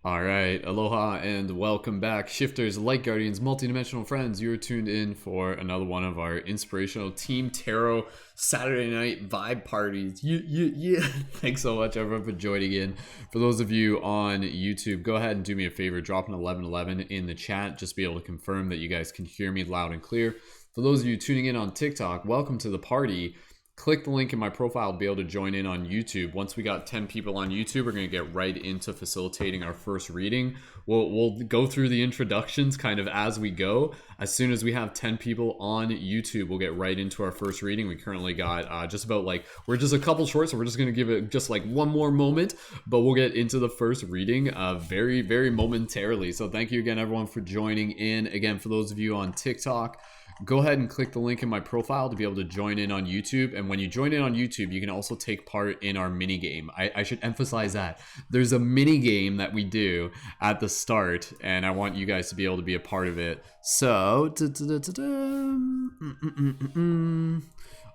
All right, aloha and welcome back, shifters, light guardians, multidimensional friends. You're tuned in for another one of our inspirational Team Tarot Saturday night vibe parties. Yeah. Thanks so much, everyone, for joining in. For those of you on YouTube, go ahead and do me a favor, drop an 1111 in the chat, just be able to confirm that you guys can hear me loud and clear. For those of you tuning in on TikTok, welcome to the party. Click the link in my profile to be able to join in on YouTube. Once we got 10 people on YouTube, we're going to get right into facilitating our first reading. We'll go through the introductions kind of as we go. As soon as we have 10 people on YouTube, we'll get right into our first reading. We currently got just about we're just a couple short, so we're just going to give it just like one more moment, but we'll get into the first reading very, very momentarily. So thank you again, everyone, for joining in. Again, for those of you on TikTok, go ahead and click the link in my profile to be able to join in on YouTube. And when you join in on YouTube, you can also take part in our mini game. I should emphasize that there's a mini game that we do at the start, and I want you guys to be able to be a part of it. So,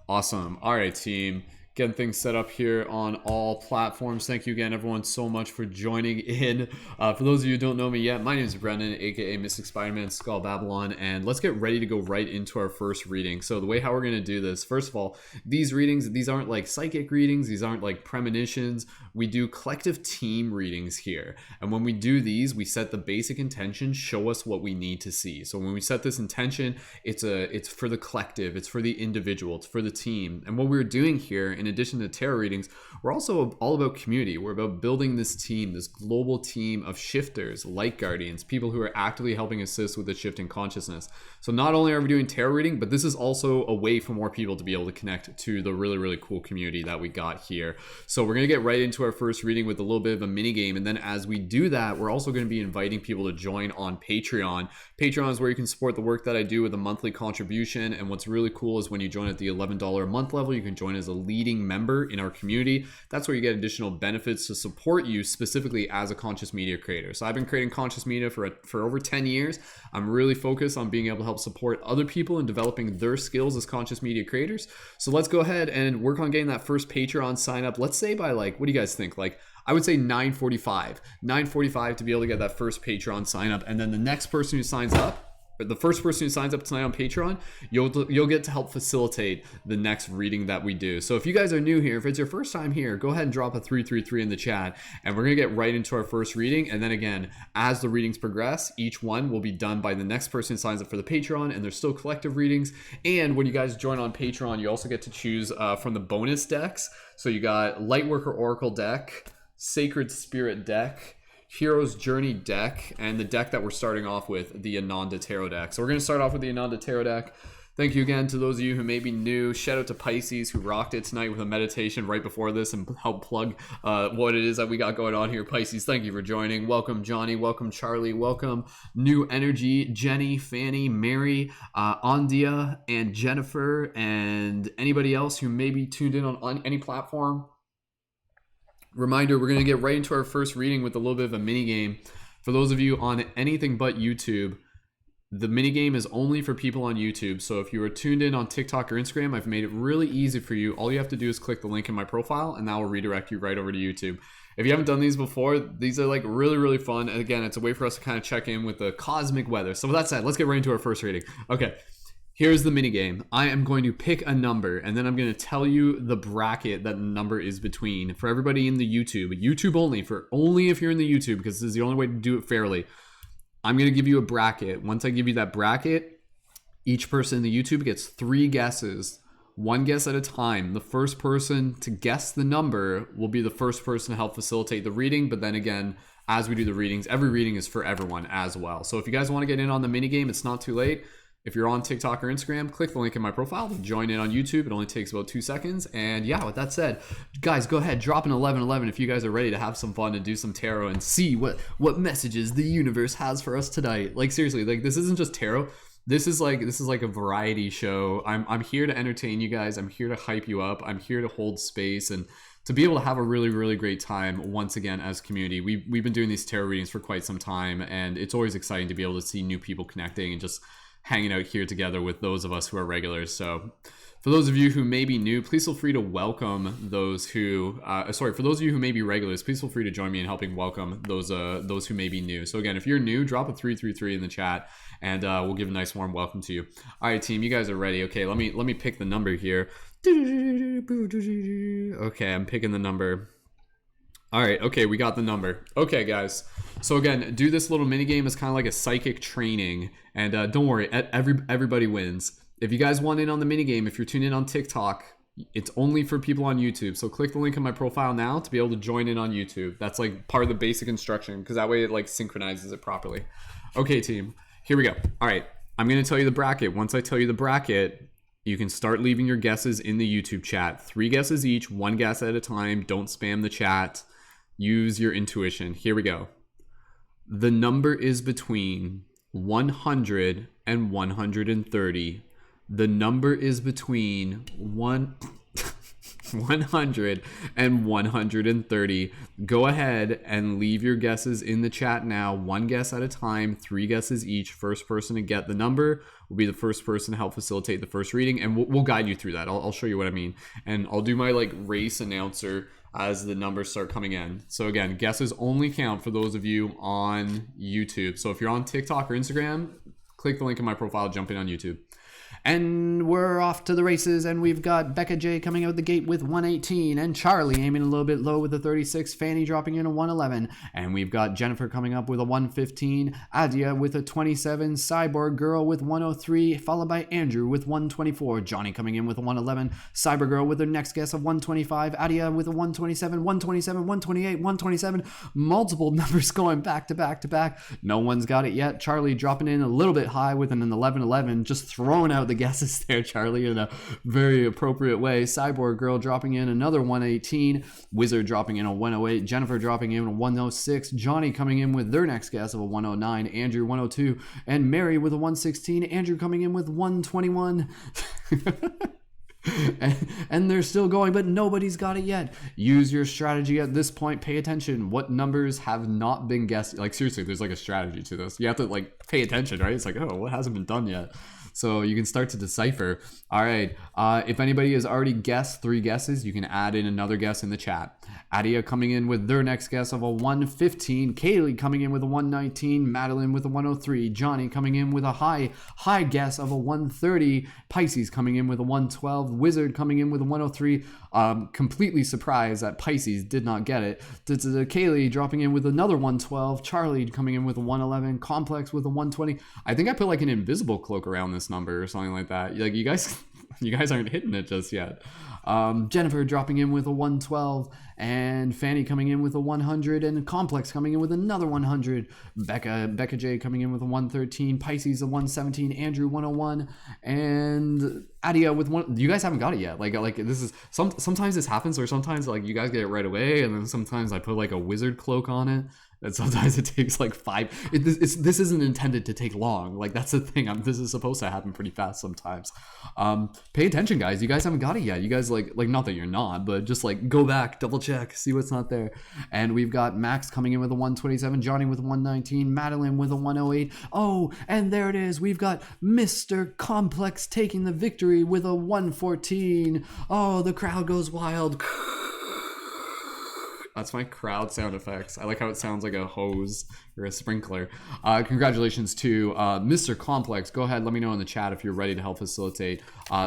awesome. All right, team. Getting things set up here on all platforms. Thank you again, everyone, so much for joining in. For those of you who don't know me yet, my name is Brendan, aka Mystic Spider-Man, Skull Babylon, and let's get ready to go right into our first reading. So the way how we're going to do this, first of all, these readings, these aren't like psychic readings, these aren't like premonitions. We do collective team readings here, and when we do these, we set the basic intention, show us what we need to see. So when we set this intention, it's for the collective, it's for the individual, it's for the team. And what we're doing here, in addition to tarot readings, we're also all about community. We're about building this team, this global team of shifters, light guardians, people who are actively helping assist with the shift in consciousness. So not only are we doing tarot reading, but this is also a way for more people to be able to connect to the really, really cool community that we got here. So we're going to get right into our first reading with a little bit of a mini game. And then as we do that, we're also going to be inviting people to join on Patreon. Patreon is where you can support the work that I do with a monthly contribution. And what's really cool is when you join at the $11 a month level, you can join as a leading member in our community. That's where you get additional benefits to support you specifically as a conscious media creator. So I've been creating conscious media for over 10 years. I'm really focused on being able to help support other people in developing their skills as conscious media creators. So let's go ahead and work on getting that first Patreon sign up. Let's say by what do you guys think? I would say 9:45 to be able to get that first Patreon sign up. And then the next person who signs up, the first person who signs up tonight on Patreon, you'll get to help facilitate the next reading that we do. So if you guys are new here, if it's your first time here, go ahead and drop a 333 in the chat, and we're gonna get right into our first reading. And then again, as the readings progress, each one will be done by the next person who signs up for the Patreon, and there's still collective readings. And when you guys join on Patreon, you also get to choose from the bonus decks. So you got Lightworker Oracle deck, Sacred Spirit deck, Hero's Journey deck, and the deck that we're starting off with, the Ananda Tarot deck. So we're going to start off with the Ananda Tarot deck. Thank you again to those of you who may be new. Shout out to Pisces who rocked it tonight with a meditation right before this and helped plug what it is that we got going on here. Pisces, thank you for joining. Welcome Johnny, welcome Charlie, welcome New Energy, Jenny, Fanny, Mary, Andia, and Jennifer, and anybody else who may be tuned in on any platform. Reminder, we're going to get right into our first reading with a little bit of a mini game. For those of you on anything but YouTube, the mini game is only for people on YouTube. So if you are tuned in on TikTok or Instagram, I've made it really easy for you. All you have to do is click the link in my profile, and that will redirect you right over to YouTube. If you haven't done these before, these are really, really fun. And again, it's a way for us to kind of check in with the cosmic weather. So with that said, let's get right into our first reading. Okay. Here's the mini game. I am going to pick a number, and then I'm going to tell you the bracket that the number is between. For everybody in the YouTube only, only if you're in the YouTube, because this is the only way to do it fairly. I'm going to give you a bracket. Once I give you that bracket, each person in the YouTube gets 3 guesses, 1 guess at a time. The first person to guess the number will be the first person to help facilitate the reading. But then again, as we do the readings, every reading is for everyone as well. So if you guys want to get in on the mini game, it's not too late. If you're on TikTok or Instagram, click the link in my profile to join in on YouTube. It only takes about 2 seconds. And yeah, with that said, guys, go ahead, drop an 1111 if you guys are ready to have some fun and do some tarot and see what messages the universe has for us tonight. Seriously, this isn't just tarot. This is like a variety show. I'm here to entertain you guys. I'm here to hype you up. I'm here to hold space and to be able to have a really, really great time once again as community. We've been doing these tarot readings for quite some time, and it's always exciting to be able to see new people connecting and just hanging out here together with those of us who are regulars. So For those of you who may be new, please feel free to welcome those who, for those of you who may be regulars, please feel free to join me in helping welcome those who may be new. So again, if you're new, drop a 333 in the chat, and we'll give a nice warm welcome to you. All right, team, you guys are ready. Okay, let me pick the number here. Okay, I'm picking the number. All right, okay, we got the number. Okay, guys. So again, do this little mini game as kind of like a psychic training, and don't worry, everybody wins. If you guys want in on the minigame, if you're tuned in on TikTok, it's only for people on YouTube. So click the link in my profile now to be able to join in on YouTube. That's like part of the basic instruction, because that way it like synchronizes it properly. Okay, team, here we go. All right, I'm going to tell you the bracket. Once I tell you the bracket, you can start leaving your guesses in the YouTube chat. 3 guesses each, 1 guess at a time. Don't spam the chat. Use your intuition. Here we go. The number is between 100 and 130. The number is between 100 and 130. Go ahead and leave your guesses in the chat now. 1 guess at a time, 3 guesses each. First person to get the number will be the first person to help facilitate the first reading, and we'll guide you through that. I'll show you what I mean, and I'll do my like race announcer as the numbers start coming in. So again, guesses only count for those of you on YouTube. So if you're on TikTok or Instagram, click the link in my profile, jump in on YouTube. And we're off to the races, and we've got Becca J coming out the gate with 118, and Charlie aiming a little bit low with a 36, Fanny dropping in a 111, and we've got Jennifer coming up with a 115, Adia with a 27, Cyborg Girl with 103, followed by Andrew with 124, Johnny coming in with a 111, Cyber Girl with her next guess of 125, Adia with a 127, 127, 128, 127, multiple numbers going back to back to back. No one's got it yet. Charlie dropping in a little bit high with an 1111, just throwing out the guesses there, Charlie, in a very appropriate way. Cyborg Girl dropping in another 118, Wizard dropping in a 108, Jennifer dropping in a 106, Johnny coming in with their next guess of a 109, Andrew 102, and Mary with a 116, Andrew coming in with 121. and they're still going, but nobody's got it yet. Use your strategy at this point. Pay attention. What numbers have not been guessed? Like seriously, there's like a strategy to this. You have to like pay attention, right? It's like, oh, what hasn't been done yet? So you can start to decipher. All right. If anybody has already guessed 3 guesses, you can add in another guess in the chat. Adia coming in with their next guess of a 115. Kaylee coming in with a 119. Madeline with a 103. Johnny coming in with a high guess of a 130. Pisces coming in with a 112. Wizard coming in with a 103. Completely surprised that Pisces did not get it. Kaylee dropping in with another 112. Charlie coming in with a 111. Complex with a 120. I think I put like an invisible cloak around this number or something like that. Like you guys aren't hitting it just yet. Jennifer dropping in with a 112, and Fanny coming in with a 100, and Complex coming in with another 100. Becca J coming in with a 113, Pisces a 117, Andrew 101, and Adia with 1. You guys haven't got it yet. Like this is sometimes this happens, or sometimes like you guys get it right away, and then sometimes I put like a wizard cloak on it. And sometimes it takes like 5. This isn't intended to take long. Like that's the thing. This is supposed to happen pretty fast sometimes. Pay attention, guys. You guys haven't got it yet. You guys like not that you're not, but just like go back, double check, see what's not there. And we've got Max coming in with a 127, Johnny with a 119, Madeline with a 108. Oh, and there it is. We've got Mr. Complex taking the victory with a 114. Oh, the crowd goes wild. That's my crowd sound effects. I like how it sounds like a hose or a sprinkler. Congratulations to Mr. Complex. Go ahead, let me know in the chat if you're ready to help facilitate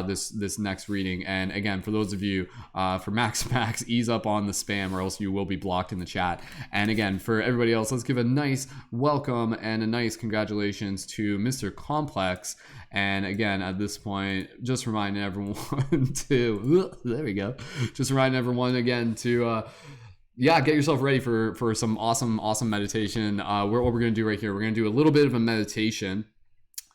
this next reading. And again, for those of you, for Max, ease up on the spam or else you will be blocked in the chat. And again, for everybody else, let's give a nice welcome and a nice congratulations to Mr. Complex. And again, at this point, just reminding everyone to, there we go. Just reminding everyone again to, get yourself ready for some awesome meditation. What we're going to do right here, we're going to do a little bit of a meditation.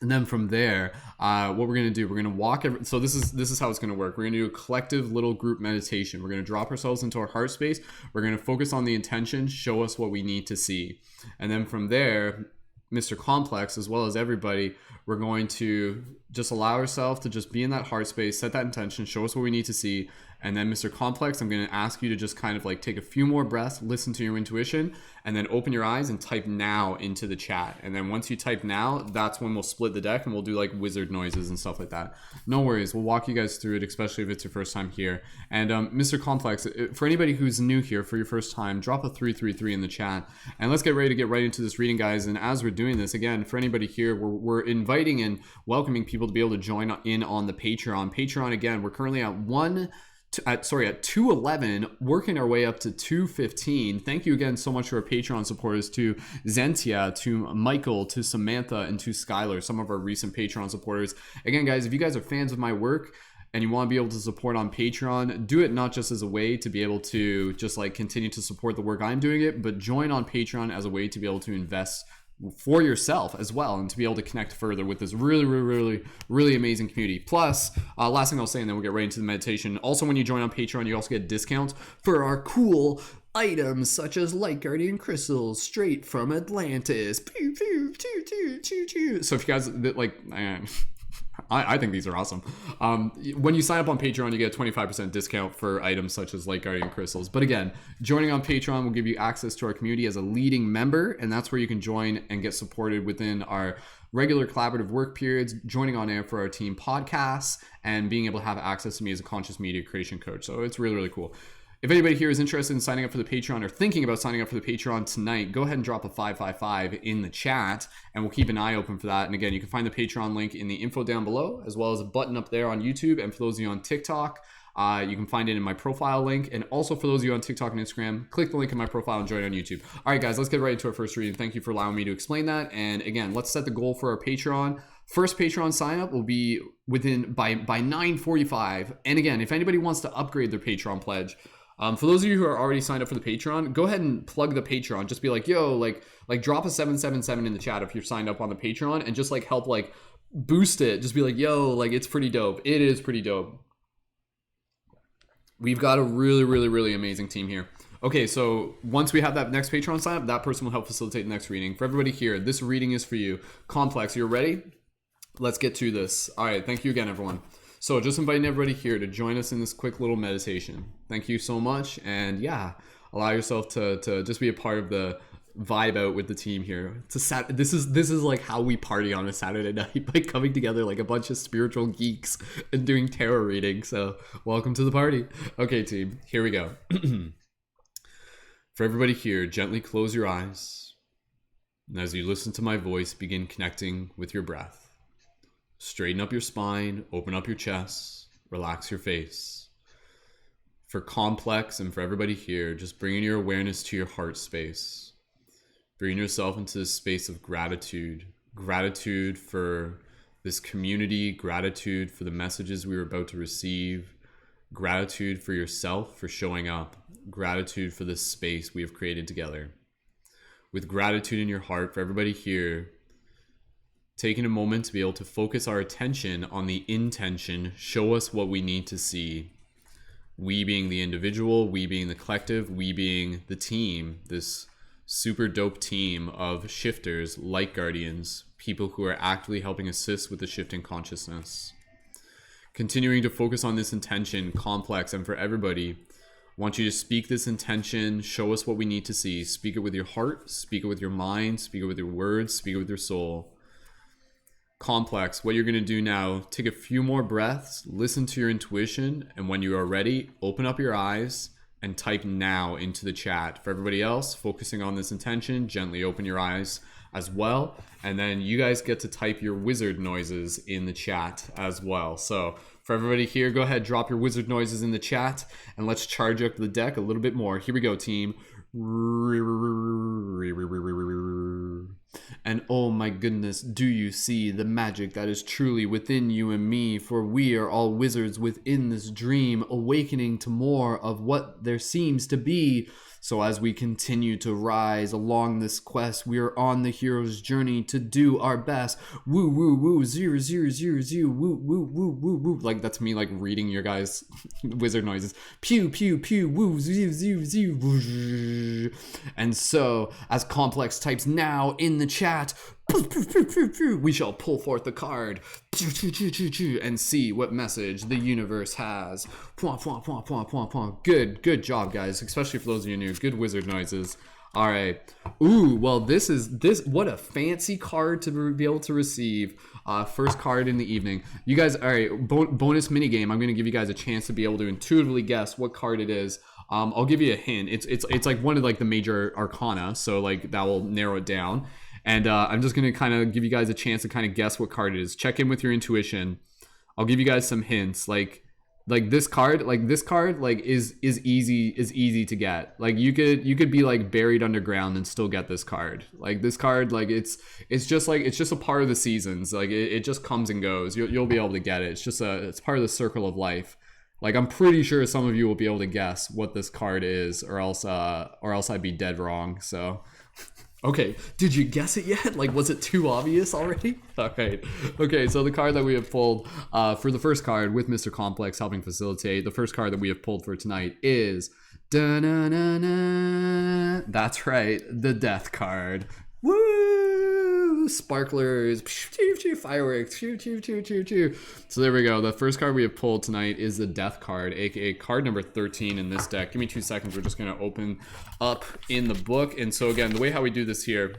And then from there, what we're going to do, we're going to walk. So this is how it's going to work. We're going to do a collective little group meditation. We're going to drop ourselves into our heart space. We're going to focus on the intention, show us what we need to see. And then from there, Mr. Complex, as well as everybody, we're going to just allow ourselves to just be in that heart space, set that intention, show us what we need to see. And then Mr. Complex, I'm going to ask you to just kind of like take a few more breaths, listen to your intuition, and then open your eyes and type now into the chat. And then once you type now, that's when we'll split the deck and we'll do like wizard noises and stuff like that. No worries. We'll walk you guys through it, especially if it's your first time here. And Mr. Complex, for anybody who's new here for your first time, drop a 333 in the chat. And let's get ready to get right into this reading, guys. And as we're doing this, again, for anybody here, we're inviting and welcoming people to be able to join in on the Patreon. Patreon, again, we're currently at 211, working our way up to 215. Thank you again so much to our Patreon supporters, to Zentia, to Michael, to Samantha, and to Skylar, some of our recent Patreon supporters. Again, guys, if you guys are fans of my work and you want to be able to support on Patreon, do it not just as a way to be able to just like continue to support the work I'm doing it, but join on Patreon as a way to be able to invest for yourself as well, and to be able to connect further with this really amazing community. Plus, last thing I'll say, and then we'll get right into the meditation. Also, when you join on Patreon, you also get discounts for our cool items such as Light Guardian crystals straight from Atlantis. Pew, pew, choo, choo, choo, choo. So if you guys like, I think these are awesome. When you sign up on Patreon, you get a 25% discount for items such as Light Guardian crystals. But again, joining on Patreon will give you access to our community as a leading member, and that's where you can join and get supported within our regular collaborative work periods, joining on air for our team podcasts, and being able to have access to me as a conscious media creation coach. So it's really cool. If anybody here is interested in signing up for the Patreon or thinking about signing up for the Patreon tonight, go ahead and drop a 555 in the chat, and we'll keep an eye open for that. And again, you can find the Patreon link in the info down below, as well as a button up there on YouTube. And for those of you on TikTok, you can find it in my profile link. And also for those of you on TikTok and Instagram, click the link in my profile and join on YouTube. All right, guys, let's get right into our first reading. Thank you for allowing me to explain that. And again, let's set the goal for our Patreon. First Patreon sign up will be by 9:45. And again, if anybody wants to upgrade their Patreon pledge, for those of you who are already signed up for the Patreon, go ahead and plug the Patreon. Just be like, yo, like drop a 777 in the chat if you're signed up on the Patreon, and just like help like boost it. Just be like, yo, like it's pretty dope. It is pretty dope. We've got a really amazing team here. Okay, so once we have that next Patreon sign up, that person will help facilitate the next reading. For everybody here, this reading is for you. Complex, you're ready? Let's get to this. All right, thank you again, everyone. So just inviting everybody here to join us in this quick little meditation. Thank you so much. And yeah, allow yourself to just be a part of the vibe out with the team here. This is like how we party on a Saturday night, by coming together like a bunch of spiritual geeks and doing tarot reading. So welcome to the party. Okay, team, here we go. For everybody here, gently close your eyes. And as you listen to my voice, begin connecting with your breath. Straighten up your spine, open up your chest, relax your face. For Complex and for everybody here, just bringing your awareness to your heart space. Bring yourself into this space of gratitude. Gratitude for this community, gratitude for the messages we were about to receive, gratitude for yourself for showing up, gratitude for this space we have created together. With gratitude in your heart for everybody here, taking a moment to be able to focus our attention on the intention, show us what we need to see. We being the individual, we being the collective, we being the team, this super dope team of shifters, light guardians, people who are actively helping assist with the shifting consciousness. Continuing to focus on this intention, Complex, and for everybody, I want you to speak this intention, show us what we need to see. Speak it with your heart, speak it with your mind, speak it with your words, speak it with your soul. Complex, what you're going to do now, take a few more breaths, listen to your intuition, and when you are ready, open up your eyes and type now into the chat. For everybody else, focusing on this intention, gently open your eyes as well, and then you guys get to type your wizard noises in the chat as well. So for everybody here, go ahead, drop your wizard noises in the chat, and let's charge up the deck a little bit more. Here we go, team. And oh my goodness, do you see the magic that is truly within you and me? For we are all wizards within this dream, awakening to more of what there seems to be. So as we continue to rise along this quest, we are on the hero's journey to do our best. Woo, woo, woo, 0000, woo, woo, woo, woo, woo. Like, that's me, like, reading your guys' wizard noises. Pew, pew, pew, woo, zoo, zoo, zoo, woo. And so, as Complex types now in the chat. We shall pull forth the card and see what message the universe has. Good job, guys, especially for those of you new. Good wizard noises. All right. Ooh, well, this what a fancy card to be able to receive. First card in the evening. You guys, all right, bonus mini game. I'm going to give you guys a chance to be able to intuitively guess what card it is. I'll give you a hint. It's like one of like the major arcana, so like that will narrow it down. And I'm just going to kind of give you guys a chance to kind of guess what card it is. Check in with your intuition. I'll give you guys some hints. Like this card is easy to get. Like you could be like buried underground and still get this card. Like this card, like it's just a part of the seasons. Like it just comes and goes. You'll be able to get it. It's part of the circle of life. Like I'm pretty sure some of you will be able to guess what this card is, or else I'd be dead wrong. So okay, did you guess it yet? Like, was it too obvious already? All right. Okay, so the card that we have pulled for the first card with Mr. Complex helping facilitate, the first card that we have pulled for tonight is da-na-na-na. That's right, the Death card. Woo! Sparklers, fireworks, so there we go. The first card we have pulled tonight is the Death card, aka card number 13 in this deck. Give me 2 seconds. We're just going to open up in the book. And so again, the way how we do this here,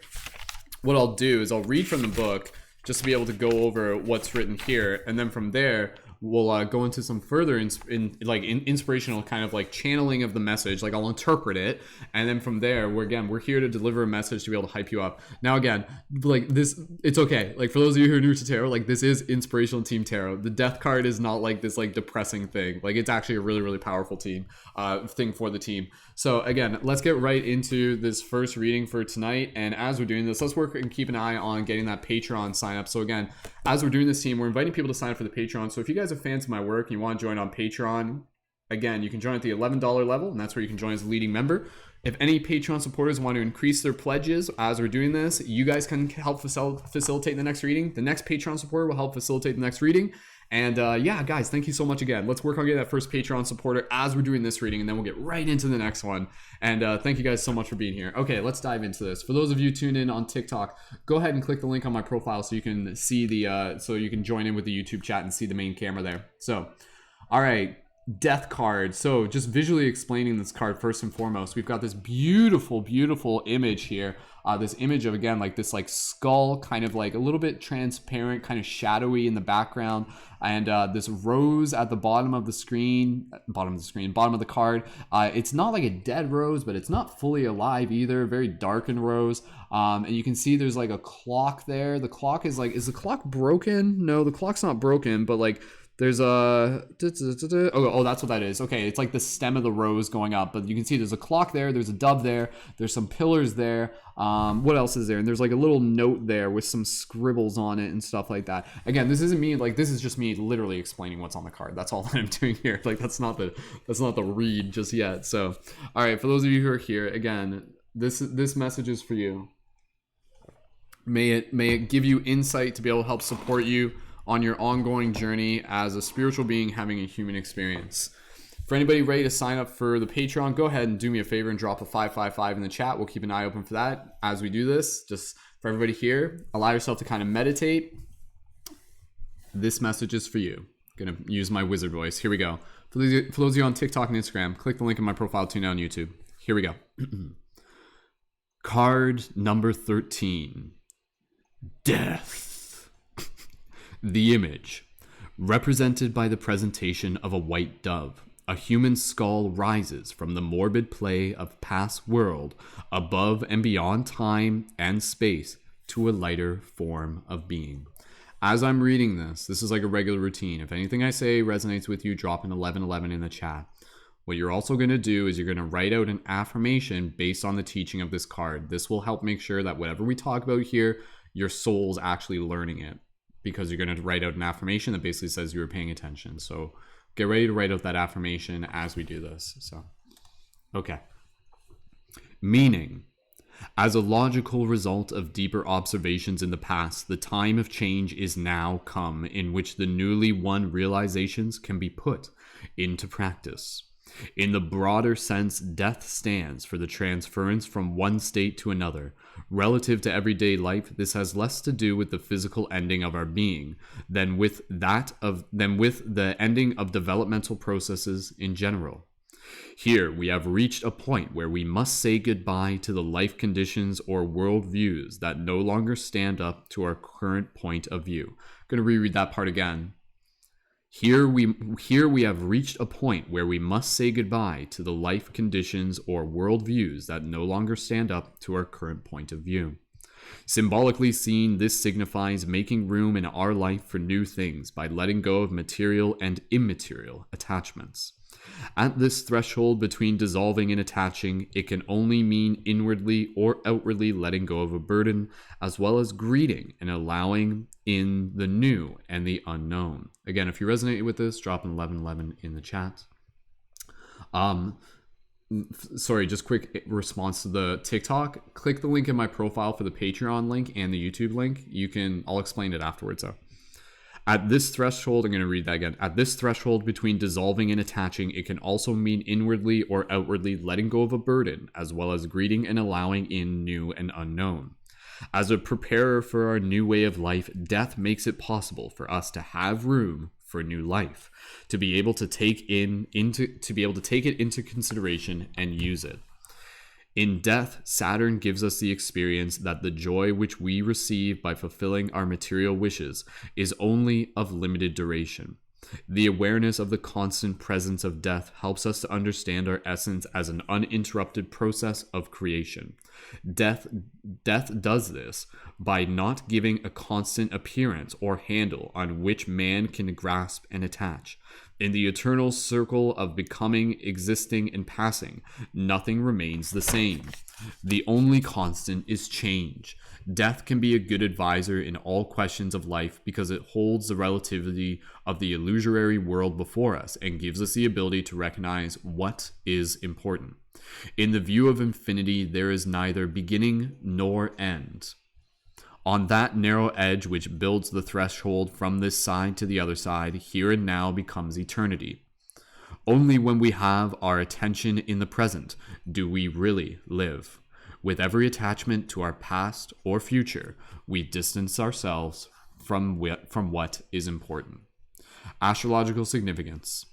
what I'll do is I'll read from the book just to be able to go over what's written here, and then from there we'll go into some further inspirational kind of like channeling of the message. Like I'll interpret it, and then from there we're here to deliver a message to be able to hype you up. Now again, like this, it's okay. Like for those of you who are new to tarot, like this is Inspirational Team Tarot. The Death card is not like this like depressing thing. Like it's actually a really powerful thing for the team. So again, let's get right into this first reading for tonight. And as we're doing this, let's work and keep an eye on getting that Patreon sign up. So again, as we're doing this team, we're inviting people to sign up for the Patreon. So if you guys are fans of my work and you want to join on Patreon, again, you can join at the $11 level, and that's where you can join as a leading member. If any Patreon supporters want to increase their pledges as we're doing this, you guys can help facilitate the next reading. The next Patreon supporter will help facilitate the next reading. And yeah, guys, thank you so much again. Let's work on getting that first Patreon supporter as we're doing this reading, and then we'll get right into the next one. And thank you guys so much for being here. Okay, let's dive into this. For those of you tuned in on TikTok, go ahead and click the link on my profile so you can see so you can join in with the YouTube chat and see the main camera there. So, all right. Death card. So just visually explaining this card first and foremost, we've got this beautiful image here. This image of, again, like this like skull, kind of like a little bit transparent, kind of shadowy in the background, and this rose at the bottom of the card. It's not like a dead rose, but it's not fully alive either. Very darkened rose. And you can see there's like a clock there. The clock is the clock broken? No, the clock's not broken, but like there's a oh, that's what that is. Okay, it's like the stem of the rose going up, but you can see there's a clock there, there's a dove there, there's some pillars there. What else is there? And there's like a little note there with some scribbles on it and stuff like that. Again, this isn't me, like this is just me literally explaining what's on the card. That's all that I'm doing here. Like that's not the read just yet. So, all right, for those of you who are here, again, this message is for you. May it give you insight to be able to help support you on your ongoing journey as a spiritual being having a human experience. For anybody ready to sign up for the Patreon, go ahead and do me a favor and drop a 555 in the chat. We'll keep an eye open for that as we do this. Just for everybody here, allow yourself to kind of meditate. This message is for you. I'm gonna use my wizard voice. Here we go. For those of you on TikTok and Instagram, click the link in my profile tune on YouTube. Here we go. Card number 13. Death. The image, represented by the presentation of a white dove, a human skull rises from the morbid play of past world above and beyond time and space to a lighter form of being. As I'm reading this is like a regular routine. If anything I say resonates with you, drop an 1111 in the chat. What you're also going to do is you're going to write out an affirmation based on the teaching of this card. This will help make sure that whatever we talk about here, your soul's actually learning it, because you're going to write out an affirmation that basically says you were paying attention. So get ready to write out that affirmation as we do this. So, okay. Meaning, as a logical result of deeper observations in the past, the time of change is now come in which the newly won realizations can be put into practice. In the broader sense, death stands for the transference from one state to another. Relative to everyday life, this has less to do with the physical ending of our being than with the ending of developmental processes in general. Here, we have reached a point where we must say goodbye to the life conditions or worldviews that no longer stand up to our current point of view. I'm going to reread that part again. Here we have reached a point where we must say goodbye to the life conditions or worldviews that no longer stand up to our current point of view. Symbolically seen, this signifies making room in our life for new things by letting go of material and immaterial attachments. At this threshold between dissolving and attaching, it can only mean inwardly or outwardly letting go of a burden, as well as greeting and allowing in the new and the unknown. Again, if you resonate with this, drop an 1111 in the chat. Sorry, just quick response to the TikTok. Click the link in my profile for the Patreon link and the YouTube link. I'll explain it afterwards though. At this threshold, I'm going to read that again. At this threshold between dissolving and attaching, it can also mean inwardly or outwardly letting go of a burden, as well as greeting and allowing in new and unknown. As a preparer for our new way of life, death makes it possible for us to have room for new life, to be able to take it into consideration and use it. In death, Saturn gives us the experience that the joy which we receive by fulfilling our material wishes is only of limited duration. The awareness of the constant presence of death helps us to understand our essence as an uninterrupted process of creation. Death does this by not giving a constant appearance or handle on which man can grasp and attach. In the eternal circle of becoming, existing, and passing, nothing remains the same. The only constant is change. Death can be a good advisor in all questions of life because it holds the relativity of the illusory world before us and gives us the ability to recognize what is important. In the view of infinity, there is neither beginning nor end. On that narrow edge which builds the threshold from this side to the other side, here and now becomes eternity. Only when we have our attention in the present do we really live. With every attachment to our past or future, we distance ourselves from what is important. Astrological significance.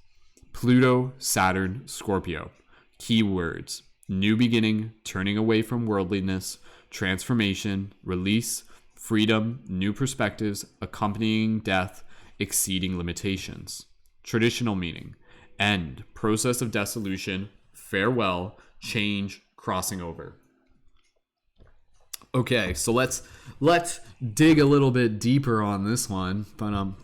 Pluto, Saturn, Scorpio. Keywords: new beginning, turning away from worldliness, transformation, release, freedom, new perspectives, accompanying death, exceeding limitations. Traditional meaning: end, process of dissolution, farewell, change, crossing over. Okay, so let's dig a little bit deeper on this one, but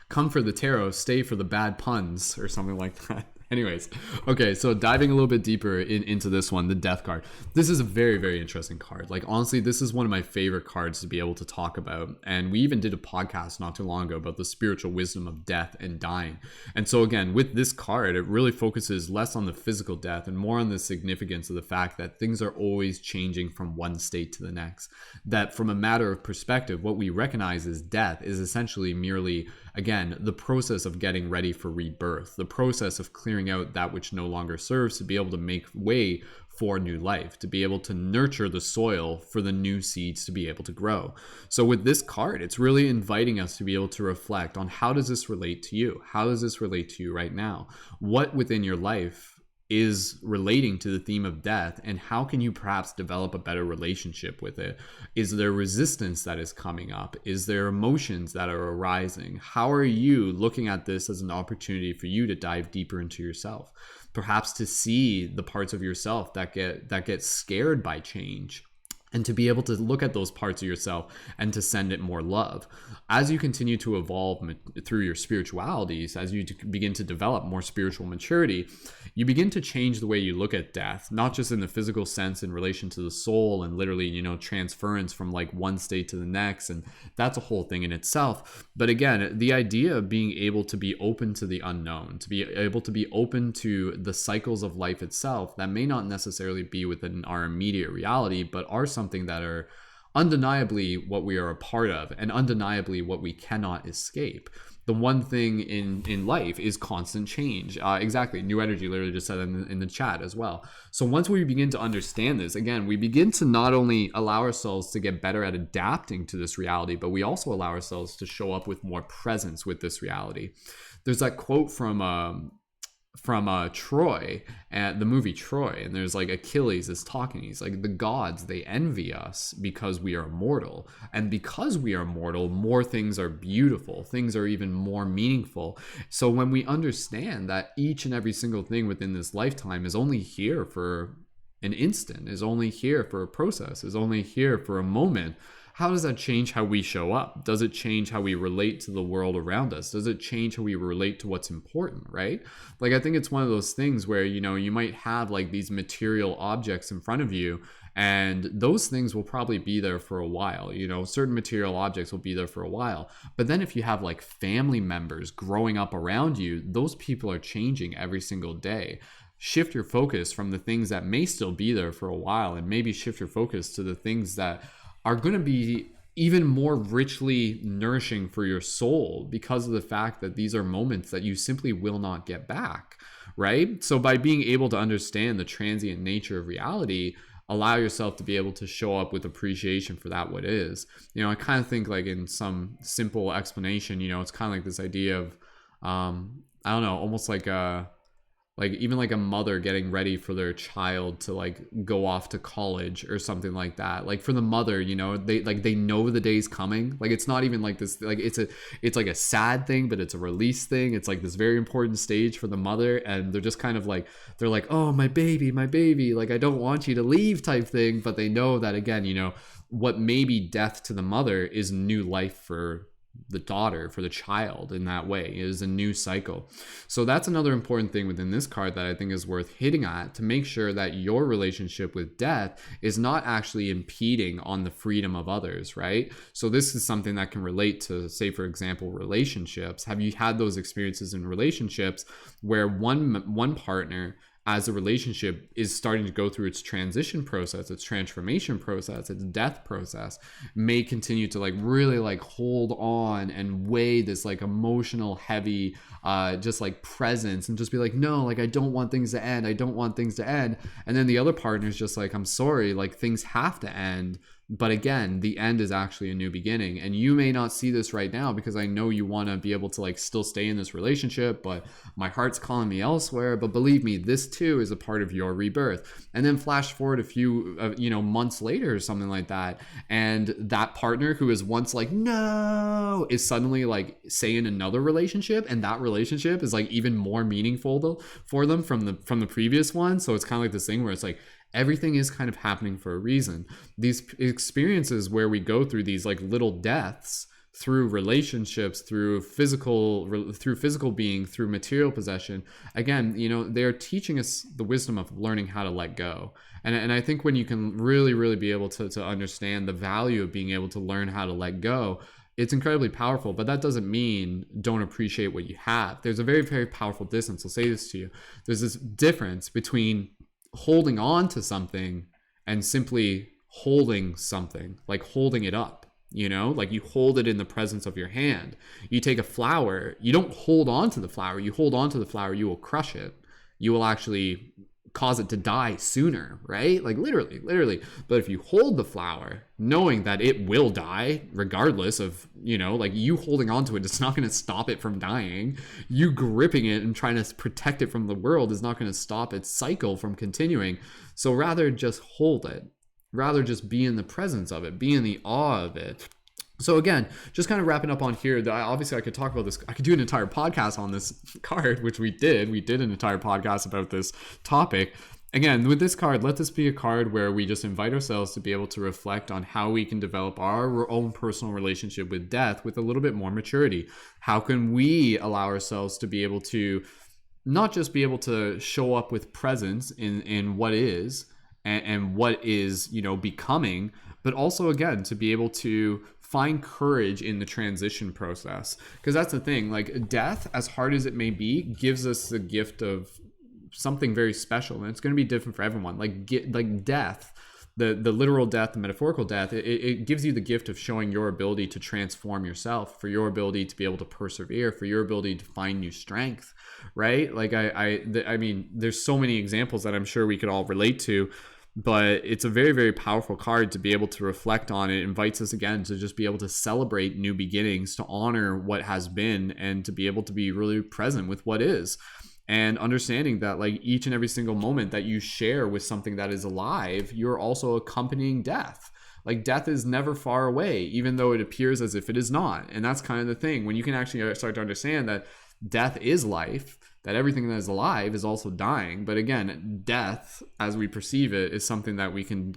come for the tarot, stay for the bad puns, or something like that. Anyways, okay, so diving a little bit deeper into this one, the death card. This is a very, very interesting card. Like, honestly, this is one of my favorite cards to be able to talk about. And we even did a podcast not too long ago about the spiritual wisdom of death and dying. And so again, with this card, it really focuses less on the physical death and more on the significance of the fact that things are always changing from one state to the next. That from a matter of perspective, what we recognize as death is essentially merely, again, the process of getting ready for rebirth, the process of clearing out that which no longer serves to be able to make way for new life, to be able to nurture the soil for the new seeds to be able to grow. So with this card, it's really inviting us to be able to reflect on, how does this relate to you? How does this relate to you right now? What within your life is relating to the theme of death, and how can you perhaps develop a better relationship with it? Is there resistance that is coming up? Is there emotions that are arising? How are you looking at this as an opportunity for you to dive deeper into yourself? Perhaps to see the parts of yourself that get scared by change, and to be able to look at those parts of yourself and to send it more love. As you continue to evolve through your spiritualities, as you begin to develop more spiritual maturity, you begin to change the way you look at death, not just in the physical sense in relation to the soul and literally, transference from like one state to the next. And that's a whole thing in itself. But again, the idea of being able to be open to the unknown, to be able to be open to the cycles of life itself that may not necessarily be within our immediate reality, but are something that are undeniably what we are a part of and undeniably what we cannot escape. the one thing in life is constant change. Exactly. New Energy literally just said in the chat as well. So once we begin to understand this, again, we begin to not only allow ourselves to get better at adapting to this reality, but we also allow ourselves to show up with more presence with this reality. There's that quote from Troy, at the movie Troy, and there's like Achilles is talking. He's like, the gods, they envy us because we are mortal, and because we are mortal, more things are beautiful, things are even more meaningful. So when we understand that each and every single thing within this lifetime is only here for an instant, is only here for a process, is only here for a moment, how does that change how we show up? Does it change how we relate to the world around us? Does it change how we relate to what's important, right? Like, I think it's one of those things where, you know, you might have like these material objects in front of you, and those things will probably be there for a while. You know, certain material objects will be there for a while. But then if you have like family members growing up around you, those people are changing every single day. Shift your focus from the things that may still be there for a while, and maybe shift your focus to the things that are going to be even more richly nourishing for your soul, because of the fact that these are moments that you simply will not get back, right? So by being able to understand the transient nature of reality, allow yourself to be able to show up with appreciation for that what is. You know, I kind of think like in some simple explanation, you know, it's kind of like this idea of, I don't know, almost like even like a mother getting ready for their child to like go off to college or something like that. Like for the mother, you know, they know the day's coming. Like it's not even like this, like it's like a sad thing, but it's a release thing. It's like this very important stage for the mother, and they're just kind of like, they're like, oh, my baby, like I don't want you to leave type thing. But they know that, again, you know, what may be death to the mother is new life for the daughter, for the child. In that way, it is a new cycle. So that's another important thing within this card that I think is worth hitting at, to make sure that your relationship with death is not actually impeding on the freedom of others, right? So this is something that can relate to, say, for example, relationships. Have you had those experiences in relationships where one partner, as the relationship is starting to go through its transition process, its transformation process, its death process, may continue to like really like hold on and weigh this like emotional heavy just like presence, and just be like, no, like I don't want things to end, and then the other partner's just like, I'm sorry, like things have to end. But again, the end is actually a new beginning. And you may not see this right now, because I know you want to be able to like still stay in this relationship, but my heart's calling me elsewhere. But believe me, this too is a part of your rebirth. And then flash forward a few months later or something like that, and that partner who is once like, no, is suddenly like, say, in another relationship, and that relationship is like even more meaningful for them from the previous one. So it's kind of like this thing where it's like, everything is kind of happening for a reason. These experiences where we go through these like little deaths through relationships, through physical being, through material possession, again, you know, they're teaching us the wisdom of learning how to let go. And I think when you can really, really be able to understand the value of being able to learn how to let go, it's incredibly powerful. But that doesn't mean don't appreciate what you have. There's a very, very powerful distance. I'll say this to you. There's this difference between holding on to something and simply holding something, like holding it up, you know, like you hold it in the presence of your hand. You take a flower, you don't hold on to the flower, you hold on to the flower, you will crush it. You will actually cause it to die sooner, right? Like literally. But if you hold the flower, knowing that it will die regardless of, you know, like you holding on to it, it's not going to stop it from dying. You gripping it and trying to protect it from the world is not going to stop its cycle from continuing. So rather just hold it, rather just be in the presence of it, be in the awe of it. So again, just kind of wrapping up on here, obviously I could talk about this. I could do an entire podcast on this card, which we did. We did an entire podcast about this topic. Again, with this card, let this be a card where we just invite ourselves to be able to reflect on how we can develop our own personal relationship with death with a little bit more maturity. How can we allow ourselves to be able to not just be able to show up with presence in what is and what is, you know, becoming, but also, again, to be able to find courage in the transition process. Because that's the thing, like death, as hard as it may be, gives us the gift of something very special, and it's going to be different for everyone. Like death, the literal death, the metaphorical death, it gives you the gift of showing your ability to transform yourself, for your ability to be able to persevere, for your ability to find new strength, right? Like I mean, there's so many examples that I'm sure we could all relate to, but it's a very, very powerful card to be able to reflect on. It invites us again to just be able to celebrate new beginnings, to honor what has been, and to be able to be really present with what is. And understanding that like each and every single moment that you share with something that is alive, you're also accompanying death. Like death is never far away, even though it appears as if it is not. And that's kind of the thing. When you can actually start to understand that death is life, that everything that is alive is also dying. But again, death, as we perceive it, is something that we can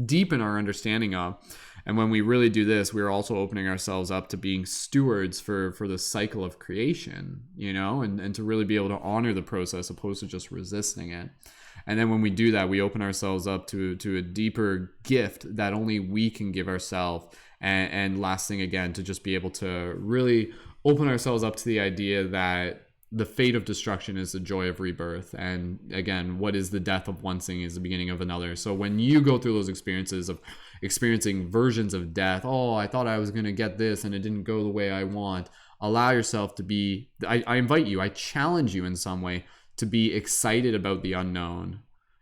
deepen our understanding of. And when we really do this, we're also opening ourselves up to being stewards for the cycle of creation, you know, and to really be able to honor the process opposed to just resisting it. And then when we do that, we open ourselves up to a deeper gift that only we can give ourselves. And last thing, again, to just be able to really open ourselves up to the idea that the fate of destruction is the joy of rebirth. And again, what is the death of one thing is the beginning of another. So when you go through those experiences of experiencing versions of death, oh, I thought I was going to get this and it didn't go the way I want, allow yourself to be, I invite you, I challenge you in some way to be excited about the unknown.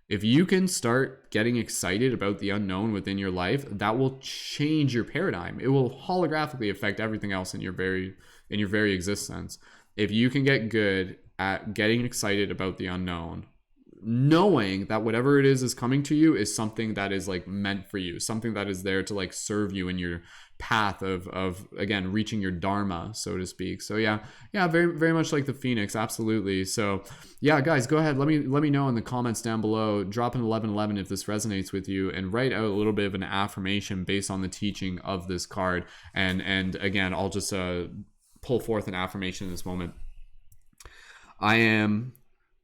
If you can start getting excited about the unknown within your life, that will change your paradigm. It will holographically affect everything else in your very existence. If you can get good at getting excited about the unknown, knowing that whatever it is coming to you is something that is like meant for you, something that is there to like serve you in your path of again reaching your dharma, so to speak. So yeah, very, very much like the phoenix, absolutely. So yeah, guys, go ahead, let me know in the comments down below, drop an 1111 if this resonates with you, and write out a little bit of an affirmation based on the teaching of this card. And again, I'll just pull forth an affirmation in this moment. I am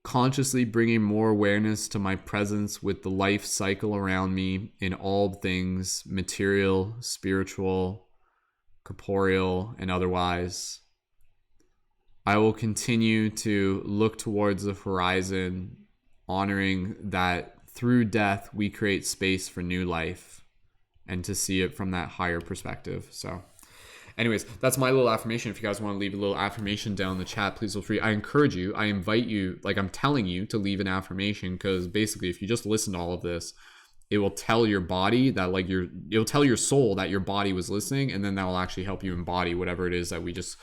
consciously bringing more awareness to my presence with the life cycle around me in all things material, spiritual, corporeal, and otherwise. I will continue to look towards the horizon, honoring that through death we create space for new life, and to see it from that higher perspective. So anyways, that's my little affirmation. If you guys want to leave a little affirmation down in the chat, please feel free. I encourage you, I invite you, like I'm telling you to leave an affirmation, because basically if you just listen to all of this, it will tell your body that like it'll tell your soul that your body was listening, and then that will actually help you embody whatever it is that we just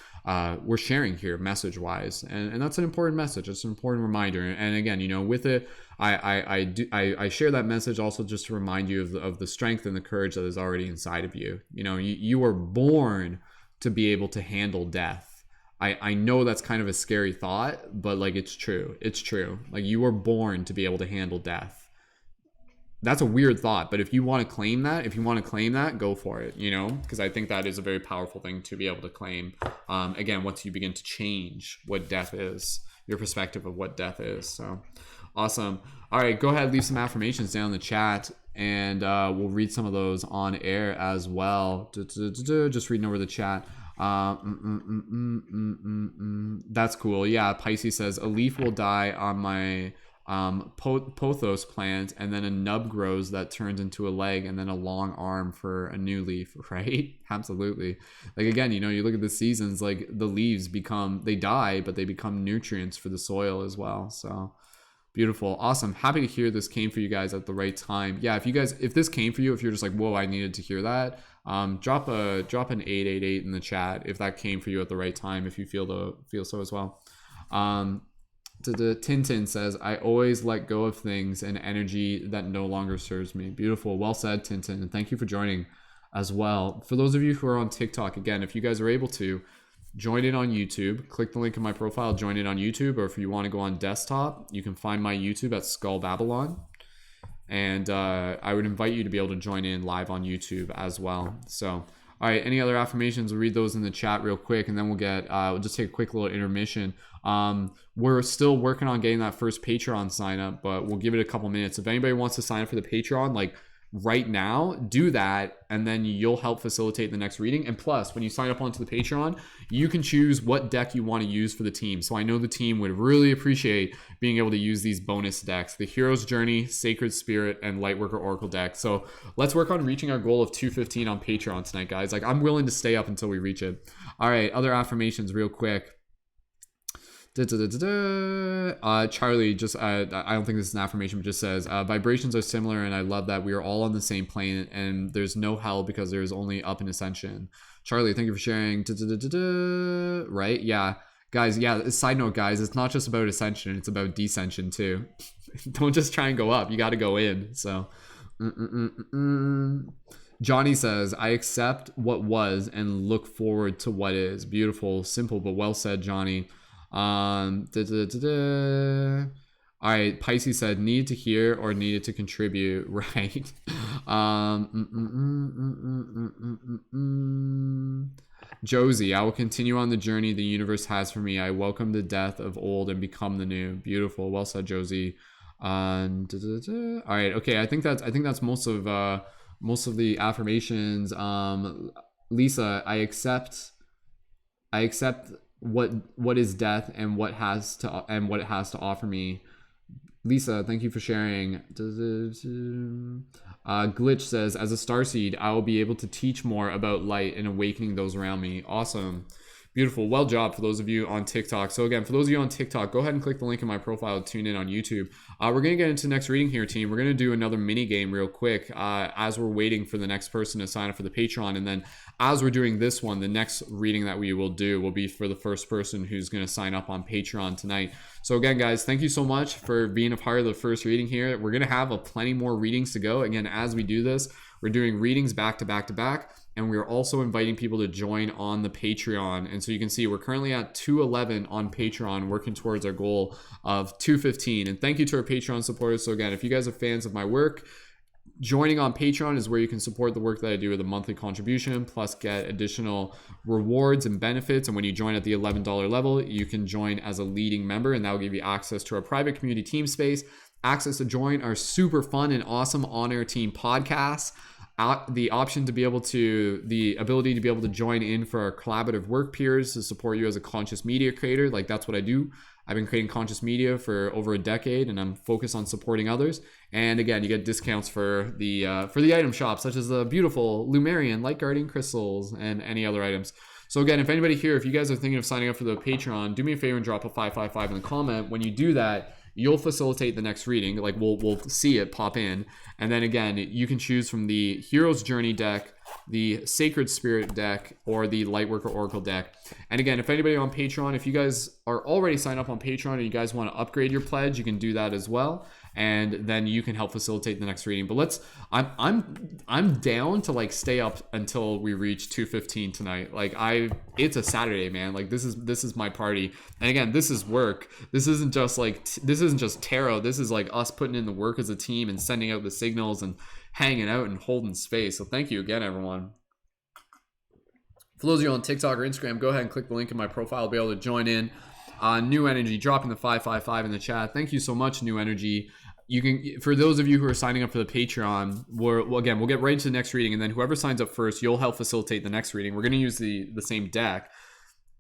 we're sharing here message wise. And that's an important message. It's an important reminder. And again, you know, with it, I share that message also just to remind you of the strength and the courage that is already inside of you. You know, you were born to be able to handle death. I know that's kind of a scary thought, but like it's true. It's true. Like you were born to be able to handle death. That's a weird thought, but if you want to claim that, go for it, you know, because I think that is a very powerful thing to be able to claim. Again, once you begin to change what death is, your perspective of what death is. So awesome. All right, go ahead, leave some affirmations down in the chat, and we'll read some of those on air as well. Just reading over the chat. That's cool. Yeah, Pisces says, a leaf will die on my pothos plant, and then a nub grows that turns into a leg, and then a long arm for a new leaf, right? Absolutely. Like again, you know, you look at the seasons, like the leaves they die, but they become nutrients for the soil as well. So beautiful. Awesome. Happy to hear this came for you guys at the right time. Yeah, if this came for you, if you're just like, whoa, I needed to hear that, drop an 888 in the chat if that came for you at the right time, if you feel so as well. Tintin says, I always let go of things and energy that no longer serves me. Beautiful. Well said, Tintin. And thank you for joining as well. For those of you who are on TikTok, again, if you guys are able to, join in on YouTube. Click the link in my profile, join in on YouTube. Or if you want to go on desktop, you can find my YouTube at Skull Babylon. And I would invite you to be able to join in live on YouTube as well. So, all right, any other affirmations? We'll read those in the chat real quick, and then we'll just take a quick little intermission. We're still working on getting that first Patreon sign up, but we'll give it a couple minutes. If anybody wants to sign up for the Patreon, like right now, do that, and then you'll help facilitate the next reading. And plus, when you sign up onto the Patreon, you can choose what deck you want to use for the team. So I know the team would really appreciate being able to use these bonus decks: the Hero's Journey, Sacred Spirit, and Lightworker Oracle deck. So let's work on reaching our goal of 215 on Patreon tonight, guys. Like, I'm willing to stay up until we reach it. All right, other affirmations real quick. Charlie just I don't think this is an affirmation, but just says vibrations are similar, and I love that we are all on the same plane, and there's no hell because there's only up and ascension. Charlie, thank you for sharing. Right? Yeah, guys. Yeah, side note, guys, it's not just about ascension, it's about descension too. Don't just try and go up, you got to go in. So Johnny says, I accept what was and look forward to what is. Beautiful, simple, but well said, Johnny. All right, Pisces said, need to hear or needed to contribute. Right. Josie, I will continue on the journey the universe has for me. I welcome the death of old and become the new. Beautiful, well said, Josie. All right, okay, I think that's most of the affirmations. Lisa, I accept what is death and what it has to offer me. Lisa, thank you for sharing. Glitch says, as a starseed, I will be able to teach more about light and awakening those around me. Awesome. Beautiful. Well job for those of you on TikTok. So again, for those of you on TikTok, go ahead and click the link in my profile to tune in on YouTube. We're going to get into the next reading here, team. We're going to do another mini game real quick as we're waiting for the next person to sign up for the Patreon. And then as we're doing this one, the next reading that we will do will be for the first person who's going to sign up on Patreon tonight. So again, guys, thank you so much for being a part of the first reading here. We're going to have plenty more readings to go. Again, as we do this, we're doing readings back to back to back. And we're also inviting people to join on the Patreon. And so you can see we're currently at 211 on Patreon, working towards our goal of 215. And thank you to our Patreon supporters. So again, if you guys are fans of my work, joining on Patreon is where you can support the work that I do with a monthly contribution, plus get additional rewards and benefits. And when you join at the $11 level, you can join as a leading member, and that will give you access to our private community team space, access to join our super fun and awesome on-air team podcasts, the ability to be able to join in for our collaborative work peers to support you as a conscious media creator. Like, that's what I do. I've been creating conscious media for over a decade, and I'm focused on supporting others. And again, you get discounts for the item shop, such as the beautiful Lumerian light guardian crystals and any other items. So again, if anybody here, if you guys are thinking of signing up for the Patreon, do me a favor and drop a 555 in the comment. When you do that, you'll facilitate the next reading. Like, we'll see it pop in. And then again, you can choose from the Hero's Journey deck, the Sacred Spirit deck, or the Lightworker Oracle deck. And again, if anybody on Patreon, if you guys are already signed up on Patreon and you guys want to upgrade your pledge, you can do that as well. And then you can help facilitate the next reading. But I'm down to like stay up until we reach 215 tonight. Like, it's a Saturday, man. Like, this is my party. And again, this is work. This isn't just tarot. This is like us putting in the work as a team and sending out the signals and hanging out and holding space. So thank you again, everyone. For those of you on TikTok or Instagram, go ahead and click the link in my profile to be able to join in. New Energy dropping the 555 in the chat. Thank you so much, New Energy. You can, for those of you who are signing up for the Patreon, we'll get right into the next reading, and then whoever signs up first, you'll help facilitate the next reading. We're going to use the same deck.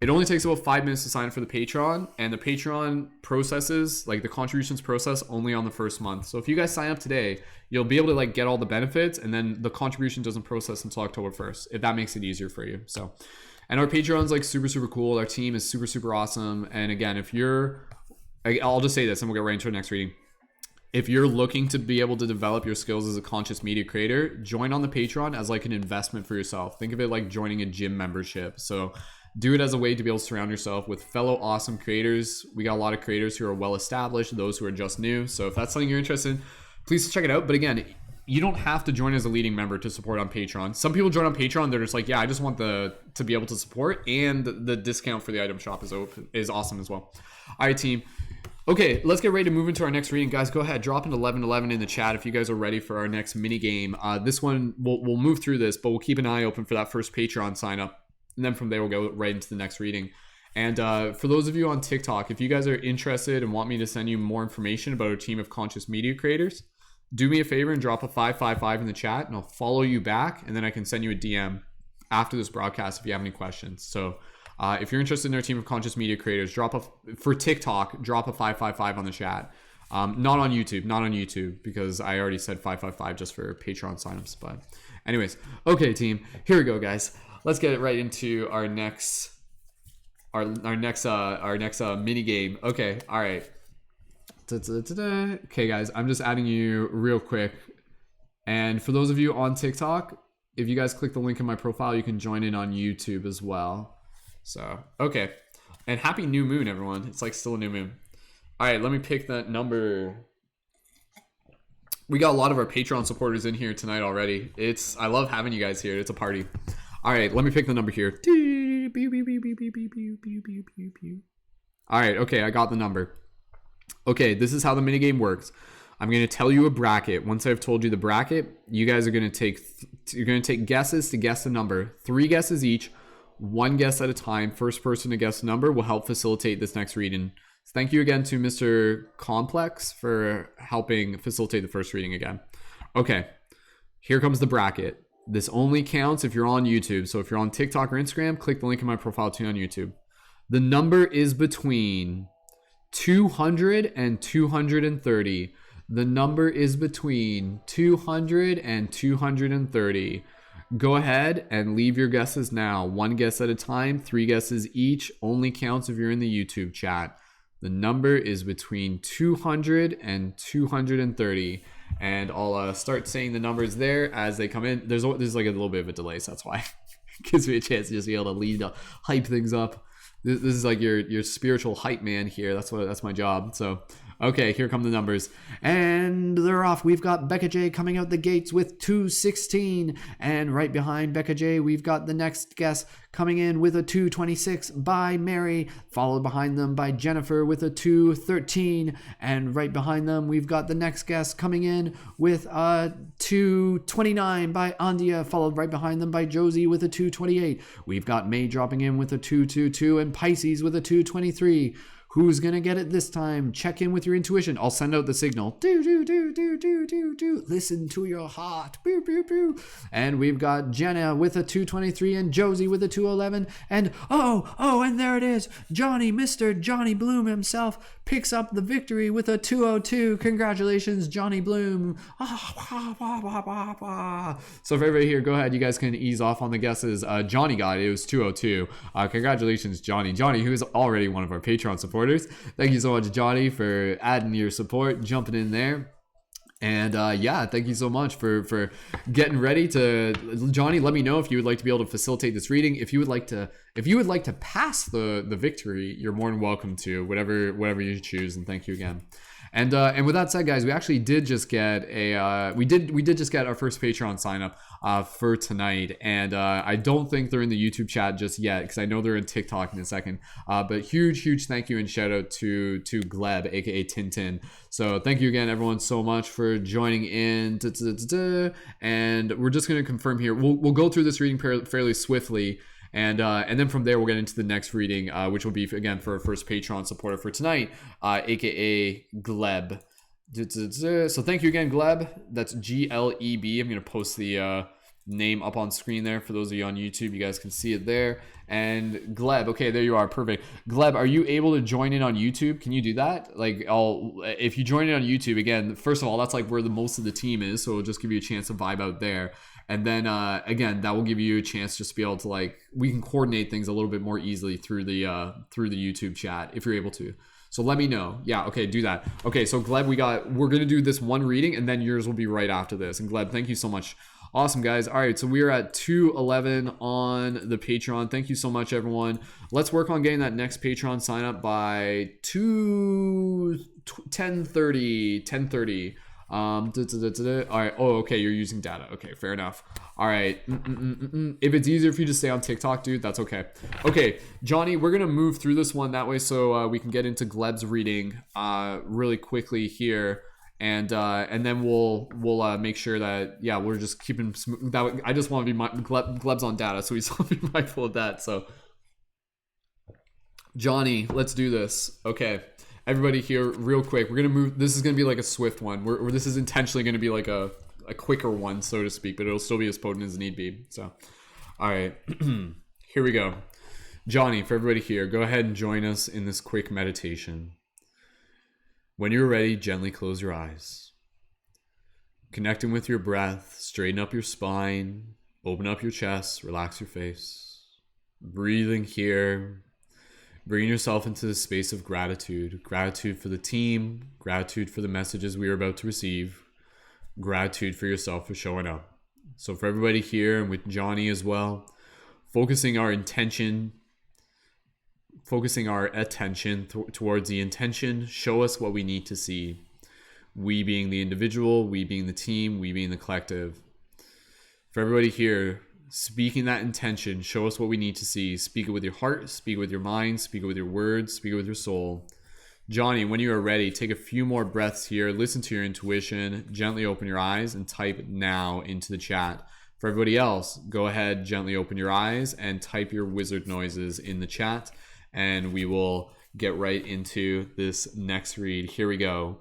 It only takes about 5 minutes to sign up for the Patreon, and the Patreon processes, like the contributions process, only on the first month. So if you guys sign up today, you'll be able to like get all the benefits, and then the contribution doesn't process until October 1st, if that makes it easier for you. So, and our Patreon's like super, super cool. Our team is super, super awesome. And again, I'll just say this and we'll get right into our next reading. If you're looking to be able to develop your skills as a conscious media creator, join on the Patreon as like an investment for yourself. Think of it like joining a gym membership. So do it as a way to be able to surround yourself with fellow awesome creators. We got a lot of creators who are well established, those who are just new. So if that's something you're interested in, please check it out. But again, you don't have to join as a leading member to support on Patreon. Some people join on Patreon, they're just like, yeah, I just want to be able to support, and the discount for the item shop is awesome as well. All right, team. Okay, let's get ready to move into our next reading. Guys, go ahead, drop an 1111 in the chat if you guys are ready for our next mini game. This one, we'll move through this, but we'll keep an eye open for that first Patreon sign up. And then from there, we'll go right into the next reading. And for those of you on TikTok, if you guys are interested and want me to send you more information about our team of conscious media creators, do me a favor and drop a 555 in the chat, and I'll follow you back, and then I can send you a DM after this broadcast if you have any questions. So if you're interested in our team of conscious media creators, for TikTok, drop a 555 on the chat. Not on YouTube, because I already said 555 just for Patreon signups. But anyways, okay, team, here we go, guys. Let's get it right into our next mini game. Okay, all right. Okay, guys, I'm just adding you real quick. And for those of you on TikTok, if you guys click the link in my profile, you can join in on YouTube as well. So, okay. And happy new moon, everyone. It's like still a new moon. All right, let me pick that number. We got a lot of our Patreon supporters in here tonight already. I love having you guys here. It's a party. All right, let me pick the number here. All right, okay, I got the number. Okay, this is how the minigame works. I'm going to tell you a bracket. Once I've told you the bracket, you guys are going to take guesses to guess the number. 3 guesses each, 1 guess at a time. First person to guess the number will help facilitate this next reading. So thank you again to Mr. Complex for helping facilitate the first reading again. Okay, here comes the bracket. This only counts if you're on YouTube. So if you're on TikTok or Instagram, click the link in my profile too on YouTube. The number is between 200 and 230. The number is between 200 and 230. Go ahead and leave your guesses now. 1 guess at a time, 3 guesses each. Only counts if you're in the YouTube chat. The number is between 200 and 230. And I'll start saying the numbers there as they come in. There's like a little bit of a delay, so that's why it gives me a chance to just be able to hype things up. This is like your spiritual hype man here. That's my job. So, okay, here come the numbers. And they're off. We've got Becca J coming out the gates with 216. And right behind Becca J, we've got the next guest coming in with a 226 by Mary, followed behind them by Jennifer with a 213. And right behind them, we've got the next guest coming in with a 229 by Andia, followed right behind them by Josie with a 228. We've got May dropping in with a 222 and Pisces with a 223. Who's gonna get it this time? Check in with your intuition. I'll send out the signal. Do. Listen to your heart. Boo, boo, boo. And we've got Jenna with a 223 and Josie with a 211. And and there it is. Mr. Johnny Bloom himself picks up the victory with a 202. Congratulations, Johnny Bloom. So for everybody here, go ahead. You guys can ease off on the guesses. Johnny got it. It was 202. Congratulations, Johnny. Johnny, who is already one of our Patreon supporters. Thank you so much, Johnny, for adding your support, jumping in there. And yeah, thank you so much for getting ready to. Johnny, let me know if you would like to be able to facilitate this reading. If you would like to pass the victory, you're more than welcome to, whatever you choose. And thank you again. And with that said, guys, we actually did just get we did just get our first Patreon sign up for tonight, and I don't think they're in the YouTube chat just yet because I know they're in TikTok in a second. But huge thank you and shout out to Gleb, aka Tintin. So thank you again, everyone, so much for joining in. And we're just gonna confirm here. We'll go through this reading fairly swiftly. And then from there, we'll get into the next reading, which will be, again, for our first Patreon supporter for tonight, aka Gleb. So thank you again, Gleb. That's Gleb. I'm going to post the name up on screen there. For those of you on YouTube, you guys can see it there. And Gleb, okay, there you are. Perfect. Gleb, are you able to join in on YouTube? Can you do that? Like, if you join in on YouTube, again, first of all, that's like where the most of the team is. So it'll just give you a chance to vibe out there. And then, again, that will give you a chance just to be able to, we can coordinate things a little bit more easily through the YouTube chat if you're able to. So let me know. Yeah, okay, do that. Okay, so Gleb, we're going to do this one reading, and then yours will be right after this. And Gleb, thank you so much. Awesome, guys. All right, so we are at 211 on the Patreon. Thank you so much, everyone. Let's work on getting that next Patreon sign up by 10:30. All right. Oh, okay. You're using data. Okay, fair enough. All right. If it's easier for you to stay on TikTok, dude, that's okay. Okay, Johnny, we're gonna move through this one that way so we can get into Gleb's reading really quickly here, and then we'll make sure that we're just keeping that. I just want to be Gleb's on data, so we just want to be mindful of that. So, Johnny, let's do this. Okay. everybody here, real quick, we're gonna move. This is gonna be like a swift one. This is intentionally gonna be like a quicker one, so to speak, but it'll still be as potent as need be. So, all right, here we go. Johnny, for everybody here, go ahead and join us in this quick meditation. When you're ready, gently close your eyes. Connecting with your breath, straighten up your spine, open up your chest, relax your face. Breathing here, bringing yourself into the space of gratitude. Gratitude for the team, gratitude for the messages we are about to receive, gratitude for yourself for showing up. So for everybody here and with Johnny as well, focusing our attention towards the intention, show us what we need to see. We being the individual, we being the team, we being the collective. For everybody here, speaking that intention, show us what we need to see. Speak it with your heart, speak it with your mind, speak it with your words, speak it with your soul. Johnny, when you are ready, take a few more breaths here, listen to your intuition, gently open your eyes and type now into the chat. For everybody else, go ahead, gently open your eyes and type your wizard noises in the chat. And we will get right into this next read. Here we go.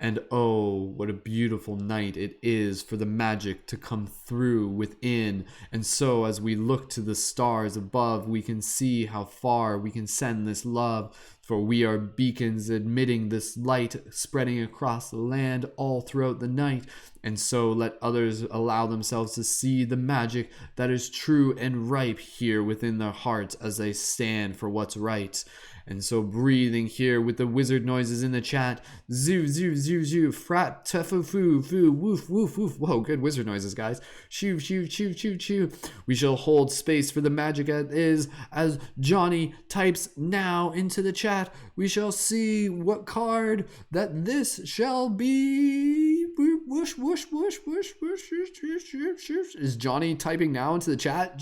And oh, what a beautiful night it is for the magic to come through within. And so as we look to the stars above, we can see how far we can send this love. For we are beacons admitting this light spreading across the land all throughout the night. And so let others allow themselves to see the magic that is true and ripe here within their hearts as they stand for what's right. And so breathing here with the wizard noises in the chat. Zoo, zoo, zoo, zoo, frat, tufu, foo, foo, woof, woof, woof. Whoa, good wizard noises, guys. Shoo, shoo, shoo, shoo, shoo. We shall hold space for the magic that is as Johnny types now into the chat. We shall see what card that this shall be. Whoosh, whoosh, whoosh, whoosh, whoosh, whoosh, whoosh, whoosh. Is Johnny typing now into the chat?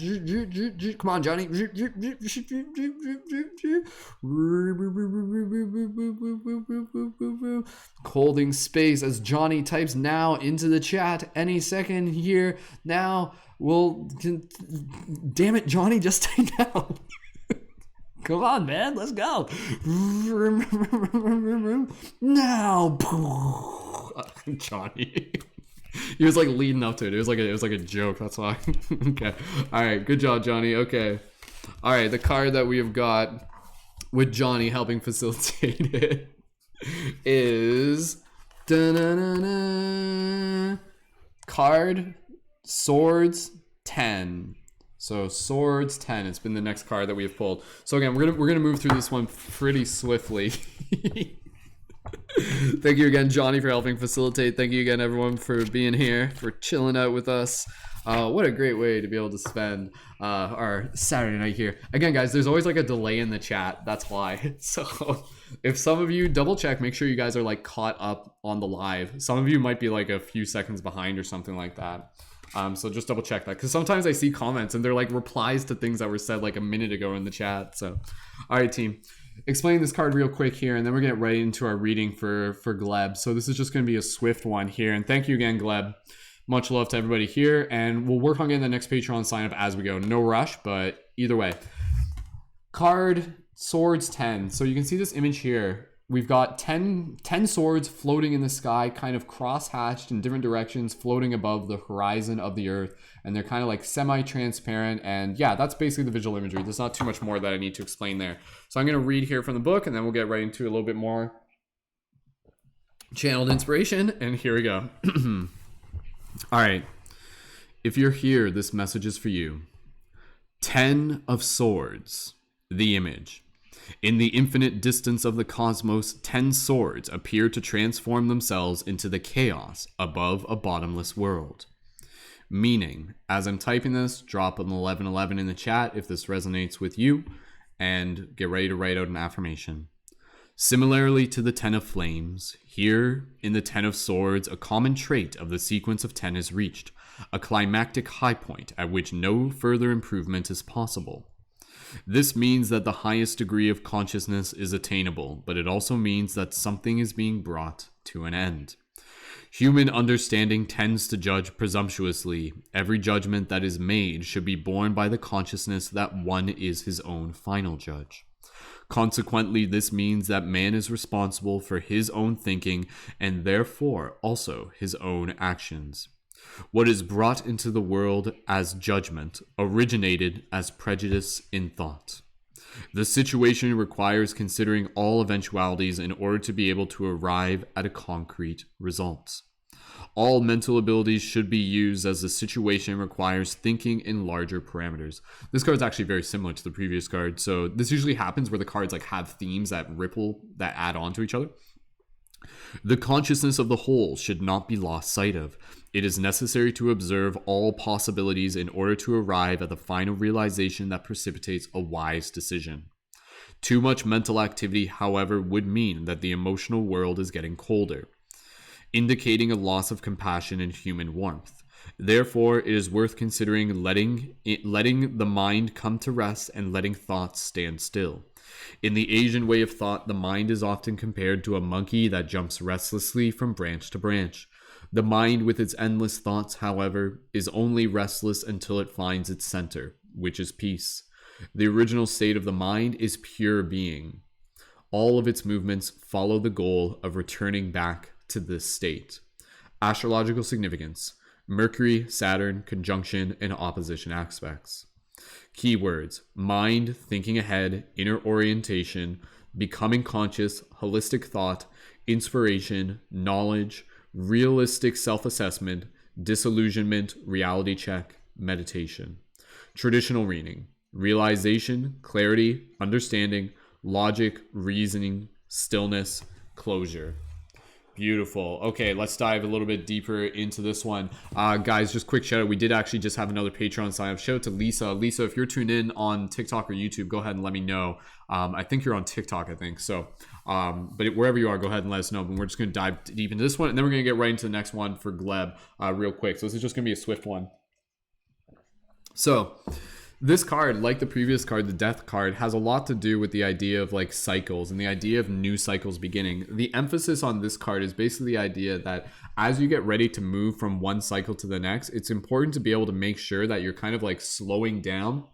Come on, Johnny. Holding space as Johnny types now into the chat. Any second here. Now, damn it, Johnny, just take down. Come on, man, let's go. Now, Johnny. He was like leading up to it. It was like a joke. That's why. Okay. All right. Good job, Johnny. Okay. All right. The card that we have got with Johnny helping facilitate it is card Swords 10. So Swords 10. It's been the next card that we have pulled. So again, we're gonna move through this one pretty swiftly. Thank you again, Johnny, for helping facilitate. Thank you again, everyone, for being here, for chilling out with us. What a great way to be able to spend our Saturday night here. Again, guys, there's always like a delay in the chat. That's why. So if some of you double check, make sure you guys are like caught up on the live. Some of you might be like a few seconds behind or something like that. So just double check that, because sometimes I see comments and they're like replies to things that were said like a minute ago in the chat. So, all right, team. Explaining this card real quick here, and then we're going to get right into our reading for Gleb. So this is just going to be a swift one here. And thank you again, Gleb. Much love to everybody here. And we'll work on getting the next Patreon sign up as we go. No rush, but either way. Card Swords 10. So you can see this image here. We've got 10 swords floating in the sky, kind of cross-hatched in different directions, floating above the horizon of the earth. And they're kind of like semi-transparent. And yeah, that's basically the visual imagery. There's not too much more that I need to explain there. So I'm going to read here from the book, and then we'll get right into a little bit more channeled inspiration. And here we go. All right. If you're here, this message is for you. 10 of Swords, the image. In the infinite distance of the cosmos, 10 swords appear to transform themselves into the chaos above a bottomless world. Meaning, as I'm typing this, drop an 1111 in the chat if this resonates with you, and get ready to write out an affirmation. Similarly to the 10 of Flames, here in the 10 of Swords, a common trait of the sequence of 10 is reached, a climactic high point at which no further improvement is possible. This means that the highest degree of consciousness is attainable, but it also means that something is being brought to an end. Human understanding tends to judge presumptuously. Every judgment that is made should be borne by the consciousness that one is his own final judge. Consequently, this means that man is responsible for his own thinking and therefore also his own actions. What is brought into the world as judgment originated as prejudice in thought. The situation requires considering all eventualities in order to be able to arrive at a concrete result. All mental abilities should be used as the situation requires thinking in larger parameters. This card is actually very similar to the previous card. So this usually happens where the cards like have themes that ripple, that add on to each other. The consciousness of the whole should not be lost sight of. It is necessary to observe all possibilities in order to arrive at the final realization that precipitates a wise decision. Too much mental activity, however, would mean that the emotional world is getting colder, indicating a loss of compassion and human warmth. Therefore, it is worth considering letting the mind come to rest and letting thoughts stand still. In the Asian way of thought, the mind is often compared to a monkey that jumps restlessly from branch to branch. The mind with its endless thoughts, however, is only restless until it finds its center, which is peace. The original state of the mind is pure being. All of its movements follow the goal of returning back to this state. Astrological significance: Mercury, Saturn, conjunction, and opposition aspects. Keywords: mind, thinking ahead, inner orientation, becoming conscious, holistic thought, inspiration, knowledge, realistic self-assessment, disillusionment, reality check, meditation. Traditional reading: realization, clarity, understanding, logic, reasoning, stillness, closure. Beautiful. Okay, let's dive a little bit deeper into this one. Guys, just quick shout out. We did actually just have another Patreon sign up. Shout out to Lisa. Lisa, if you're tuned in on TikTok or YouTube, go ahead and let me know. I think you're on TikTok, I think. So, but wherever you are, go ahead and let us know. But we're just going to dive deep into this one. And then we're going to get right into the next one for Gleb real quick. So this is just going to be a swift one. So this card, like the previous card, the death card, has a lot to do with the idea of like cycles and the idea of new cycles beginning. The emphasis on this card is basically the idea that as you get ready to move from one cycle to the next, it's important to be able to make sure that you're kind of like slowing down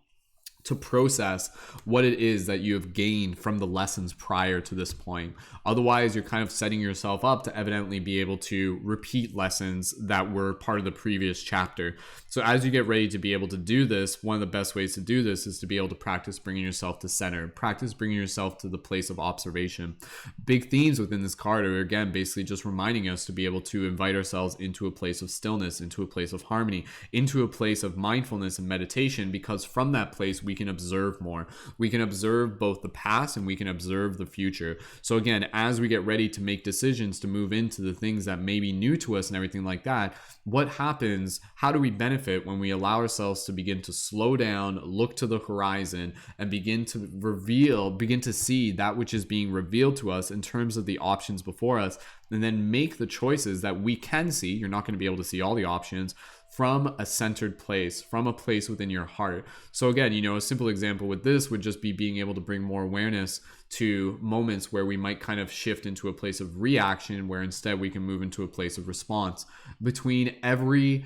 to process what it is that you have gained from the lessons prior to this point. Otherwise, you're kind of setting yourself up to evidently be able to repeat lessons that were part of the previous chapter. So as you get ready to be able to do this, one of the best ways to do this is to be able to practice bringing yourself to center, practice bringing yourself to the place of observation. Big themes within this card are, again, basically just reminding us to be able to invite ourselves into a place of stillness, into a place of harmony, into a place of mindfulness and meditation, because from that place, we can observe more. We can observe both the past and we can observe the future. So again, as we get ready to make decisions to move into the things that may be new to us and everything like that, what happens? How do we benefit when we allow ourselves to begin to slow down, look to the horizon, and begin to see that which is being revealed to us in terms of the options before us, and then make the choices that we can see. You're not going to be able to see all the options from a centered place, from a place within your heart. So again, a simple example with this would just be being able to bring more awareness to moments where we might kind of shift into a place of reaction, where instead we can move into a place of response. Between every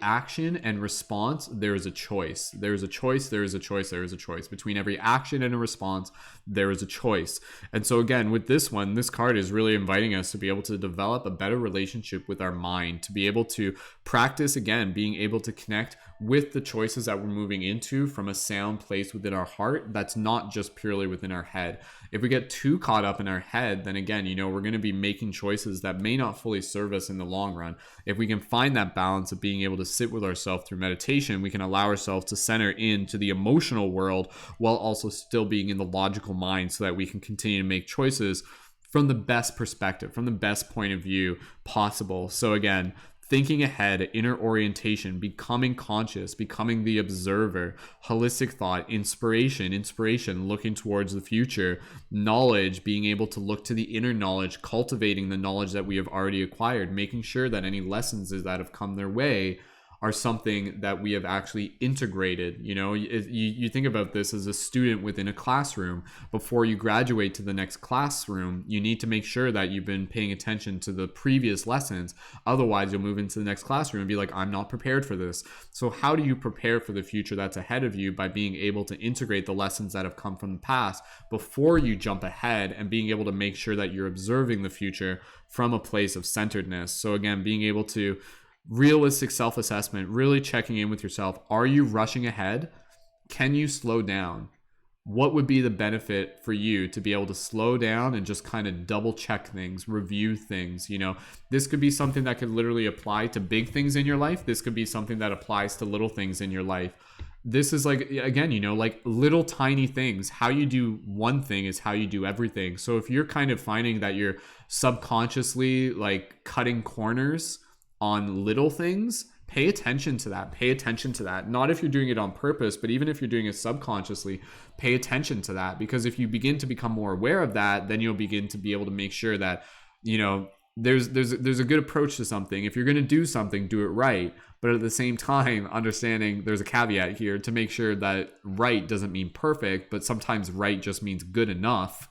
action and response, there is a choice. There is a choice, there is a choice, there is a choice. Between every action and a response, there is a choice. And so again, with this one, this card is really inviting us to be able to develop a better relationship with our mind, to be able to practice, again, being able to connect with the choices that we're moving into from a sound place within our heart that's not just purely within our head. If we get too caught up in our head, then again, we're going to be making choices that may not fully serve us in the long run. If we can find that balance of being able to sit with ourselves through meditation, we can allow ourselves to center into the emotional world while also still being in the logical mind, so that we can continue to make choices from the best perspective, from the best point of view possible. So again, thinking ahead, inner orientation, becoming conscious, becoming the observer, holistic thought, inspiration, looking towards the future, knowledge, being able to look to the inner knowledge, cultivating the knowledge that we have already acquired, making sure that any lessons that have come their way are something that we have actually integrated. You think about this as a student within a classroom. Before you graduate to the next classroom, you need to make sure that you've been paying attention to the previous lessons. Otherwise, you'll move into the next classroom and be like, I'm not prepared for this. So how do you prepare for the future that's ahead of you? By being able to integrate the lessons that have come from the past before you jump ahead, and being able to make sure that you're observing the future from a place of centeredness. So again, being able to realistic self-assessment, really checking in with yourself. Are you rushing ahead? Can you slow down? What would be the benefit for you to be able to slow down and just kind of double check things, review things? This could be something that could literally apply to big things in your life. This could be something that applies to little things in your life. This is like, again, like little tiny things. How you do one thing is how you do everything. So if you're kind of finding that you're subconsciously like cutting corners on little things, pay attention to that. Not if you're doing it on purpose, but even if you're doing it subconsciously, pay attention to that. Because if you begin to become more aware of that, then you'll begin to be able to make sure that there's a good approach to something. If you're going to do something, do it right. But at the same time, understanding there's a caveat here to make sure that right doesn't mean perfect, but sometimes right just means good enough,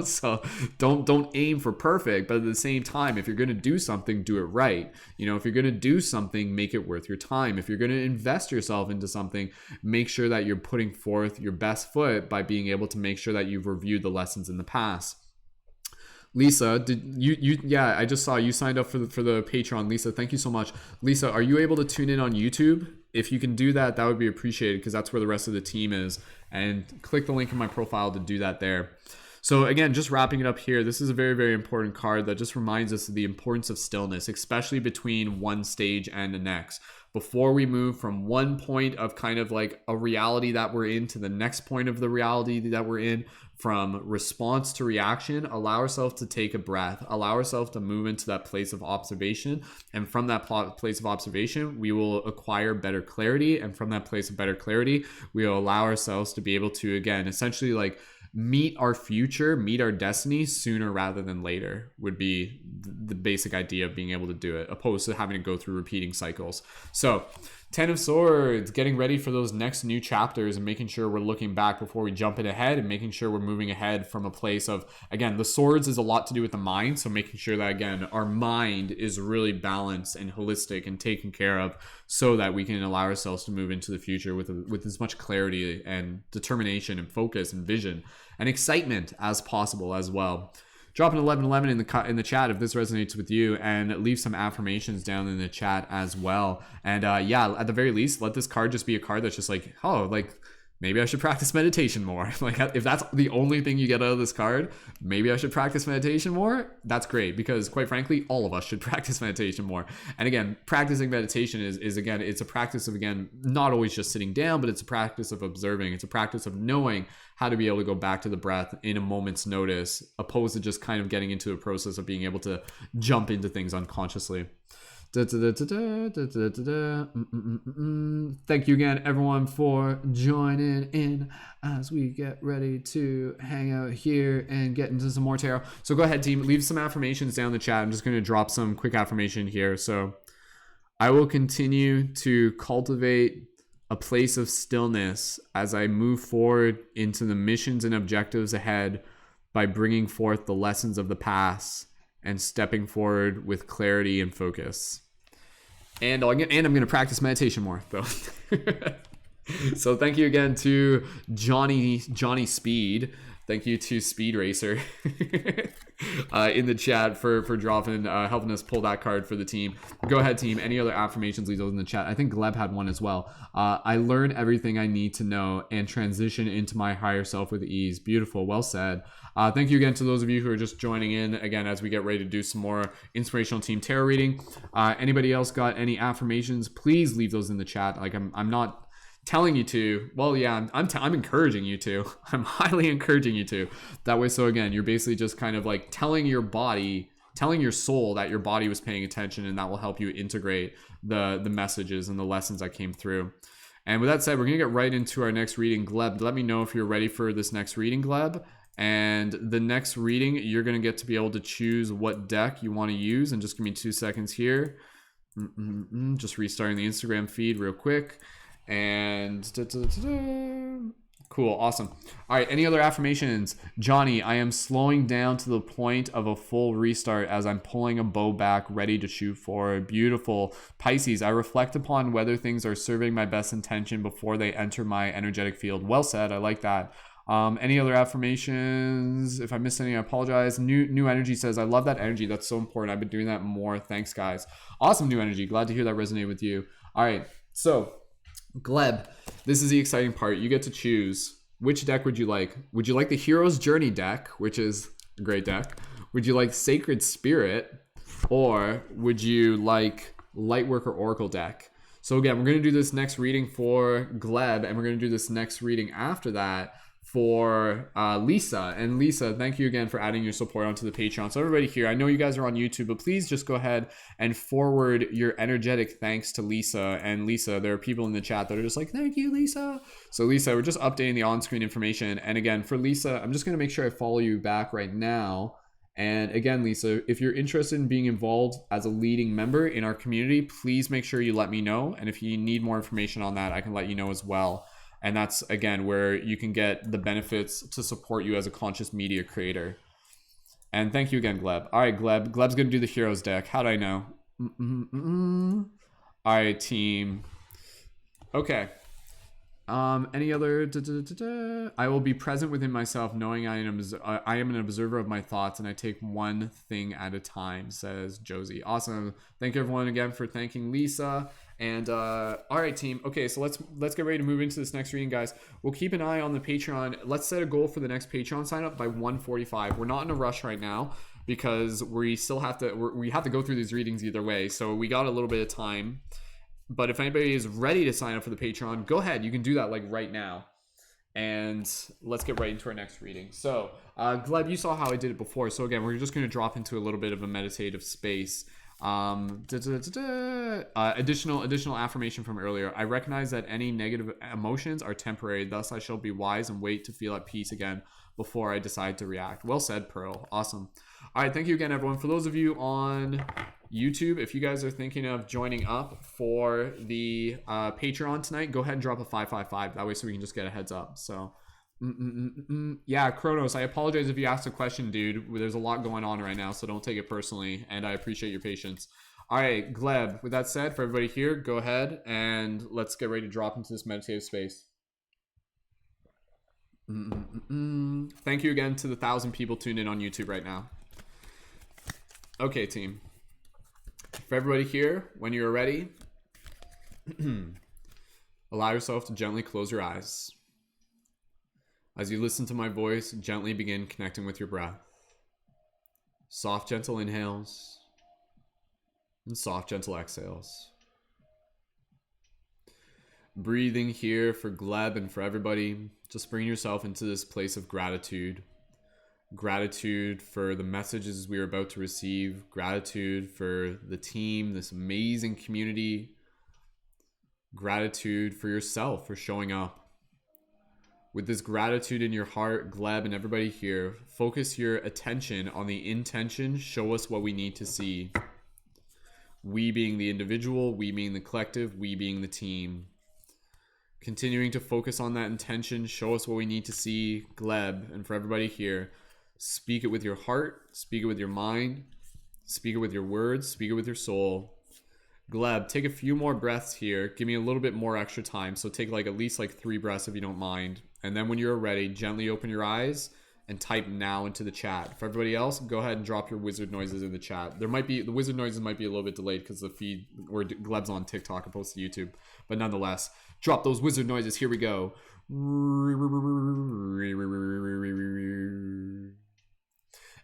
so don't aim for perfect. But at the same time, if you're going to do something, do it right. If you're going to do something, make it worth your time. If you're going to invest yourself into something, make sure that you're putting forth your best foot by being able to make sure that you've reviewed the lessons in the past. Lisa, did you yeah, I just saw you signed up for the Patreon. Lisa, thank you so much. Lisa, are you able to tune in on YouTube? If you can do that, that would be appreciated, because that's where the rest of the team is. And click the link in my profile to do that there. So again, just wrapping it up here, this is a very, very important card that just reminds us of the importance of stillness, especially between one stage and the next. Before we move from one point of kind of like a reality that we're in to the next point of the reality that we're in, from response to reaction, allow ourselves to take a breath, allow ourselves to move into that place of observation. And from that place of observation, we will acquire better clarity. And from that place of better clarity, we will allow ourselves to be able to, again, essentially like meet our future, meet our destiny sooner rather than later, would be the basic idea of being able to do it, opposed to having to go through repeating cycles. So 10 of Swords, getting ready for those next new chapters and making sure we're looking back before we jump in ahead, and making sure we're moving ahead from a place of, again, the swords is a lot to do with the mind. So making sure that, again, our mind is really balanced and holistic and taken care of, so that we can allow ourselves to move into the future with as much clarity and determination and focus and vision and excitement as possible as well. Drop an 1111 in the chat if this resonates with you, and leave some affirmations down in the chat as well. And yeah, at the very least, let this card just be a card that's just like, oh, like maybe I should practice meditation more. Like if that's the only thing you get out of this card, maybe I should practice meditation more. That's great, because quite frankly, all of us should practice meditation more. And again, practicing meditation is again, it's a practice of, again, not always just sitting down, but it's a practice of observing. It's a practice of knowing how to be able to go back to the breath in a moment's notice, opposed to just kind of getting into a process of being able to jump into things unconsciously. Thank you again, everyone, for joining in as we get ready to hang out here and get into some more tarot. So go ahead, team, leave some affirmations down in the chat. I'm just going to drop some quick affirmation here. So I will continue to cultivate a place of stillness as I move forward into the missions and objectives ahead, by bringing forth the lessons of the past and stepping forward with clarity and focus. And I'm going to practice meditation more, though. So thank you again to Johnny Speed. Thank you to Speed Racer in the chat for dropping, helping us pull that card for the team. Go ahead, team. Any other affirmations, leave those in the chat. I think Gleb had one as well. I learn everything I need to know and transition into my higher self with ease. Beautiful. Well said. Thank you again to those of you who are just joining in, again, as we get ready to do some more inspirational team tarot reading. Anybody else got any affirmations? Please leave those in the chat. Like I'm not telling you to. Well, yeah, I'm encouraging you to. I'm highly encouraging you to. That way, so again, you're basically just kind of like telling your soul that your body was paying attention, and that will help you integrate the messages and the lessons that came through. And with that said, we're gonna get right into our next reading. Gleb, let me know if you're ready for this next reading, Gleb. And the next reading, you're gonna get to be able to choose what deck you want to use. And just give me 2 seconds here Just restarting the Instagram feed real quick. And cool, awesome. All right, any other affirmations? Johnny, I am slowing down to the point of a full restart as I'm pulling a bow back, ready to shoot forward. Beautiful. Pisces, I reflect upon whether things are serving my best intention before they enter my energetic field. Well said, I like that. Any other affirmations? If I missed any, I apologize. New energy says, I love that energy. That's so important. I've been doing that more. Thanks, guys. Awesome, new energy. Glad to hear that resonate with you. All right, so Gleb, this is the exciting part. You get to choose. Which deck would you like? Would you like the Hero's Journey deck, which is a great deck? Would you like Sacred Spirit? Or would you like Lightworker Oracle deck? So again, we're going to do this next reading for Gleb, and we're going to do this next reading after that for Lisa. And Lisa, thank you again for adding your support onto the Patreon. So everybody here, I know you guys are on YouTube, but please just go ahead and forward your energetic thanks to Lisa. And Lisa, there are people in the chat that are just like, thank you, Lisa. So Lisa, we're just updating the on-screen information. And again, for Lisa, I'm just going to make sure I follow you back right now. And again, Lisa, if you're interested in being involved as a leading member in our community, please make sure you let me know. And if you need more information on that, I can let you know as well. And that's, again, where you can get the benefits to support you as a conscious media creator. And thank you again, Gleb. All right, Gleb. Gleb's going to do the Heroes deck. How'd I know? All right, team. Okay. Any other? I will be present within myself, knowing I am an observer of my thoughts, and I take one thing at a time, says Josie. Awesome. Thank you, everyone, again for thanking Lisa. And all right, team. Okay, so let's get ready to move into this next reading, guys. We'll keep an eye on the Patreon. Let's set a goal for the next Patreon sign up by 1:45. We're not in a rush right now because we still have to we have to go through these readings either way. So we got a little bit of time. But if anybody is ready to sign up for the Patreon, go ahead. You can do that like right now. And let's get right into our next reading. So, Gleb, you saw how I did it before. So again, we're just going to drop into a little bit of a meditative space. Additional affirmation from earlier. I recognize that any negative emotions are temporary. Thus, I shall be wise and wait to feel at peace again before I decide to react. Well said, Pearl. Awesome. All right, thank you again, everyone. For those of you on YouTube, if you guys are thinking of joining up for the Patreon tonight, go ahead and drop a 555. That way, so we can just get a heads up. So, yeah, Kronos, I apologize if you asked a question, dude. There's a lot going on right now, so don't take it personally, and I appreciate your patience. All right, Gleb, with that said, for everybody here, go ahead and let's get ready to drop into this meditative space. Thank you again to the 1,000 people tuned in on YouTube right now. Okay, team. For everybody here, when you're ready, allow yourself to gently close your eyes. As you listen to my voice, gently begin connecting with your breath. Soft, gentle inhales and soft, gentle exhales. Breathing here for Gleb and for everybody. Just bring yourself into this place of gratitude. Gratitude for the messages we are about to receive. Gratitude for the team, this amazing community. Gratitude for yourself for showing up. With this gratitude in your heart, Gleb and everybody here, focus your attention on the intention. Show us what we need to see. We being the individual, we being the collective, we being the team. Continuing to focus on that intention. Show us what we need to see, Gleb, and for everybody here. Speak it with your heart, speak it with your mind, speak it with your words, speak it with your soul. Gleb, take a few more breaths here. Give me a little bit more extra time. So take at least 3 breaths if you don't mind. And then when you're ready, gently open your eyes and type now into the chat. For everybody else, go ahead and drop your wizard noises in the chat. The wizard noises might be a little bit delayed because the feed or Gleb's on TikTok opposed to YouTube. But nonetheless, drop those wizard noises. Here we go.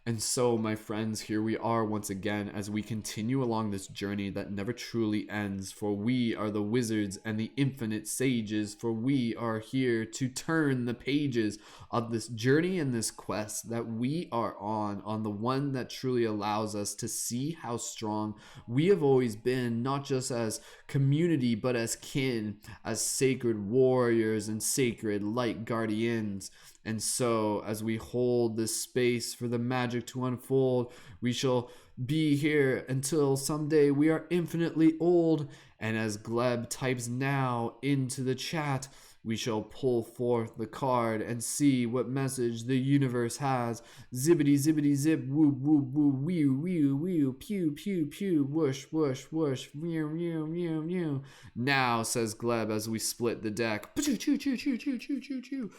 And so, my friends, here we are once again as we continue along this journey that never truly ends. For we are the wizards and the infinite sages, for we are here to turn the pages of this journey and this quest that we are on the one that truly allows us to see how strong we have always been, not just as community, but as kin, as sacred warriors and sacred light guardians. And so, as we hold this space for the magic to unfold, we shall be here until someday we are infinitely old. And as Gleb types now into the chat, we shall pull forth the card and see what message the universe has. Zippity zippity zip, woo woo woo, wee wee wee, pew pew pew, whoosh whoosh whoosh, meow meow meow meow. Now, says Gleb as we split the deck. Choo choo choo choo choo choo choo choo.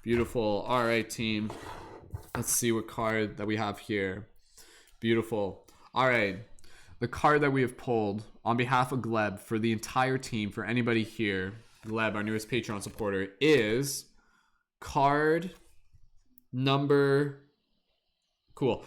Beautiful. All right, team. Let's see what card that we have here. Beautiful. All right. The card that we have pulled on behalf of Gleb for the entire team, for anybody here, Gleb, our newest Patreon supporter, is card number 12.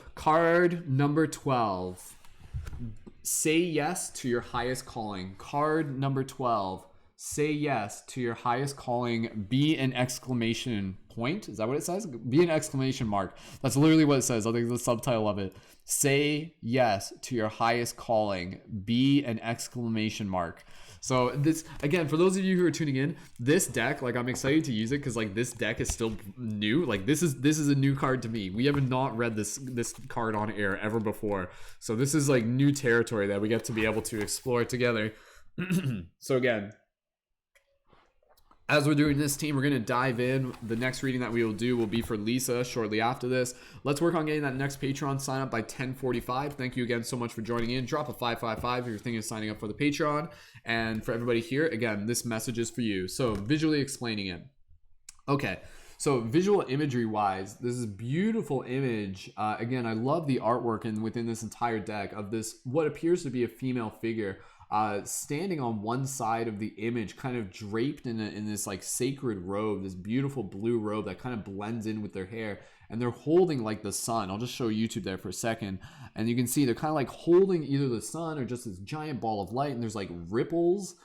Say yes to your highest calling. Card number 12. Say yes to your highest calling. Be an exclamation point. Is that what it says? Be an exclamation mark. That's literally what it says. I think the subtitle of it. Say yes to your highest calling. Be an exclamation mark. So this, again, for those of you who are tuning in, this deck, like, I'm excited to use it because, like, this deck is still new. Like, this is a new card to me. We have not read this card on air ever before. So this is like new territory that we get to be able to explore together. So again, as we're doing this, team, we're going to dive in. The next reading that we will do will be for Lisa shortly after this. Let's work on getting that next Patreon sign up by 10:45. Thank you again so much for joining in. Drop a 555 if you're thinking of signing up for the Patreon. And for everybody here, again, this message is for you. So visually explaining it. Okay. So visual imagery wise, this is a beautiful image. Again, I love the artwork and within this entire deck of this, what appears to be a female figure. Standing on one side of the image, kind of draped in this like sacred robe, this beautiful blue robe that kind of blends in with their hair, and they're holding like the sun. I'll just show YouTube there for a second, and you can see they're kind of like holding either the sun or just this giant ball of light, and there's like ripples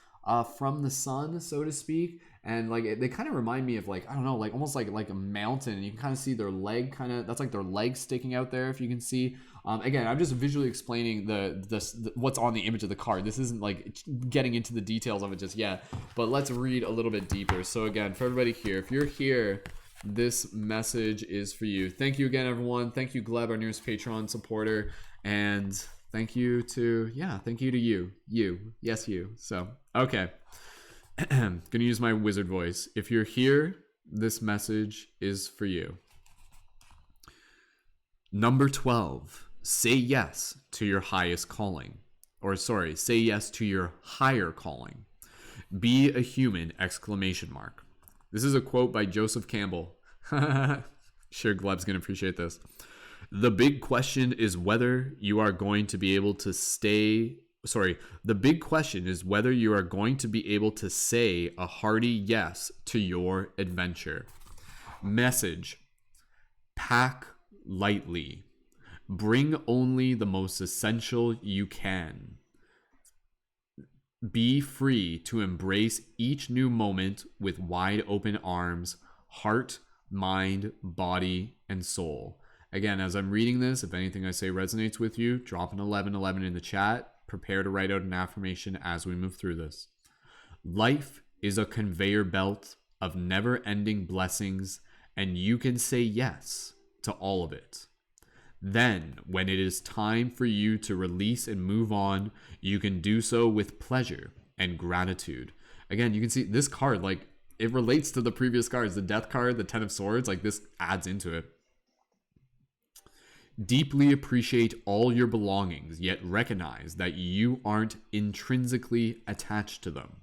from the sun, so to speak. And like they kind of remind me of, like, I don't know, like almost like a mountain, and you can kind of see their leg, kind of, that's like their leg sticking out there, if you can see. Again, I'm just visually explaining the what's on the image of the card. This isn't like getting into the details of it just yet, but let's read a little bit deeper. So again, for everybody here, if you're here, this message is for you. Thank you again, everyone. Thank you, Gleb, our newest Patreon supporter, and thank you to you. Yes, you. So okay. Gonna use my wizard voice. If you're here, this message is for you. Number 12. Say yes to your highest calling. Or sorry, say yes to your higher calling. Be a human! Exclamation mark. This is a quote by Joseph Campbell. Sure, Gleb's gonna appreciate this. The big question is whether you are going to be able to say a hearty yes to your adventure. Message: pack lightly. Bring only the most essential you can. Be free to embrace each new moment with wide open arms, heart, mind, body, and soul. Again, as I'm reading this, if anything I say resonates with you, drop an 1111 in the chat. Prepare to write out an affirmation as we move through this. Life is a conveyor belt of never-ending blessings, and you can say yes to all of it. Then, when it is time for you to release and move on, you can do so with pleasure and gratitude. Again, you can see this card, like, it relates to the previous cards. The Death card, the Ten of Swords, like, this adds into it. Deeply appreciate all your belongings, yet recognize that you aren't intrinsically attached to them.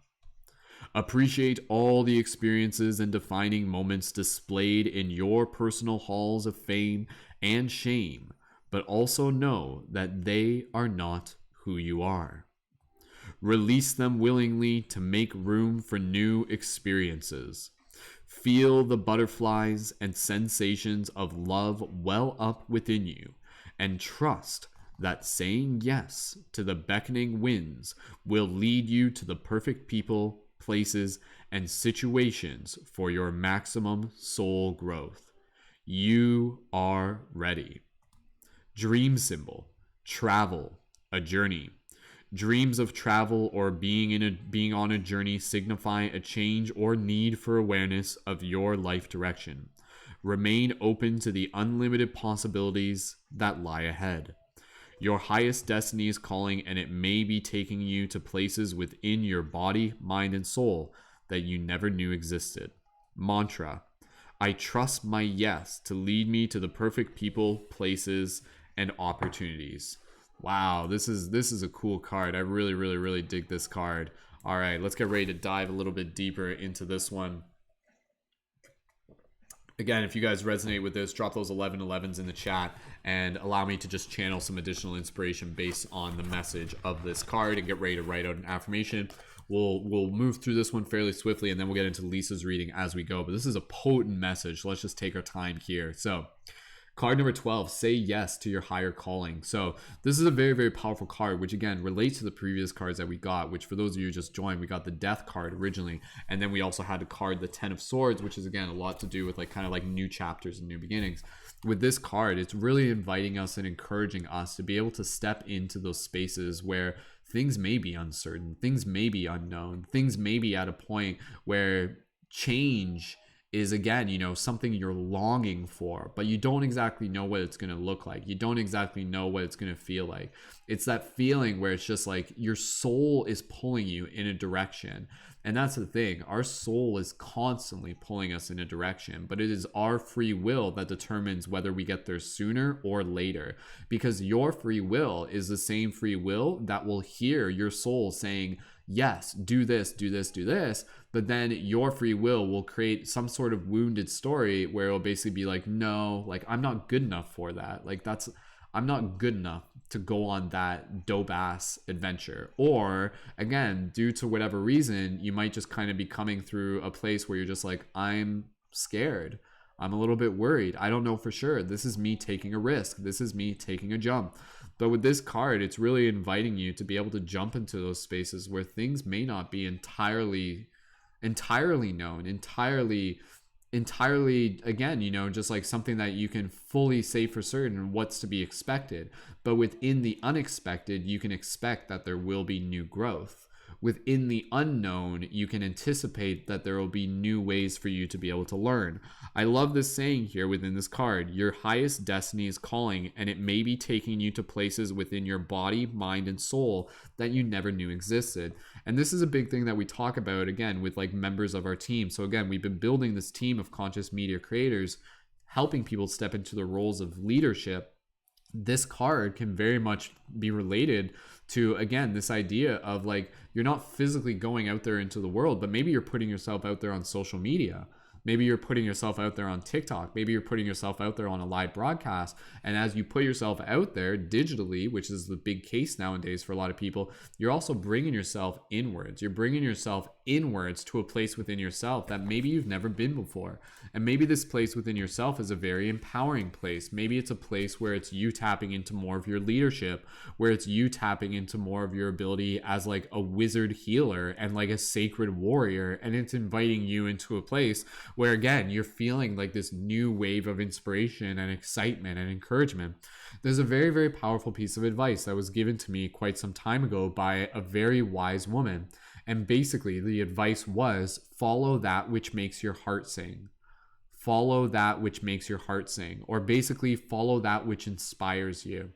Appreciate all the experiences and defining moments displayed in your personal halls of fame and shame, but also know that they are not who you are. Release them willingly to make room for new experiences. Feel the butterflies and sensations of love well up within you, and trust that saying yes to the beckoning winds will lead you to the perfect people, places, and situations for your maximum soul growth. You are ready. Dream symbol: travel, a journey. Dreams of travel or being on a journey signify a change or need for awareness of your life direction. Remain open to the unlimited possibilities that lie ahead. Your highest destiny is calling, and it may be taking you to places within your body, mind, and soul that you never knew existed. Mantra: I trust my yes to lead me to the perfect people, places, and opportunities. Wow, this is a cool card. I really dig this card. All right, let's get ready to dive a little bit deeper into this one. Again, if you guys resonate with this, drop those 1111s in the chat and allow me to just channel some additional inspiration based on the message of this card and get ready to write out an affirmation. We'll move through this one fairly swiftly, and then we'll get into Lisa's reading as we go. But this is a potent message, so let's just take our time here. So card number 12, say yes to your higher calling. So this is a very powerful card, which again relates to the previous cards that we got, which for those of you who just joined, we got the death card originally. And then we also had a card, the 10 of swords, which is again a lot to do with like kind of like new chapters and new beginnings. With this card, it's really inviting us and encouraging us to be able to step into those spaces where things may be uncertain, things may be unknown, things may be at a point where change is, again, you know, something you're longing for, but you don't exactly know what it's going to look like. You don't exactly know what it's going to feel like. It's that feeling where it's just like your soul is pulling you in a direction. And that's the thing. Our soul is constantly pulling us in a direction, but it is our free will that determines whether we get there sooner or later. Because your free will is the same free will that will hear your soul saying, yes, do this, do this, do this. But then your free will create some sort of wounded story where it'll basically be like, no, like I'm not good enough for that. Like I'm not good enough to go on that dope ass adventure. Or again, due to whatever reason, you might just kind of be coming through a place where you're just like, I'm scared. I'm a little bit worried. I don't know for sure. This is me taking a risk. This is me taking a jump. But with this card, it's really inviting you to be able to jump into those spaces where things may not be entirely known, entirely, again, you know, just like something that you can fully say for certain what's to be expected. But within the unexpected, you can expect that there will be new growth. Within the unknown, you can anticipate that there will be new ways for you to be able to learn. I love this saying here within this card: your highest destiny is calling, and it may be taking you to places within your body, mind, and soul that you never knew existed. And this is a big thing that we talk about, again, with like members of our team. So again, we've been building this team of conscious media creators, helping people step into the roles of leadership. This card can very much be related to, again, this idea of like, you're not physically going out there into the world, but maybe you're putting yourself out there on social media. Maybe you're putting yourself out there on TikTok. Maybe you're putting yourself out there on a live broadcast. And as you put yourself out there digitally, which is the big case nowadays for a lot of people, you're also bringing yourself inwards. You're bringing yourself inwards to a place within yourself that maybe you've never been before. And maybe this place within yourself is a very empowering place. Maybe it's a place where it's you tapping into more of your leadership, where it's you tapping into more of your ability as like a wizard healer and like a sacred warrior. And it's inviting you into a place where, again, you're feeling like this new wave of inspiration and excitement and encouragement. There's a very powerful piece of advice that was given to me quite some time ago by a very wise woman. And basically the advice was, follow that which makes your heart sing. Follow that which makes your heart sing, or basically follow that which inspires you.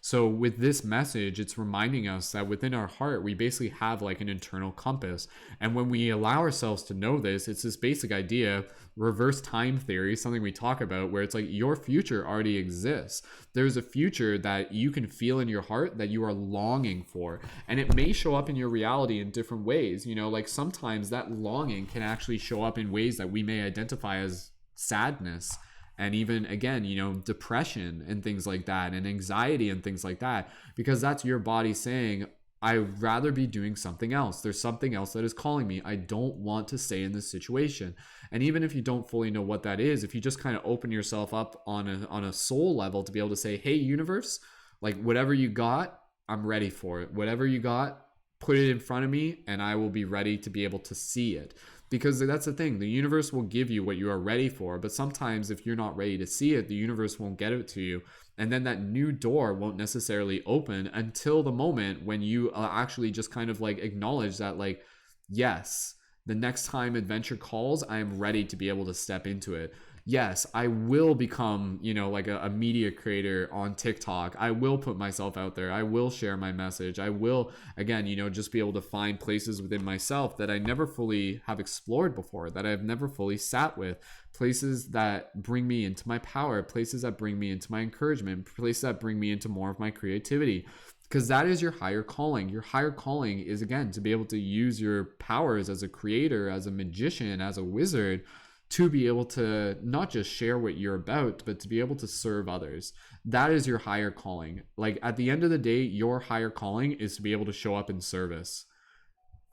So with this message, it's reminding us that within our heart, we basically have like an internal compass. And when we allow ourselves to know this, it's this basic idea, reverse time theory, something we talk about, where it's like your future already exists. There's a future that you can feel in your heart that you are longing for. And it may show up in your reality in different ways. You know, like sometimes that longing can actually show up in ways that we may identify as sadness. And even, again, you know, depression and things like that, and anxiety and things like that, because that's your body saying, I'd rather be doing something else. There's something else that is calling me. I don't want to stay in this situation. And even if you don't fully know what that is, if you just kind of open yourself up on a soul level to be able to say, hey, universe, like whatever you got, I'm ready for it. Whatever you got, put it in front of me and I will be ready to be able to see it. Because that's the thing, the universe will give you what you are ready for, but sometimes if you're not ready to see it, the universe won't get it to you, and then that new door won't necessarily open until the moment when you actually just kind of like acknowledge that, like, yes, the next time adventure calls, I am ready to be able to step into it. Yes, I will become, like a media creator on TikTok. I will put myself out there. I will share my message. I will, again, just be able to find places within myself that I never fully have explored before, that I've never fully sat with, places that bring me into my power, places that bring me into my encouragement, places that bring me into more of my creativity. Because that is your higher calling. Your higher calling is, again, to be able to use your powers as a creator, as a magician, as a wizard, to be able to not just share what you're about, but to be able to serve others. That is your higher calling. Like, at the end of the day, your higher calling is to be able to show up in service.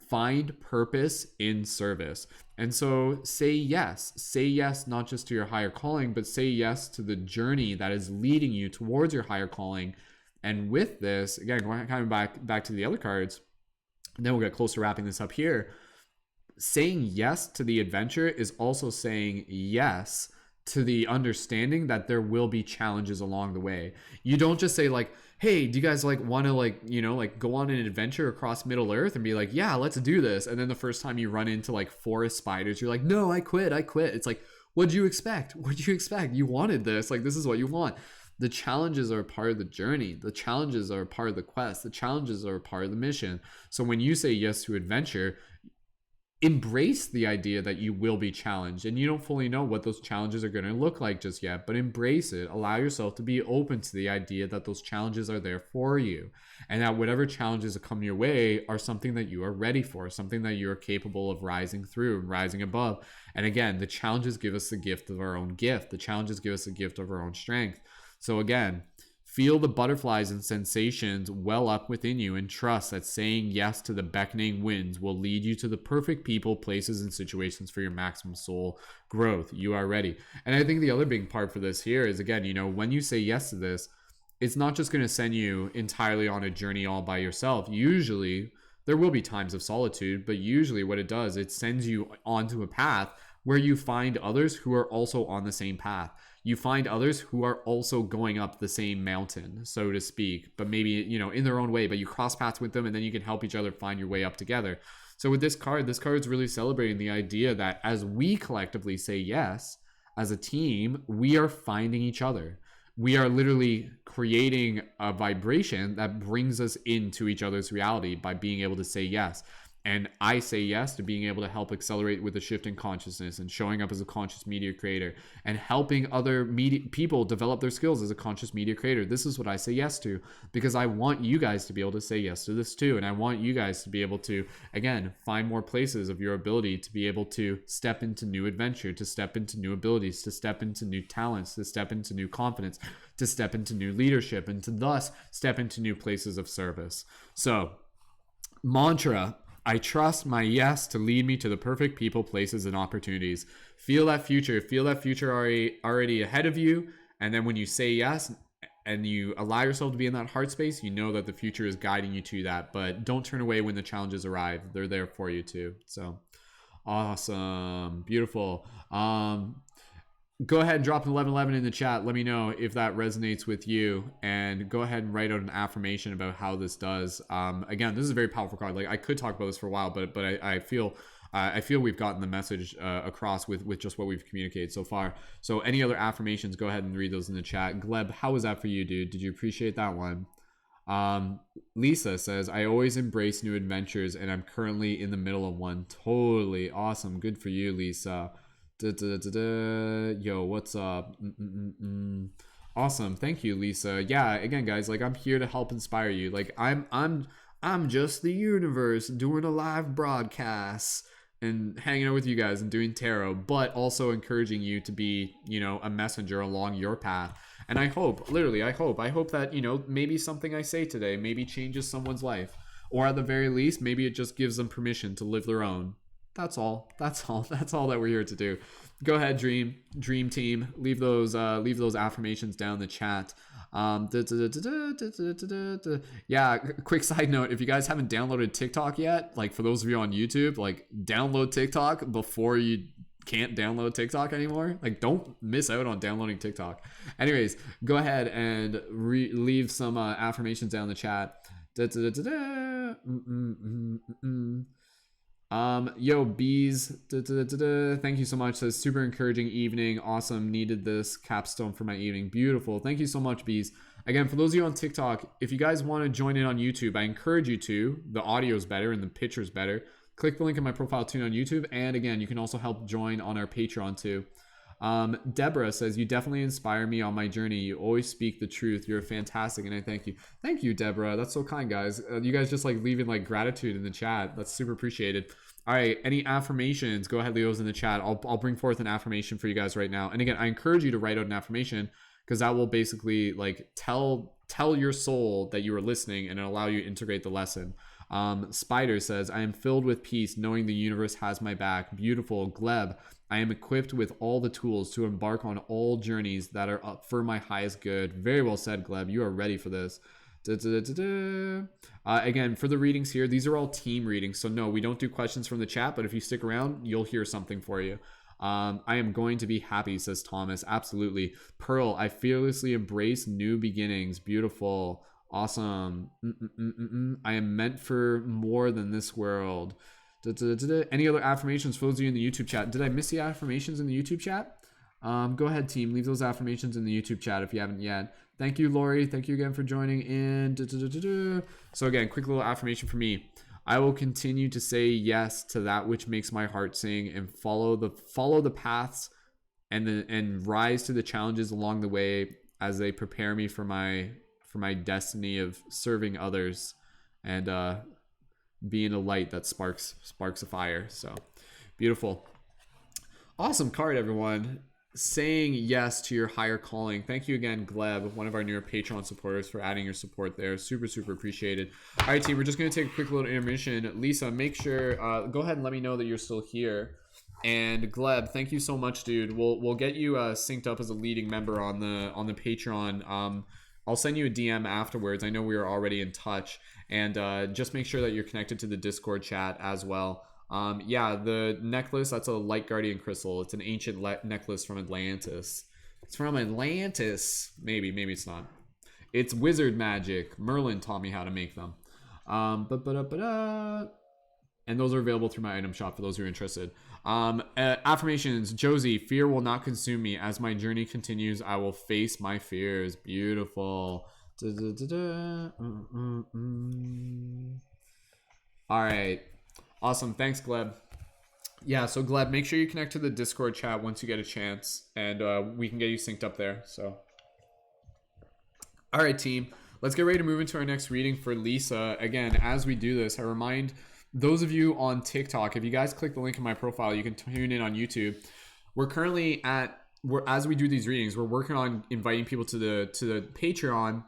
Find purpose in service. And so say yes. Say yes, not just to your higher calling, but say yes to the journey that is leading you towards your higher calling. And with this, again, going kind of back to the other cards, and then we'll get close to wrapping this up here. Saying yes to the adventure is also saying yes to the understanding that there will be challenges along the way. You don't just say like, hey, do you guys like want to like go on an adventure across Middle Earth and be like, yeah, let's do this. And then the first time you run into like forest spiders, you're like, no, I quit. It's like, what'd you expect? You wanted this. Like, this is what you want. The challenges are a part of the journey. The challenges are a part of the quest. The challenges are a part of the mission. So when you say yes to adventure, embrace the idea that you will be challenged, and you don't fully know what those challenges are going to look like just yet, but embrace it. Allow yourself to be open to the idea that those challenges are there for you, and that whatever challenges that come your way are something that you are ready for, something that you're capable of rising through and rising above. And again, the challenges give us the gift of our own gift. The challenges give us the gift of our own strength. So again, feel the butterflies and sensations well up within you, and trust that saying yes to the beckoning winds will lead you to the perfect people, places, and situations for your maximum soul growth. You are ready. And I think the other big part for this here is, again, when you say yes to this, it's not just going to send you entirely on a journey all by yourself. Usually, there will be times of solitude, but usually what it does, it sends you onto a path where you find others who are also on the same path. You find others who are also going up the same mountain, so to speak, but maybe, in their own way, but you cross paths with them, and then you can help each other find your way up together. So with this card's really celebrating the idea that as we collectively say yes, as a team, we are finding each other. We are literally creating a vibration that brings us into each other's reality by being able to say yes. And I say yes to being able to help accelerate with the shift in consciousness and showing up as a conscious media creator and helping other people develop their skills as a conscious media creator. This is what I say yes to, because I want you guys to be able to say yes to this too. And I want you guys to be able to, again, find more places of your ability to be able to step into new adventure, to step into new abilities, to step into new talents, to step into new confidence, to step into new leadership, and to thus step into new places of service. So, mantra: I trust my yes to lead me to the perfect people, places, and opportunities. Feel that future already ahead of you. And then when you say yes and you allow yourself to be in that heart space, you know that the future is guiding you to that. But don't turn away when the challenges arrive. They're there for you too. So awesome. Beautiful. Go ahead and drop an 1111 in the chat. Let me know if that resonates with you, and go ahead and write out an affirmation about how this does. Again, this is a very powerful card. Like, I could talk about this for a while, but I feel we've gotten the message across with just what we've communicated so far. So any other affirmations, go ahead and read those in the chat. Gleb, how was that for you, dude? Did you appreciate that one? Lisa says, I always embrace new adventures, and I'm currently in the middle of one. Totally awesome. Good for you, Lisa. Yo, what's up? Awesome. Thank you, Lisa. Yeah, again, guys, like, I'm here to help inspire you. Like, I'm just the universe doing a live broadcast and hanging out with you guys and doing tarot, but also encouraging you to be, a messenger along your path. And I hope that, maybe something I say today maybe changes someone's life, or at the very least, maybe it just gives them permission to live their own. That's all. That's all. That's all that we're here to do. Go ahead, dream team. Leave those affirmations down in the chat. Yeah, quick side note, if you guys haven't downloaded TikTok yet, like for those of you on YouTube, like download TikTok before you can't download TikTok anymore. Like don't miss out on downloading TikTok. Anyways, go ahead and leave some affirmations down in the chat. Yo, bees, thank you so much. Says super encouraging evening. Awesome. Needed this capstone for my evening. Beautiful. Thank you so much, bees. Again, for those of you on TikTok, if you guys want to join in on YouTube, I encourage you to. The audio is better and the picture is better. Click the link in my profile too on YouTube. And again, you can also help join on our Patreon too. Deborah says, you definitely inspire me on my journey. You always speak the truth. You're fantastic. And I thank you. Thank you, Deborah. That's so kind, guys. You guys just like leaving like gratitude in the chat. That's super appreciated. All right. Any affirmations? Go ahead, Leo's in the chat. I'll bring forth an affirmation for you guys right now. And again, I encourage you to write out an affirmation because that will basically like tell your soul that you are listening and allow you to integrate the lesson. Spider says, I am filled with peace knowing the universe has my back. Beautiful. Gleb, I am equipped with all the tools to embark on all journeys that are up for my highest good. Very well said, Gleb. You are ready for this. Again, for the readings here, these are all team readings. So no, we don't do questions from the chat, but if you stick around, you'll hear something for you. I am going to be happy, says Thomas. Absolutely. Pearl, I fearlessly embrace new beginnings. Beautiful. Awesome. I am meant for more than this world. Any other affirmations for those of you in the YouTube chat? Did I miss the affirmations in the YouTube chat? Go ahead, team. Leave those affirmations in the YouTube chat if you haven't yet. Thank you, Lori. Thank you again for joining in. So again, quick little affirmation for me. I will continue to say yes to that which makes my heart sing and follow the paths and rise to the challenges along the way as they prepare me for my destiny of serving others and being a light that sparks a fire. So beautiful. Awesome card, everyone. Saying yes to your higher calling. Thank you again, Gleb, one of our newer Patreon supporters, for adding your support there. Super appreciated. All right, team, we're just going to take a quick little intermission. Lisa, make sure, go ahead and let me know that you're still here. And Gleb, thank you so much, dude. We'll get you synced up as a leading member on the Patreon. I'll send you a DM afterwards. I know we are already in touch. And just make sure that you're connected to the Discord chat as well. Yeah, the necklace, that's a light guardian crystal. It's an ancient necklace from Atlantis. It's from Atlantis. Maybe it's not. It's wizard magic. Merlin taught me how to make them. And those are available through my item shop for those who are interested. Affirmations. Josie, fear will not consume me. As my journey continues, I will face my fears. Beautiful. All right. Awesome. Thanks, Gleb. Yeah, so Gleb, make sure you connect to the Discord chat once you get a chance, and we can get you synced up there. So, all right, team. Let's get ready to move into our next reading for Lisa. Again, as we do this, I remind those of you on TikTok, if you guys click the link in my profile, you can tune in on YouTube. As we do these readings, we're working on inviting people to the Patreon.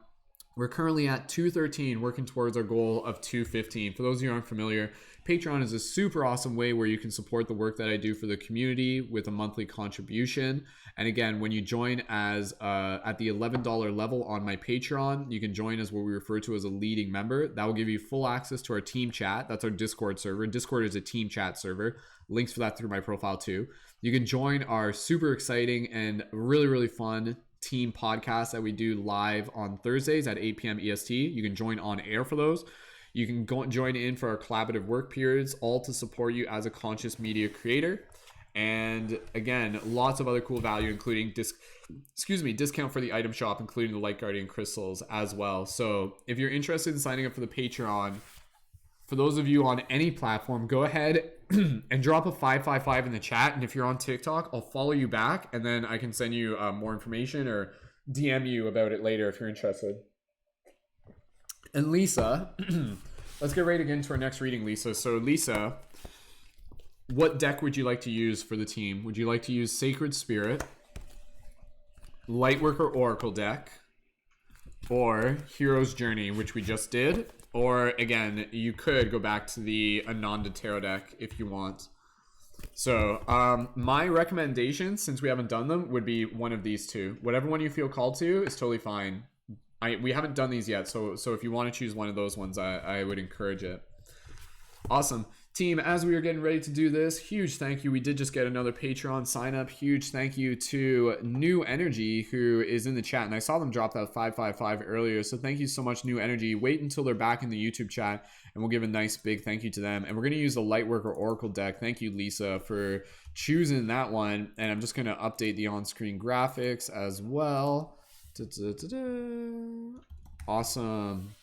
We're currently at 213, working towards our goal of 215. For those of you who aren't familiar, Patreon is a super awesome way where you can support the work that I do for the community with a monthly contribution. And again, when you join as at the $11 level on my Patreon, you can join as what we refer to as a leading member. That will give you full access to our team chat. That's our Discord server. Discord is a team chat server. Links for that through my profile too. You can join our super exciting and really fun team podcast that we do live on Thursdays at 8 p.m. EST. You can join on air for those. You can go join in for our collaborative work periods, all to support you as a conscious media creator. And again, lots of other cool value, including discount for the item shop, including the Light Guardian crystals as well. So if you're interested in signing up for the Patreon, for those of you on any platform, go ahead and drop a 555 in the chat. And if you're on TikTok, I'll follow you back, and then I can send you more information or DM you about it later if you're interested. And Lisa, let's get ready to get into our next reading, Lisa. So Lisa, what deck would you like to use for the team? Would you like to use Sacred Spirit, Lightworker Oracle deck, or Hero's Journey, which we just did? Or again, you could go back to the Ananda Tarot deck if you want. So my recommendation, since we haven't done them, would be one of these two. Whatever one you feel called to is totally fine. We haven't done these yet, so if you want to choose one of those ones, I would encourage it. Awesome. Team, as we are getting ready to do this, huge thank you. We did just get another Patreon sign up. Huge thank you to New Energy, who is in the chat. And I saw them drop that 555 earlier. So thank you so much, New Energy. Wait until they're back in the YouTube chat, and we'll give a nice big thank you to them. And we're going to use the Lightworker Oracle deck. Thank you, Lisa, for choosing that one. And I'm just going to update the on-screen graphics as well. Awesome.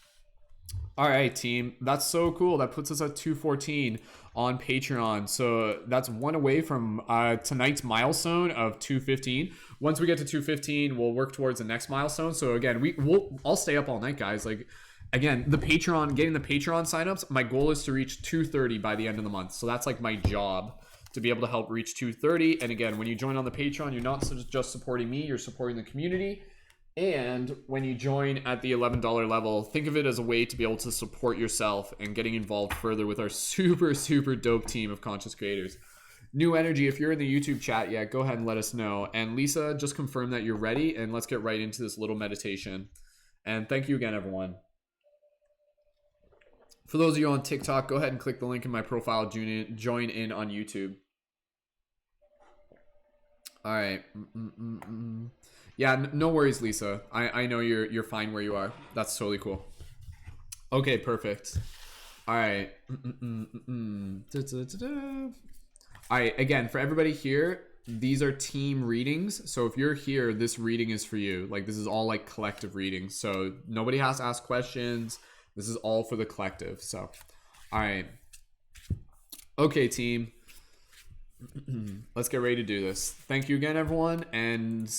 All right, team. That's so cool. That puts us at 214 on Patreon. So that's one away from tonight's milestone of 215. Once we get to 215, we'll work towards the next milestone. So again, I'll stay up all night, guys. Like, again, getting the Patreon signups, my goal is to reach 230 by the end of the month. So that's like my job, to be able to help reach 230. And again, when you join on the Patreon, you're not just supporting me, you're supporting the community. And when you join at the $11 level, think of it as a way to be able to support yourself and getting involved further with our super, super dope team of conscious creators. New Energy, if you're in the YouTube chat yet, go ahead and let us know. And Lisa, just confirm that you're ready, and let's get right into this little meditation. And thank you again, everyone. For those of you on TikTok, go ahead and click the link in my profile, join in on YouTube. All right. Yeah, no worries, Lisa. I know you're fine where you are. That's totally cool. Okay, perfect. All right. All right, again, for everybody here, these are team readings. So if you're here, this reading is for you. Like, this is all like collective readings. So nobody has to ask questions. This is all for the collective. So, all right. Okay, team. Let's get ready to do this. Thank you again, everyone. And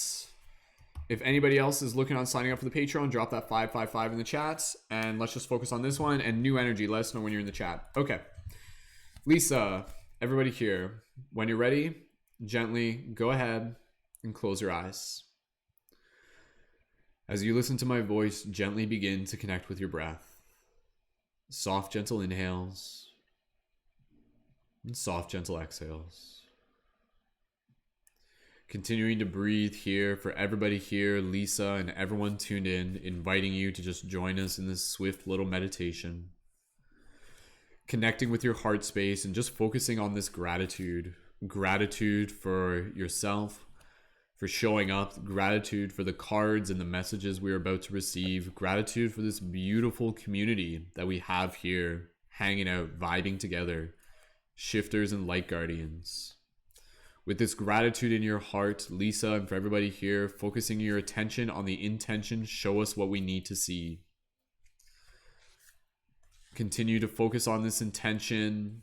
if anybody else is looking on signing up for the Patreon, drop that 555 in the chats, and let's just focus on this one. And New Energy, let us know when you're in the chat. Okay. Lisa, everybody here, when you're ready, gently go ahead and close your eyes. As you listen to my voice, gently begin to connect with your breath. Soft, gentle inhales and soft, gentle exhales. Continuing to breathe here for everybody here, Lisa and everyone tuned in, inviting you to just join us in this swift little meditation. Connecting with your heart space and just focusing on this gratitude. Gratitude for yourself, for showing up. Gratitude for the cards and the messages we are about to receive. Gratitude for this beautiful community that we have here, hanging out, vibing together. Shifters and light guardians. With this gratitude in your heart, Lisa, and for everybody here, focusing your attention on the intention, show us what we need to see. Continue to focus on this intention.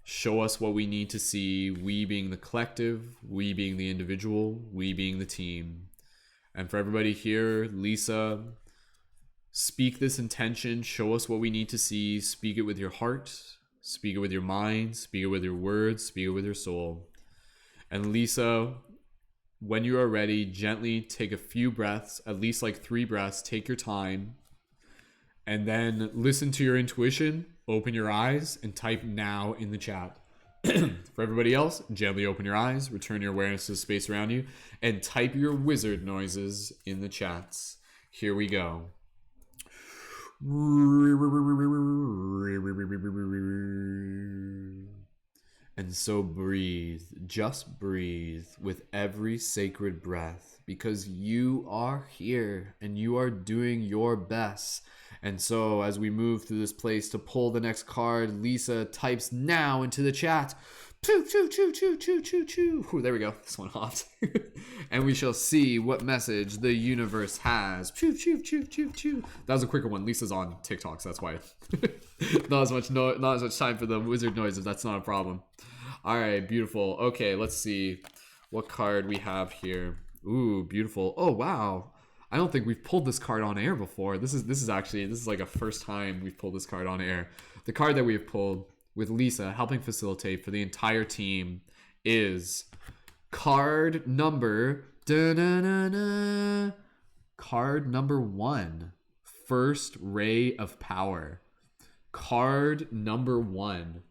Show us what we need to see. We being the collective, we being the individual, we being the team. And for everybody here, Lisa, speak this intention. Show us what we need to see. Speak it with your heart. Speak it with your mind. Speak it with your words. Speak it with your soul. And Lisa, when you are ready, gently take a few breaths, at least like 3 breaths. Take your time. And then listen to your intuition. Open your eyes and type now in the chat. For everybody else, gently open your eyes. Return your awareness to the space around you. And type your wizard noises in the chats. Here we go. And so breathe, just breathe with every sacred breath, because you are here and you are doing your best. And so as we move through this place to pull the next card, Lisa types now into the chat. Choo, choo, choo, choo, choo, choo, choo. Ooh, there we go. This one hopped. And we shall see what message the universe has. Choo, choo, choo, choo, choo. That was a quicker one. Lisa's on TikTok, so that's why. not as much time for the wizard noises. That's not a problem. All right, beautiful. Okay, let's see what card we have here. Ooh, beautiful. Oh, wow. I don't think we've pulled this card on air before. This is like a first time we've pulled this card on air. The card that we have pulled with Lisa helping facilitate for the entire team is card number card number 1, First Ray of Power. Card number 1,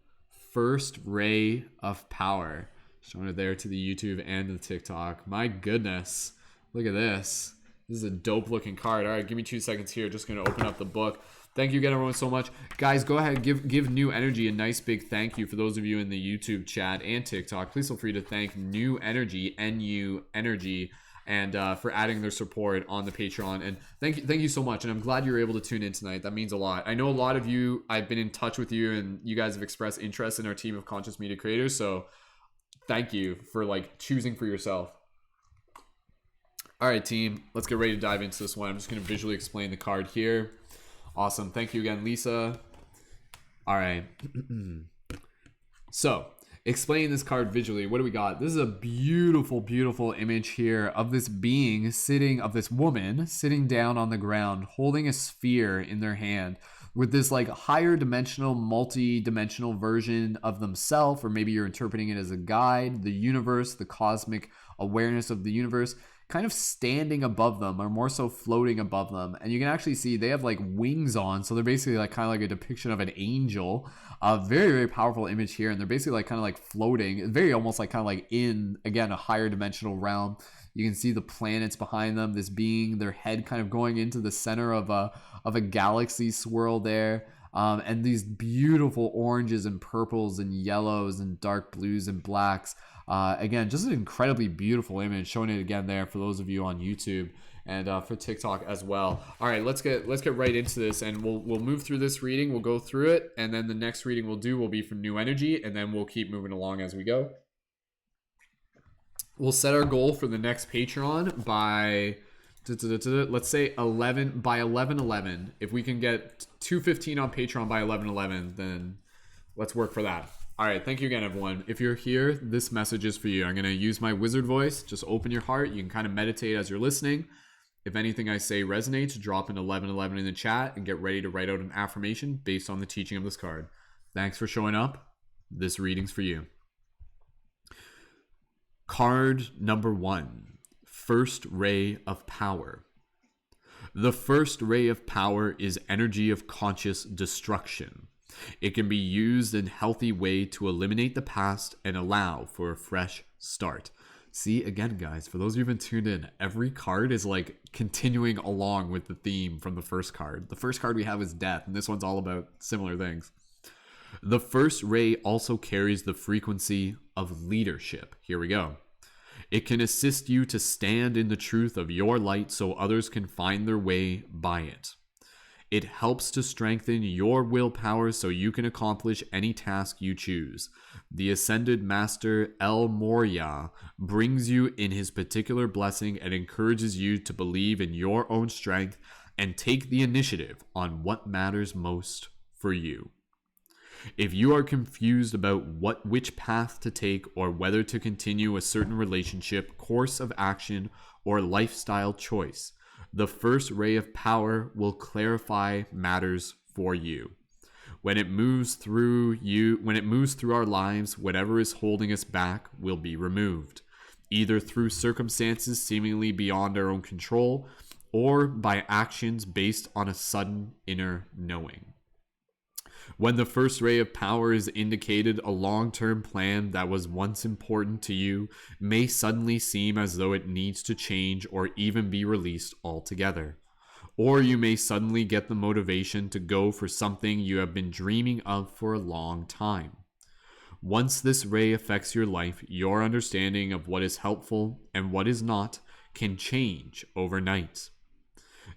First ray of power. Showing it there to the YouTube and the TikTok. My goodness. Look at this. This is a dope looking card. All right, give me 2 seconds here. Just going to open up the book. Thank you again, everyone, so much. Guys, go ahead. Give New Energy a nice big thank you for those of you in the YouTube chat and TikTok. Please feel free to thank New Energy, NU Energy, and for adding their support on the Patreon. And thank you so much. And I'm glad you were able to tune in tonight. That means a lot. I know a lot of you, I've been in touch with you, and you guys have expressed interest in our team of conscious media creators. So thank you for like choosing for yourself. All right, team, let's get ready to dive into this one. I'm just going to visually explain the card here. Awesome. Thank you again, Lisa. All right. So, explaining this card visually, what do we got? This is a beautiful, beautiful image here of this being sitting, of this woman sitting down on the ground, holding a sphere in their hand with this like higher dimensional, multi-dimensional version of themselves, or maybe you're interpreting it as a guide, the universe, the cosmic awareness of the universe, kind of standing above them, or more so floating above them. And you can actually see they have like wings on, so they're basically like kind of like a depiction of an angel. Very, very powerful image here, and they're basically like kind of like floating, very almost like kind of like in, again, a higher dimensional realm. You can see the planets behind them, this being, their head kind of going into the center of a galaxy swirl there. And these beautiful oranges and purples and yellows and dark blues and blacks. Again, just an incredibly beautiful image, showing it again there for those of you on YouTube and for TikTok as well. All right, let's get right into this, and we'll move through this reading. We'll go through it, and then the next reading we'll do will be from New Energy, and then we'll keep moving along as we go. We'll set our goal for the next Patreon by, let's say 11 by 11:11. If we can get 215 on Patreon by 11:11, then let's work for that. All right, thank you again, everyone. If you're here, this message is for you. I'm going to use my wizard voice. Just open your heart. You can kind of meditate as you're listening. If anything I say resonates, drop an 11:11 in the chat and get ready to write out an affirmation based on the teaching of this card. Thanks for showing up. This reading's for you. Card number 1, First Ray of Power. The first ray of power is energy of conscious destruction. It can be used in a healthy way to eliminate the past and allow for a fresh start. See, again, guys, for those of you who've been tuned in, every card is like continuing along with the theme from the first card. The first card we have is death, and this one's all about similar things. The first ray also carries the frequency of leadership. Here we go. It can assist you to stand in the truth of your light so others can find their way by it. It helps to strengthen your willpower so you can accomplish any task you choose. The Ascended Master El Moria brings you in his particular blessing and encourages you to believe in your own strength and take the initiative on what matters most for you. If you are confused about which path to take or whether to continue a certain relationship, course of action, or lifestyle choice, the first ray of power will clarify matters for you. When it moves through our lives, whatever is holding us back will be removed, either through circumstances seemingly beyond our own control or by actions based on a sudden inner knowing. When the first ray of power is indicated, a long-term plan that was once important to you may suddenly seem as though it needs to change or even be released altogether. Or you may suddenly get the motivation to go for something you have been dreaming of for a long time. Once this ray affects your life, your understanding of what is helpful and what is not can change overnight.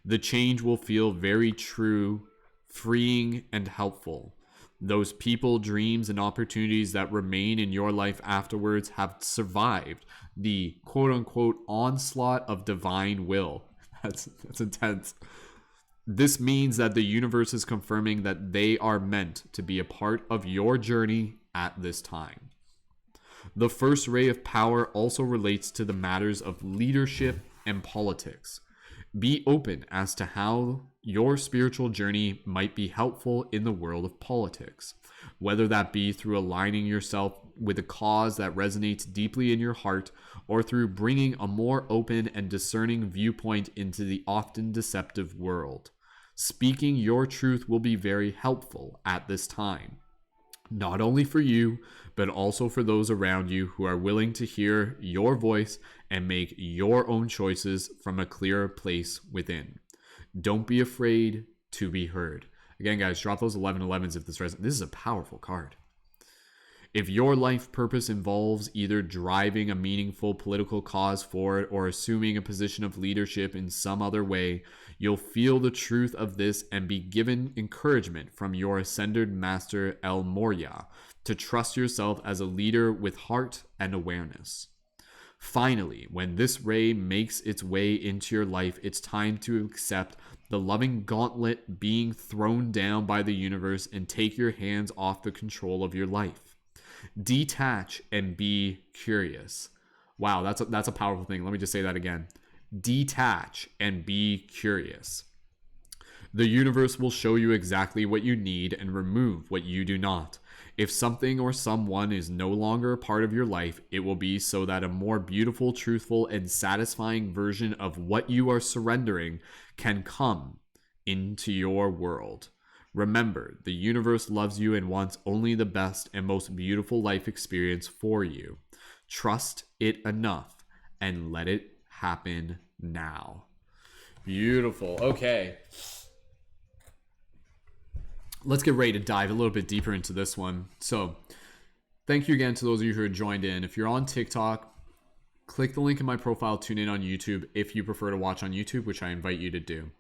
The change will feel very true, freeing, and helpful. Those people, dreams, and opportunities that remain in your life afterwards have survived the quote-unquote onslaught of divine will. That's intense. This means that the universe is confirming that they are meant to be a part of your journey at this time. The first ray of power also relates to the matters of leadership and politics. Be open as to how your spiritual journey might be helpful in the world of politics, whether that be through aligning yourself with a cause that resonates deeply in your heart or through bringing a more open and discerning viewpoint into the often deceptive world. Speaking your truth will be very helpful at this time. not only for you, but also for those around you who are willing to hear your voice and make your own choices from a clearer place within. Don't be afraid to be heard. Again, guys, drop those 1111s if this resonates. This is a powerful card. If your life purpose involves either driving a meaningful political cause forward or assuming a position of leadership in some other way, you'll feel the truth of this and be given encouragement from your ascended master El Moria to trust yourself as a leader with heart and awareness. Finally, when this ray makes its way into your life, it's time to accept the loving gauntlet being thrown down by the universe and take your hands off the control of your life. Detach and be curious. Wow, that's a powerful thing. Let me just say that again. Detach and be curious. The universe will show you exactly what you need and remove what you do not. If something or someone is no longer a part of your life, it will be so that a more beautiful, truthful, and satisfying version of what you are surrendering can come into your world. Remember, the universe loves you and wants only the best and most beautiful life experience for you. Trust it enough and let it happen now. Beautiful. Okay. Let's get ready to dive a little bit deeper into this one. So, thank you again to those of you who are joined in. If you're on TikTok, click the link in my profile, tune in on YouTube if you prefer to watch on YouTube, which I invite you to do.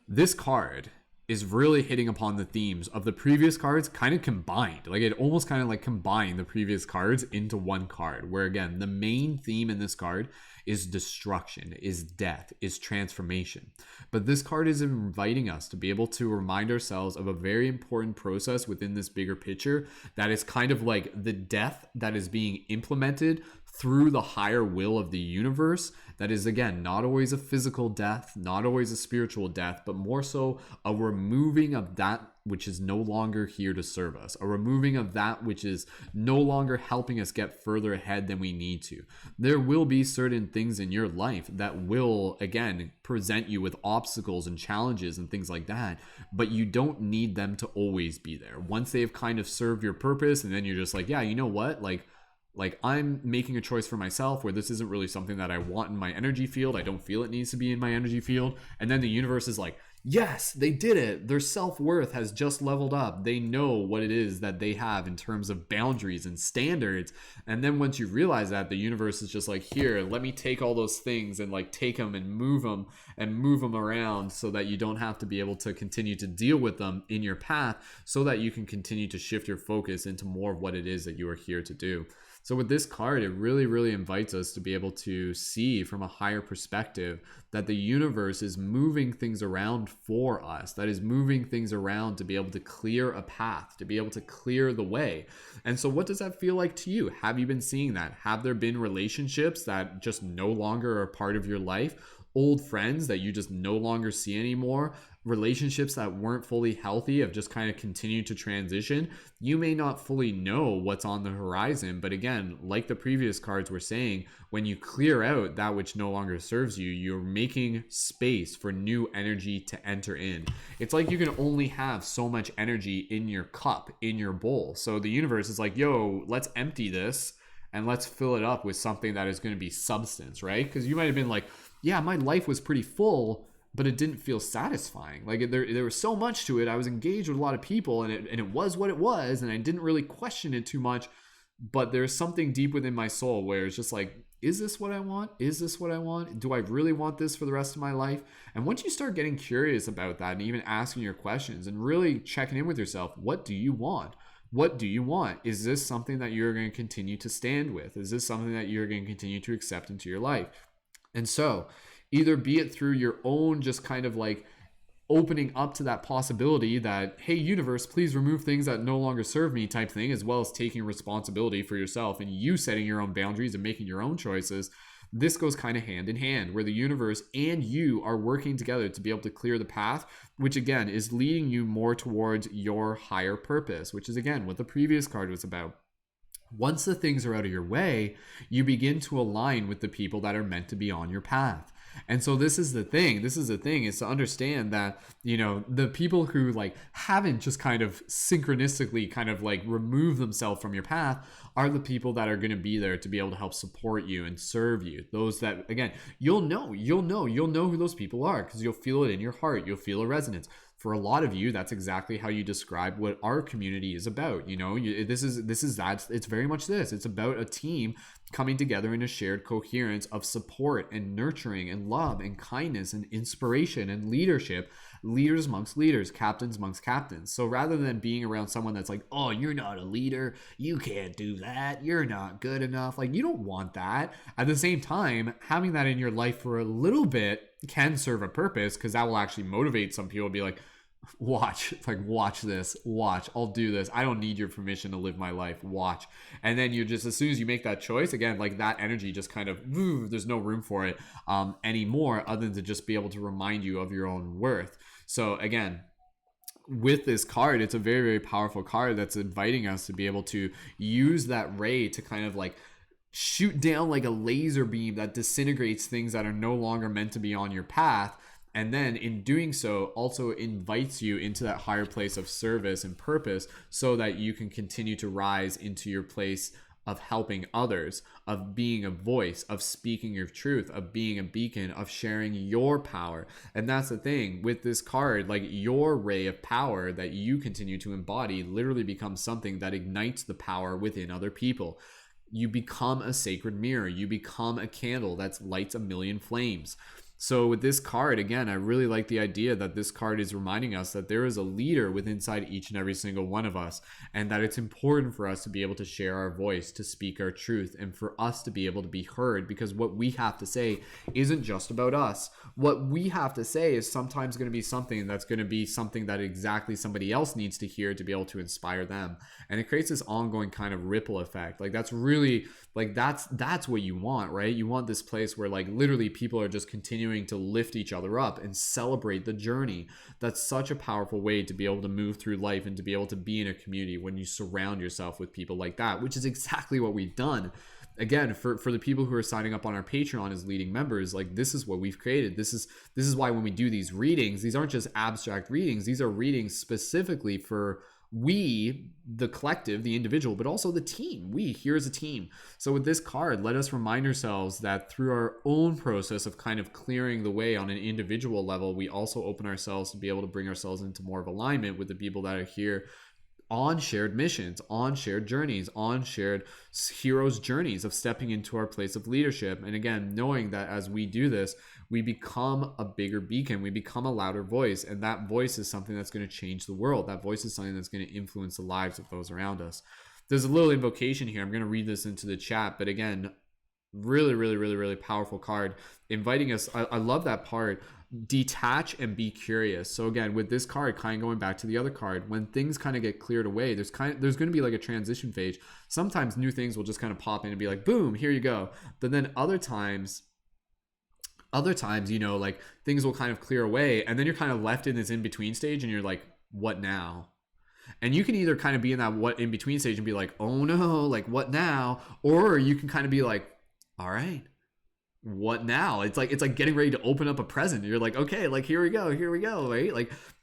This card is really hitting upon the themes of the previous cards kind of combined. Like it almost kind of like combined the previous cards into one card, where again, the main theme in this card is destruction, is death, is transformation. But this card is inviting us to be able to remind ourselves of a very important process within this bigger picture that is kind of like the death that is being implemented through the higher will of the universe. That is, again, not always a physical death, not always a spiritual death, but more so a removing of that which is no longer here to serve us, a removing of that which is no longer helping us get further ahead than we need to. There will be certain things in your life that will, again, present you with obstacles and challenges and things like that, but you don't need them to always be there. Once they've kind of served your purpose, and then you're just like, yeah, you know what? Like I'm making a choice for myself where this isn't really something that I want in my energy field. I don't feel it needs to be in my energy field. And then the universe is like, yes, they did it. Their self-worth has just leveled up. They know what it is that they have in terms of boundaries and standards. And then once you realize that, the universe is just like, here, let me take all those things and like take them and move them around so that you don't have to be able to continue to deal with them in your path, so that you can continue to shift your focus into more of what it is that you are here to do. So with this card, it really, really invites us to be able to see from a higher perspective that the universe is moving things around for us, that is moving things around to be able to clear a path, to be able to clear the way. And so what does that feel like to you? Have you been seeing that? Have there been relationships that just no longer are part of your life? Old friends that you just no longer see anymore? Relationships that weren't fully healthy have just kind of continued to transition? You may not fully know what's on the horizon, but again, like the previous cards were saying, when you clear out that which no longer serves you, you're making space for new energy to enter in. It's like you can only have so much energy in your cup, in your bowl. So the universe is like, yo, let's empty this and let's fill it up with something that is going to be substance, right? Because you might have been like, yeah, my life was pretty full, but it didn't feel satisfying. Like there was so much to it. I was engaged with a lot of people, and it was what it was, and I didn't really question it too much. But there's something deep within my soul where it's just like, is this what I want? Is this what I want? Do I really want this for the rest of my life? And once you start getting curious about that and even asking your questions and really checking in with yourself, what do you want? What do you want? Is this something that you're going to continue to stand with? Is this something that you're going to continue to accept into your life? And so either be it through your own just kind of like opening up to that possibility that, hey, universe, please remove things that no longer serve me type thing, as well as taking responsibility for yourself and you setting your own boundaries and making your own choices. This goes kind of hand in hand, where the universe and you are working together to be able to clear the path, which again is leading you more towards your higher purpose, which is again what the previous card was about. Once the things are out of your way, you begin to align with the people that are meant to be on your path. And so this is the thing is to understand that, the people who like haven't just kind of synchronistically kind of like remove themselves from your path are the people that are going to be there to be able to help support you and serve you. Those that, again, you'll know who those people are, because you'll feel it in your heart. You'll feel a resonance. For a lot of you, that's exactly how you describe what our community is about. This is that. It's very much this. It's about a team coming together in a shared coherence of support and nurturing and love and kindness and inspiration and leadership. Leaders amongst leaders, captains amongst captains. So rather than being around someone that's like, oh, you're not a leader, you can't do that, you're not good enough, like, you don't want that. At the same time, having that in your life for a little bit can serve a purpose, because that will actually motivate some people to be like, watch this, I'll do this, I don't need your permission to live my life, watch. And then you're just, as soon as you make that choice, again, like, that energy just kind of, there's no room for it anymore, other than to just be able to remind you of your own worth. So again, with this card, it's a very, very powerful card that's inviting us to be able to use that ray to kind of like shoot down like a laser beam that disintegrates things that are no longer meant to be on your path. And then in doing so, also invites you into that higher place of service and purpose, so that you can continue to rise into your place of helping others, of being a voice, of speaking your truth, of being a beacon, of sharing your power. And that's the thing with this card, like, your ray of power that you continue to embody literally becomes something that ignites the power within other people. You become a sacred mirror. You become a candle that lights a million flames. So with this card, again, I really like the idea that this card is reminding us that there is a leader within inside each and every single one of us, and that it's important for us to be able to share our voice, to speak our truth, and for us to be able to be heard, because what we have to say isn't just about us. What we have to say is sometimes going to be something that's going to be something that exactly somebody else needs to hear to be able to inspire them. And it creates this ongoing kind of ripple effect. Like, that's really, like, that's what you want, right? You want this place where, like, literally people are just continuing to lift each other up and celebrate the journey. That's such a powerful way to be able to move through life and to be able to be in a community when you surround yourself with people like that, which is exactly what we've done. Again, for the people who are signing up on our Patreon as leading members, like, this is what we've created. This is why when we do these readings, these aren't just abstract readings. These are readings specifically for we, the collective, the individual, but also the team. We here as a team. So with this card, let us remind ourselves that through our own process of kind of clearing the way on an individual level, we also open ourselves to be able to bring ourselves into more of alignment with the people that are here on shared missions, on shared journeys, on shared heroes' journeys of stepping into our place of leadership. And again, knowing that as we do this, we become a bigger beacon, we become a louder voice, and that voice is something that's going to change the world. That voice is something that's going to influence the lives of those around us. There's a little invocation here. I'm going to read this into the chat, but again, really, really, really, really powerful card inviting us. I love that part. Detach and be curious. So again, with this card, kind of going back to the other card, when things kind of get cleared away, there's going to be like a transition phase. Sometimes new things will just kind of pop in and be like, boom, here you go. But then other times, like, things will kind of clear away, and then you're kind of left in this in-between stage, and you're like, what now? And you can either kind of be in that what in between stage and be like, oh no, like, what now? Or you can kind of be like, all right, what now? It's like getting ready to open up a present. You're like, okay, like, here we go, right?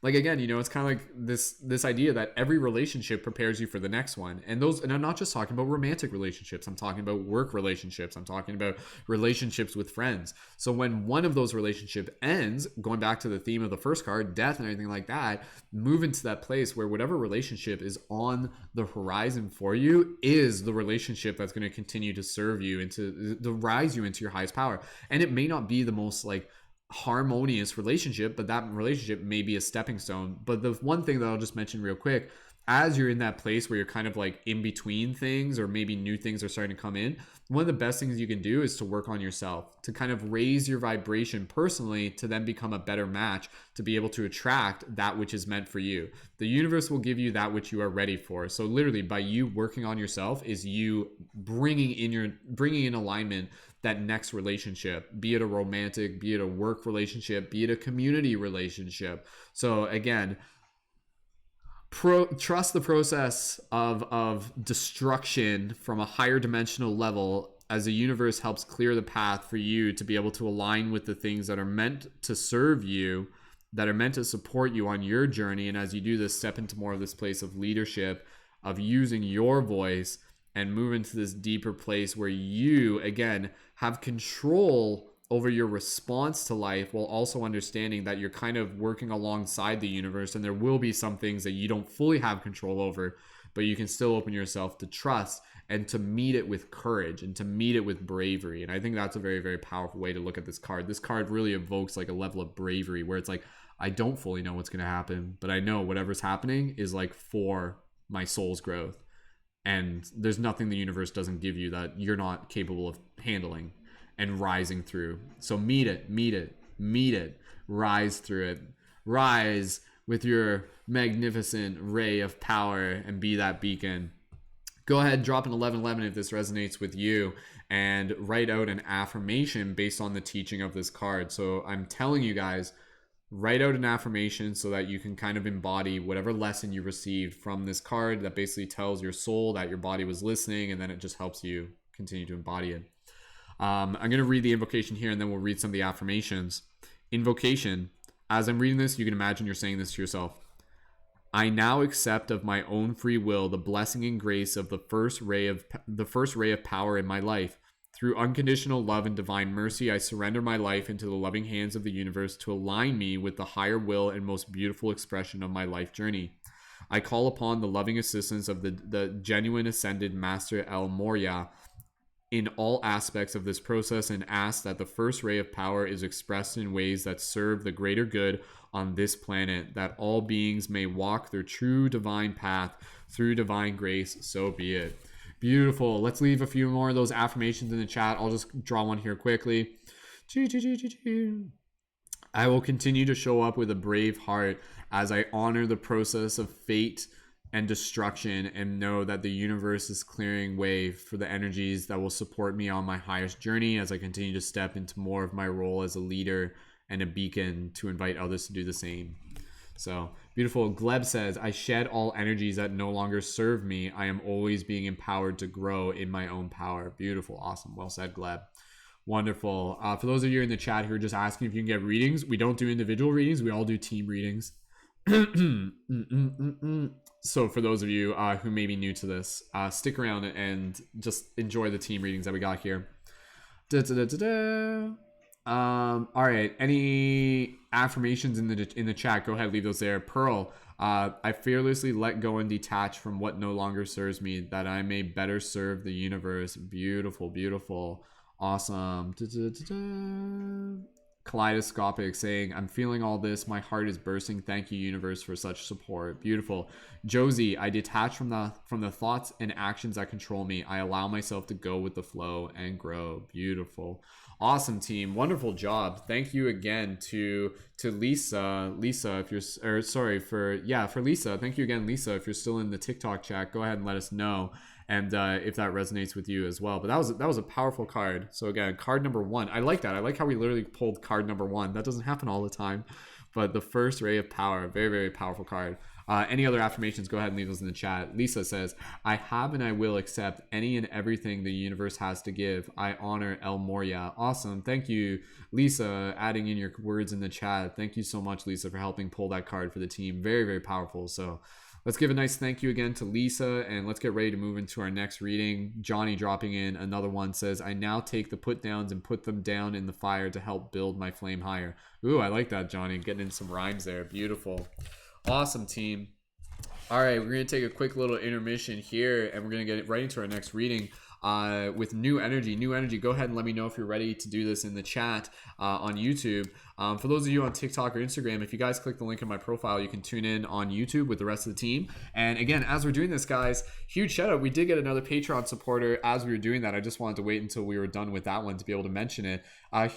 Like again, it's kind of like this idea that every relationship prepares you for the next one. And I'm not just talking about romantic relationships. I'm talking about work relationships. I'm talking about relationships with friends. So when one of those relationships ends, going back to the theme of the first card, death and everything like that, move into that place where whatever relationship is on the horizon for you is the relationship that's going to continue to serve you and to rise you into your highest power. And it may not be the most like harmonious relationship, but that relationship may be a stepping stone. But the one thing that I'll just mention real quick, as you're in that place where you're kind of like in between things, or maybe new things are starting to come in, one of the best things you can do is to work on yourself, to kind of raise your vibration personally, to then become a better match, to be able to attract that which is meant for you. The universe will give you that which you are ready for. So literally, by you working on yourself is you bringing in alignment that next relationship, be it a romantic, be it a work relationship, be it a community relationship. So again, trust the process of destruction from a higher dimensional level as the universe helps clear the path for you to be able to align with the things that are meant to serve you, that are meant to support you on your journey. And as you do this, step into more of this place of leadership, of using your voice, and move into this deeper place where you, again, have control over your response to life, while also understanding that you're kind of working alongside the universe, and there will be some things that you don't fully have control over, but you can still open yourself to trust and to meet it with courage and to meet it with bravery. And I think that's a very, very powerful way to look at this card. This card really evokes like a level of bravery where it's like, I don't fully know what's going to happen, but I know whatever's happening is like for my soul's growth. And there's nothing the universe doesn't give you that you're not capable of handling and rising through. So meet it, meet it, meet it, rise through it, rise with your magnificent ray of power and be that beacon. Go ahead, drop an 1111 if this resonates with you, and write out an affirmation based on the teaching of this card. So I'm telling you guys, write out an affirmation so that you can kind of embody whatever lesson you received from this card that basically tells your soul that your body was listening, and then it just helps you continue to embody it. I'm going to read the invocation here, and then we'll read some of the affirmations. Invocation. As I'm reading this, you can imagine you're saying this to yourself. I now accept of my own free will the blessing and grace of the first ray of power in my life. Through unconditional love and divine mercy, I surrender my life into the loving hands of the universe to align me with the higher will and most beautiful expression of my life journey. I call upon the loving assistance of the genuine ascended Master El Moria in all aspects of this process, and ask that the first ray of power is expressed in ways that serve the greater good on this planet, that all beings may walk their true divine path through divine grace, so be it. Beautiful. Let's leave a few more of those affirmations in the chat. I'll just draw one here quickly. I will continue to show up with a brave heart as I honor the process of fate and destruction, and know that the universe is clearing way for the energies that will support me on my highest journey as I continue to step into more of my role as a leader and a beacon to invite others to do the same. So beautiful. Gleb says, I shed all energies that no longer serve me. I am always being empowered to grow in my own power. Beautiful. Awesome. Well said, Gleb. Wonderful. For those of you in the chat who are just asking if you can get readings, we don't do individual readings. We all do team readings. So for those of you who may be new to this, stick around and just enjoy the team readings that we got here. All right, any affirmations in the chat? Go ahead, leave those there. Pearl, I fearlessly let go and detach from what no longer serves me, that I may better serve the universe. Beautiful, beautiful, awesome. Kaleidoscopic saying, I'm feeling all this, my heart is bursting, thank you universe for such support. Beautiful. Josie, I detach from the thoughts and actions that control me. I allow myself to go with the flow and grow. Beautiful. Awesome, team. Wonderful job. Thank you again to Lisa. Lisa, if you're for Lisa. Thank you again, Lisa. If you're still in the TikTok chat, go ahead and let us know, and if that resonates with you as well. But that was a powerful card. So again, card number 1. I like that. I like how we literally pulled card number 1. That doesn't happen all the time. But the first ray of power, very, very powerful card. Any other affirmations, go ahead and leave those in the chat. Lisa says, I have and I will accept any and everything the universe has to give. I honor El Moria. Awesome. Thank you, Lisa, adding in your words in the chat. Thank you so much, Lisa, for helping pull that card for the team. Very, very powerful. So let's give a nice thank you again to Lisa, and let's get ready to move into our next reading. Johnny dropping in another one says, I now take the put downs and put them down in the fire to help build my flame higher. Ooh, I like that, Johnny. Getting in some rhymes there. Beautiful. Awesome, team. All right, we're going to take a quick little intermission here, and we're going to get right into our next reading with new energy. New energy. Go ahead and let me know if you're ready to do this in the chat on YouTube. For those of you on TikTok or Instagram, if you guys click the link in my profile, you can tune in on YouTube with the rest of the team. And again, as we're doing this, guys, huge shout out. We did get another Patreon supporter as we were doing that. I just wanted to wait until we were done with that one to be able to mention it.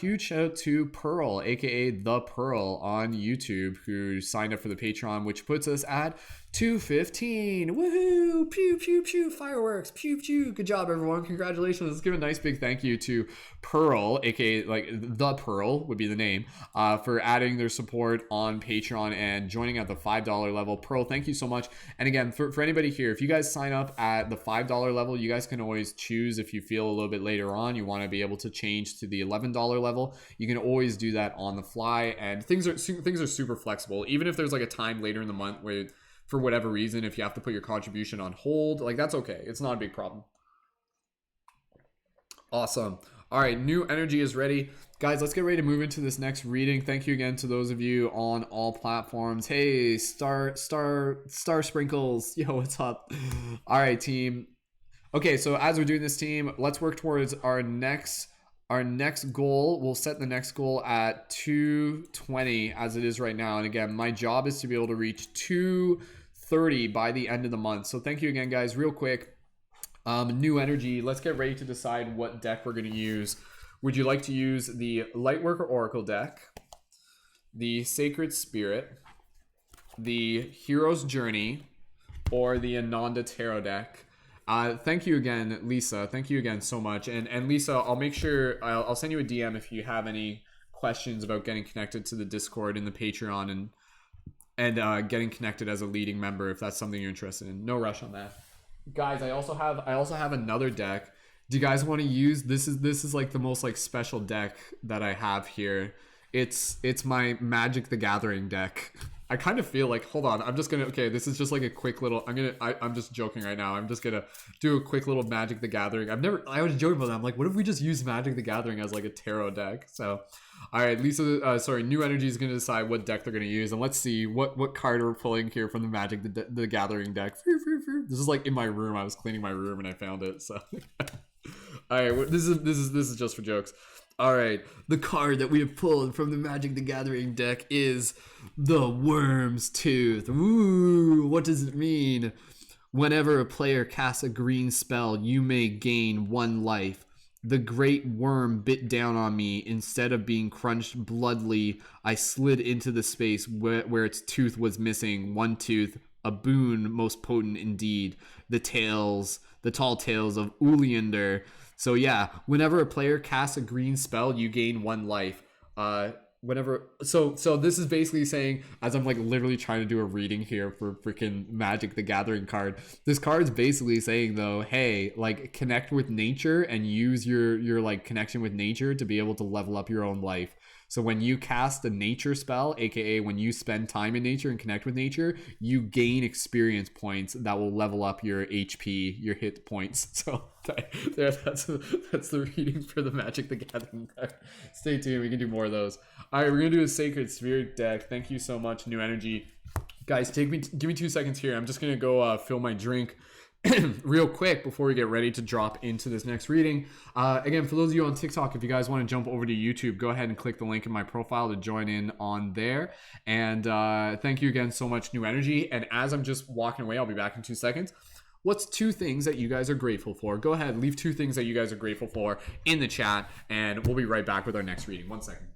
Huge shout out to Pearl, aka The Pearl on YouTube, who signed up for the Patreon, which puts us at 215. Woohoo! Pew, pew, pew. Fireworks. Pew, pew. Good job, everyone. Congratulations. Let's give a nice big thank you to Pearl, aka like The Pearl would be the name. for adding their support on Patreon and joining at the $5 level. Pearl, thank you so much. And again, for anybody here, if you guys sign up at the $5 level, you guys can always choose, if you feel a little bit later on you want to be able to change to the $11 level. You can always do that on the fly, and things are super flexible. Even if there's like a time later in the month where, for whatever reason, if you have to put your contribution on hold, like, that's okay. It's not a big problem. Awesome. All right, new energy is ready. Guys, let's get ready to move into this next reading. Thank you again to those of you on all platforms. Hey, Star Sprinkles. Yo, what's up? All right, team. Okay, so as we're doing this, team, let's work towards our next goal. We'll set the next goal at 220 as it is right now. And again, my job is to be able to reach 230 by the end of the month. So thank you again, guys. Real quick, new energy. Let's get ready to decide what deck we're going to use. Would you like to use the Lightworker Oracle deck, the Sacred Spirit, the Hero's Journey, or the Ananda Tarot deck? Thank you again, Lisa. Thank you again so much. And Lisa, I'll make sure I'll send you a DM if you have any questions about getting connected to the Discord and the Patreon and getting connected as a leading member, if that's something you're interested in. No rush on that. Guys, I also have another deck. Do you guys want to use this? Is like the most like special deck that I have here. It's my Magic the Gathering deck. I kind of feel like, hold on, I'm just gonna, okay, this is just like a quick little, I'm just joking right now. I'm just gonna do a quick little Magic the Gathering. I was joking about that. I'm like, what if we just use Magic the Gathering as like a tarot deck? So, all right, Lisa, New Energy is gonna decide what deck they're gonna use, and let's see what card we're pulling here from the Magic the Gathering deck. This is like in my room. I was cleaning my room and I found it. So, all right, this is just for jokes. All right, the card that we have pulled from the Magic the Gathering deck is the Worm's Tooth. Ooh, what does it mean? Whenever a player casts a green spell, you may gain 1 life. The great worm bit down on me. Instead of being crunched bloodily, I slid into the space where its tooth was missing. 1 tooth, a boon most potent indeed. The tall tales of Uliander. So yeah, whenever a player casts a green spell, you gain 1 life. So this is basically saying, as I'm like literally trying to do a reading here for freaking Magic the Gathering card, this card's basically saying though, hey, like, connect with nature and use your like connection with nature to be able to level up your own life. So when you cast a nature spell, aka when you spend time in nature and connect with nature, you gain experience points that will level up your HP, your hit points. So that's the reading for the Magic the Gathering card. Stay tuned, we can do more of those. All right, we're gonna do a Sacred Spirit deck. Thank you so much, New Energy. Guys, give me 2 seconds here. I'm just gonna go fill my drink real quick before we get ready to drop into this next reading. Again, for those of you on TikTok, if you guys want to jump over to YouTube, go ahead and click the link in my profile to join in on there. And thank you again so much, New Energy. And as I'm just walking away, I'll be back in 2 seconds. What's 2 things that you guys are grateful for? Go ahead, leave 2 things that you guys are grateful for in the chat, and we'll be right back with our next reading. 1 second.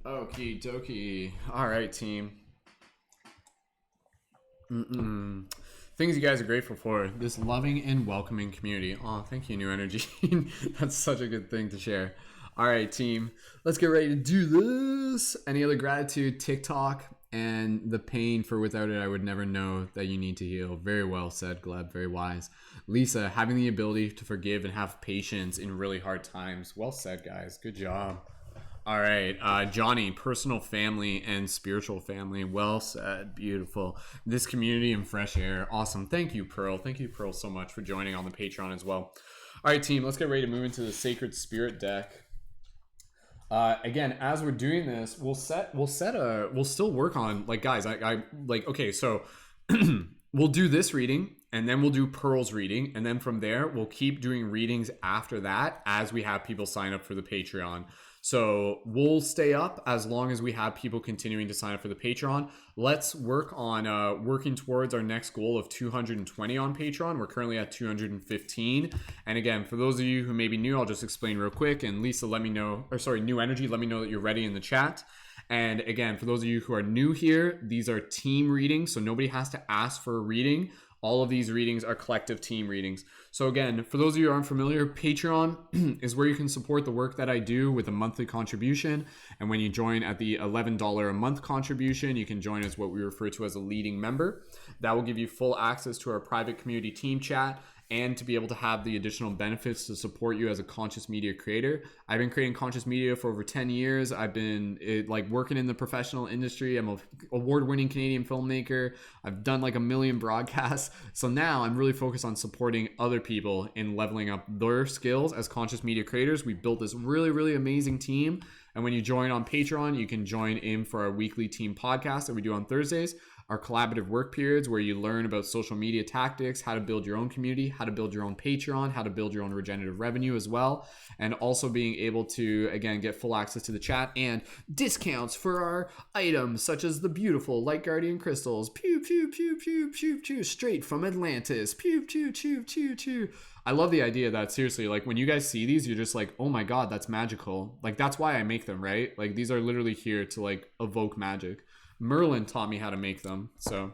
Okie dokie. All right, team. Things you guys are grateful for. This loving and welcoming community. Oh, thank you, New Energy. That's such a good thing to share. All right, team. Let's get ready to do this. Any other gratitude? TikTok and the pain for without it, I would never know that you need to heal. Very well said, Gleb. Very wise. Lisa, having the ability to forgive and have patience in really hard times. Well said, guys. Good job. All right, Johnny, personal family and spiritual family. Well said. Beautiful. This community and fresh air. Awesome. Thank you, Pearl. Thank you, Pearl, so much for joining on the Patreon as well. All right, team, let's get ready to move into the Sacred Spirit deck. Again, as we're doing this, we'll still work on, like, guys, I like, okay, so we'll do this reading and then we'll do Pearl's reading. And then from there, we'll keep doing readings after that as we have people sign up for the Patreon. So we'll stay up as long as we have people continuing to sign up for the Patreon. Let's work on working towards our next goal of 220 on Patreon. We're currently at 215. And again, for those of you who may be new, I'll just explain real quick. And Lisa, let me know, or sorry, New Energy, let me know that you're ready in the chat. And again, for those of you who are new here, these are team readings. So nobody has to ask for a reading. All of these readings are collective team readings. So again, for those of you who aren't familiar, Patreon is where you can support the work that I do with a monthly contribution. And when you join at the $11 a month contribution, you can join as what we refer to as a leading member. That will give you full access to our private community team chat and to be able to have the additional benefits to support you as a conscious media creator. I've been creating conscious media for over 10 years. I've been working in the professional industry. I'm an award-winning Canadian filmmaker. I've done like 1 million broadcasts. So now I'm really focused on supporting other people in leveling up their skills as conscious media creators. We built this really, really amazing team. And when you join on Patreon, you can join in for our weekly team podcast that we do on Thursdays, our collaborative work periods where you learn about social media tactics, how to build your own community, how to build your own Patreon, how to build your own regenerative revenue as well, and also being able to, again, get full access to the chat and discounts for our items such as the beautiful Light Guardian crystals, pew, pew, pew, pew, pew, pew, straight from Atlantis, pew, pew, pew, pew, pew. I love the idea that, seriously, like when you guys see these, you're just like, oh my God, that's magical. Like that's why I make them, right? Like these are literally here to like evoke magic. Merlin taught me how to make them. So,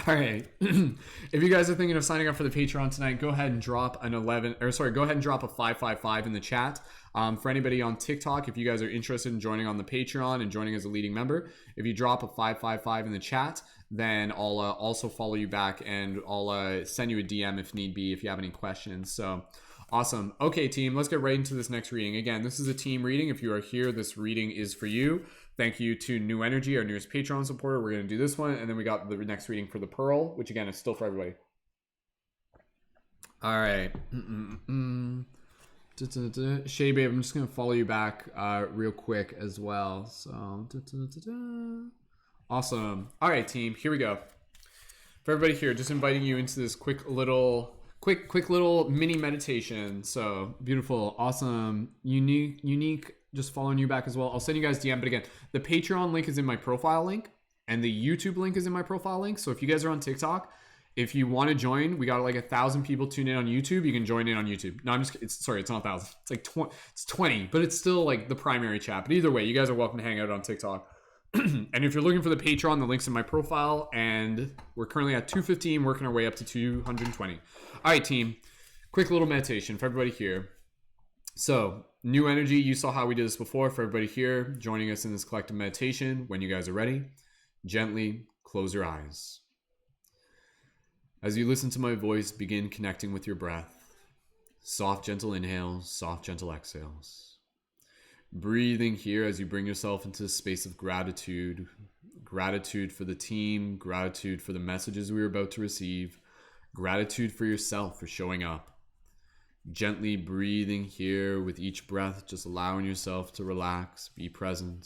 all right. If you guys are thinking of signing up for the Patreon tonight, go ahead and drop go ahead and drop a 555 in the chat. For anybody on TikTok, if you guys are interested in joining on the Patreon and joining as a leading member, if you drop a 555 in the chat, then I'll also follow you back and I'll send you a DM if need be, if you have any questions. So awesome. Okay, team, let's get right into this next reading. Again, this is a team reading. If you are here, this reading is for you. Thank you to New Energy, our newest Patreon supporter. We're going to do this one. And then we got the next reading for the Pearl, which again is still for everybody. All right. Shay Babe, I'm just going to follow you back real quick as well. So, awesome. All right, team, here we go. For everybody here, just inviting you into this quick little mini meditation. So beautiful, awesome, unique. Just following you back as well. I'll send you guys DM, but again, the Patreon link is in my profile link and the YouTube link is in my profile link. So if you guys are on TikTok, if you want to join, we got like 1,000 people tuned in on YouTube. You can join in on YouTube. No, I'm just, it's not 1,000. It's like 20, but it's still like the primary chat. But either way, you guys are welcome to hang out on TikTok. And if you're looking for the Patreon, the link's in my profile and we're currently at 215, working our way up to 220. All right, team, quick little meditation for everybody here. So New Energy, you saw how we did this before. For everybody here joining us in this collective meditation, when you guys are ready, gently close your eyes. As you listen to my voice, begin connecting with your breath. Soft, gentle inhales, soft, gentle exhales. Breathing here as you bring yourself into a space of gratitude. Gratitude for the team, gratitude for the messages we are about to receive, gratitude for yourself for showing up. Gently breathing here with each breath, just allowing yourself to relax, be present.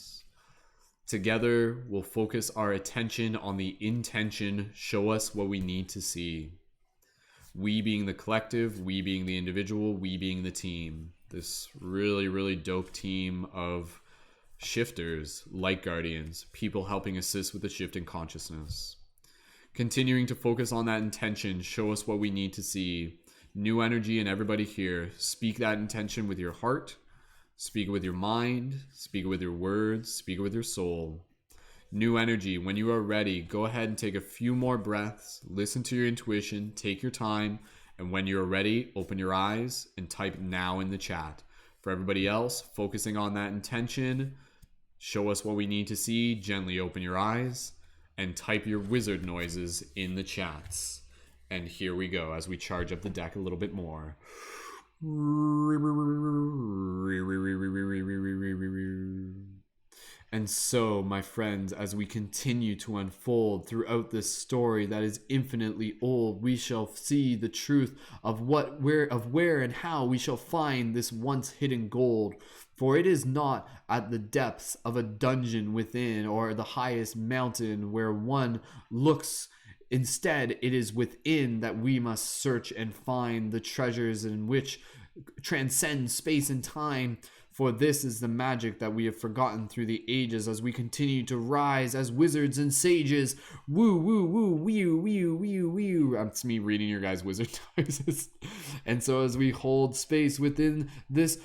Together, we'll focus our attention on the intention, show us what we need to see. We being the collective, we being the individual, we being the team. This really, really dope team of shifters, light guardians, people helping assist with the shift in consciousness. Continuing to focus on that intention, show us what we need to see. New Energy and everybody here, speak that intention with your heart, speak it with your mind, speak it with your words, speak it with your soul. New Energy, when you are ready, go ahead and take a few more breaths, listen to your intuition, take your time, and when you're ready, open your eyes and type now in the chat. For everybody else, focusing on that intention, show us what we need to see, gently open your eyes, and type your wizard noises in the chats. And here we go as we charge up the deck a little bit more. And so, my friends, as we continue to unfold throughout this story that is infinitely old, we shall see the truth of where and how we shall find this once hidden gold. For it is not at the depths of a dungeon within or the highest mountain where one looks. Instead, it is within that we must search and find the treasures in which transcend space and time. For this is the magic that we have forgotten through the ages as we continue to rise as wizards and sages. Woo, woo, woo, wee, wee, wee, wee. That's me reading your guys' wizard noises. And so as we hold space within this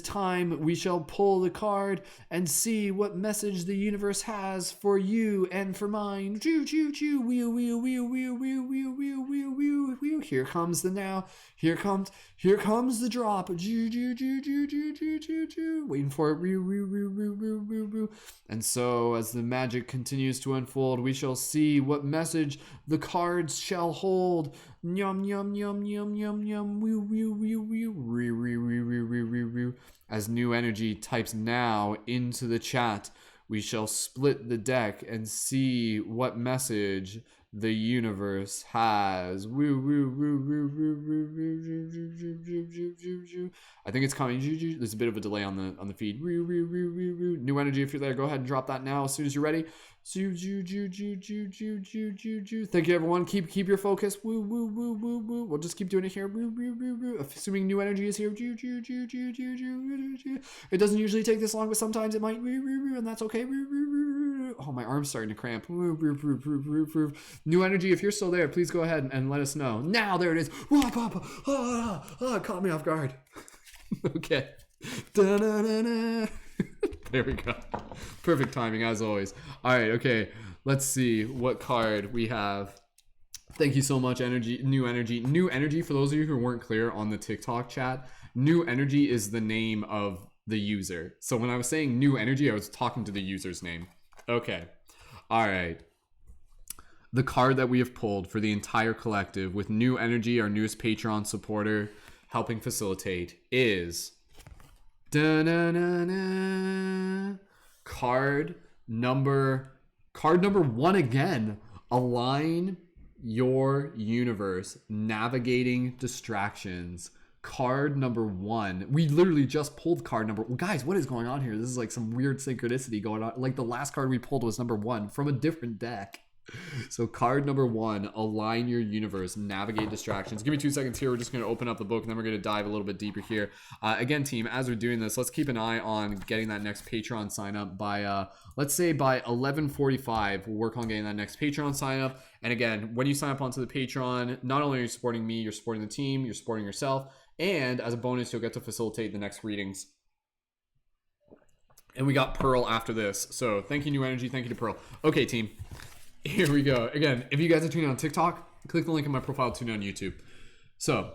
time, we shall pull the card and see what message the universe has for you and for mine. Choo, choo, choo, wee, wee, wee, wee, wee, wee, wee, wee, wee, wee. Here comes the now. Here comes the drop. Choo, choo, choo, choo, choo, choo, choo, choo. Waiting for it. And so as the magic continues to unfold, we shall see what message the cards shall hold. Yum, yum, yum, yum, yum, yum. Woo, woo, woo, woo, woo. As new energy types now into the chat, we shall split the deck and see what message the universe has. I think it's coming. There's a bit of a delay on the feed. New energy, if you're there, go ahead and drop that now as soon as you're ready. Thank you, everyone. Keep your focus. We'll just keep doing it here. Assuming new energy is here. It doesn't usually take this long, but sometimes it might. And that's okay. Oh, my arm's starting to cramp. New energy, if you're still there, please go ahead and let us know. Now, there it is. Caught me off guard. Okay. There we go. Perfect timing, as always. All right, okay. Let's see what card we have. Thank you so much, energy. New energy. New energy, for those of you who weren't clear on the TikTok chat, new energy is the name of the user. So when I was saying new energy, I was talking to the user's name. Okay. All right. The card that we have pulled for the entire collective with new energy, our newest Patreon supporter, helping facilitate, is card number one again. Align your universe, navigating distractions. Card number one. We literally just pulled card number. Well, guys, what is going on here? This is like some weird synchronicity going on. Like the last card we pulled was number one from a different deck. So card number one, align your universe, navigate distractions. Give me 2 seconds here. We're just going to open up the book and then we're going to dive a little bit deeper here. Again, team, as we're doing this, let's keep an eye on getting that next Patreon sign up by, let's say by 11:45. We'll work on getting that next Patreon sign up. And again, when you sign up onto the Patreon, not only are you supporting me, you're supporting the team, you're supporting yourself. And as a bonus, you'll get to facilitate the next readings. And we got Pearl after this. So thank you, New Energy. Thank you to Pearl. Okay, team. Here we go. Again, if you guys are tuning on TikTok, click the link in my profile to tune on YouTube. So,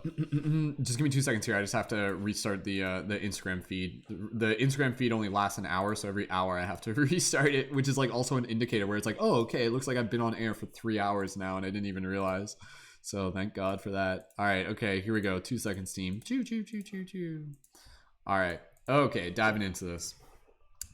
just give me 2 seconds here. I just have to restart the Instagram feed. The Instagram feed only lasts an hour, so every hour I have to restart it, which is like also an indicator where it's like, oh, okay, it looks like I've been on air for 3 hours now, and I didn't even realize. So, thank God for that. All right, okay, here we go. 2 seconds, team. Choo, choo, choo, choo, choo. All right, okay, diving into this.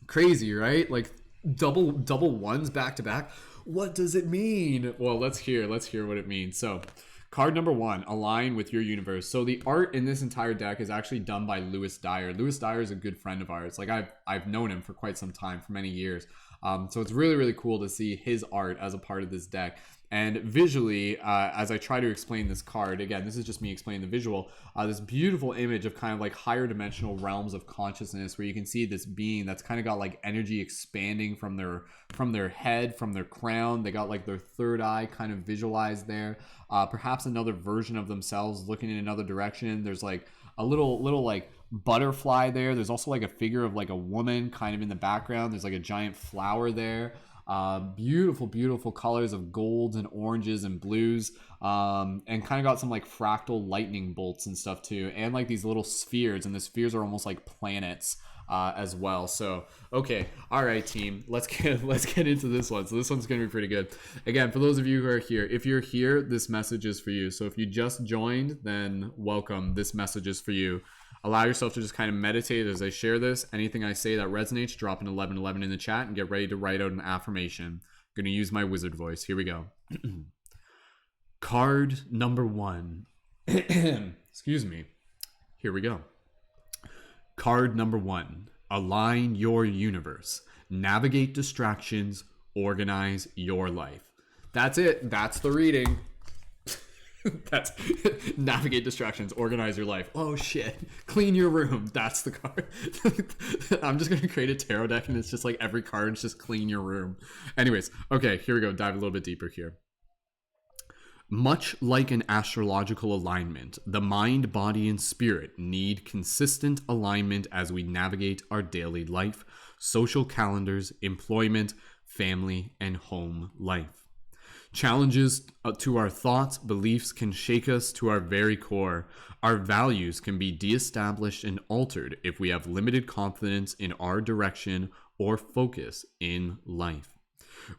Crazy, right? Like double ones back to back. What does it mean? Well, let's hear what it means. So, card number one, align with your universe. So the art in this entire deck is actually done by Lewis Dyer. Lewis Dyer is a good friend of ours. Like I've known him for quite some time, for many years. So it's really, really cool to see his art as a part of this deck. And visually, as I try to explain this card, again, this is just me explaining the visual, this beautiful image of kind of like higher dimensional realms of consciousness where you can see this being that's kind of got like energy expanding from their head, from their crown. They got like their third eye kind of visualized there. Perhaps another version of themselves looking in another direction. There's like a little like butterfly there. There's also like a figure of like a woman kind of in the background. There's like a giant flower there. Beautiful, beautiful colors of golds and oranges and blues, and kind of got some like fractal lightning bolts and stuff too, and like these little spheres, and the spheres are almost like planets as well. So okay, all right, team, let's get into this one. So this one's gonna be pretty good. Again, for those of you who are here, if you're here, this message is for you. So if you just joined, then welcome. This message is for you. Allow yourself to just kind of meditate as I share this. Anything I say that resonates, drop an 1111 in the chat and get ready to write out an affirmation. I'm going to use my wizard voice. Here we go. Card number 1. Excuse me. Here we go. Card number 1. Align your universe. Navigate distractions. Organize your life. That's it. That's the reading. That's navigate distractions, organize your life. Oh shit, clean your room. That's the card. I'm just gonna create a tarot deck and it's just like every card is just clean your room. Anyways, okay, here we go. Dive a little bit deeper here. Much like an astrological alignment, the mind, body, and spirit need consistent alignment as we navigate our daily life, social calendars, employment, family, and home life. Challenges to our thoughts, beliefs can shake us to our very core. Our values can be de-established and altered if we have limited confidence in our direction or focus in life.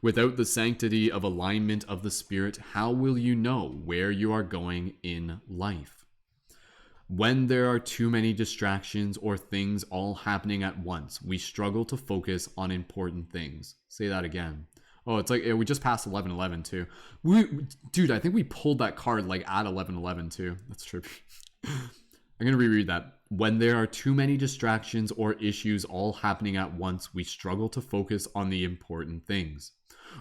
Without the sanctity of alignment of the spirit, how will you know where you are going in life? When there are too many distractions or things all happening at once, we struggle to focus on important things. Say that again. Oh, it's like we just passed 11:11 too. Dude, I think we pulled that card like at 11:11 too. That's trippy. I'm gonna reread that. When there are too many distractions or issues all happening at once, we struggle to focus on the important things.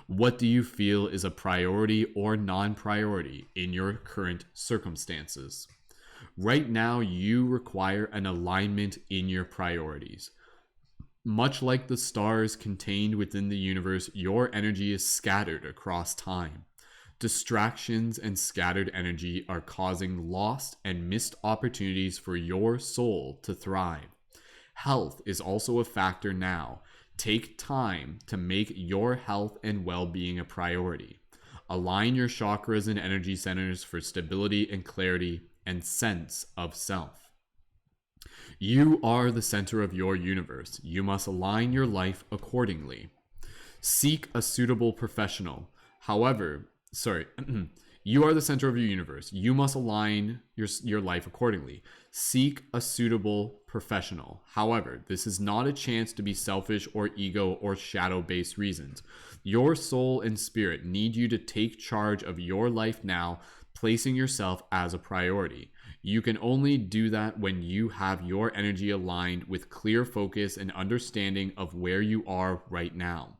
What do you feel is a priority or non-priority in your current circumstances? Right now, you require an alignment in your priorities. Much like the stars contained within the universe, your energy is scattered across time. Distractions and scattered energy are causing lost and missed opportunities for your soul to thrive. Health is also a factor now. Take time to make your health and well-being a priority. Align your chakras and energy centers for stability and clarity and sense of self. You are the center of your universe. You must align your life accordingly. Seek a suitable professional. You are the center of your universe. You must align your life accordingly. Seek a suitable professional. However, this is not a chance to be selfish or ego or shadow-based reasons. Your soul and spirit need you to take charge of your life now, placing yourself as a priority. You can only do that when you have your energy aligned with clear focus and understanding of where you are right now.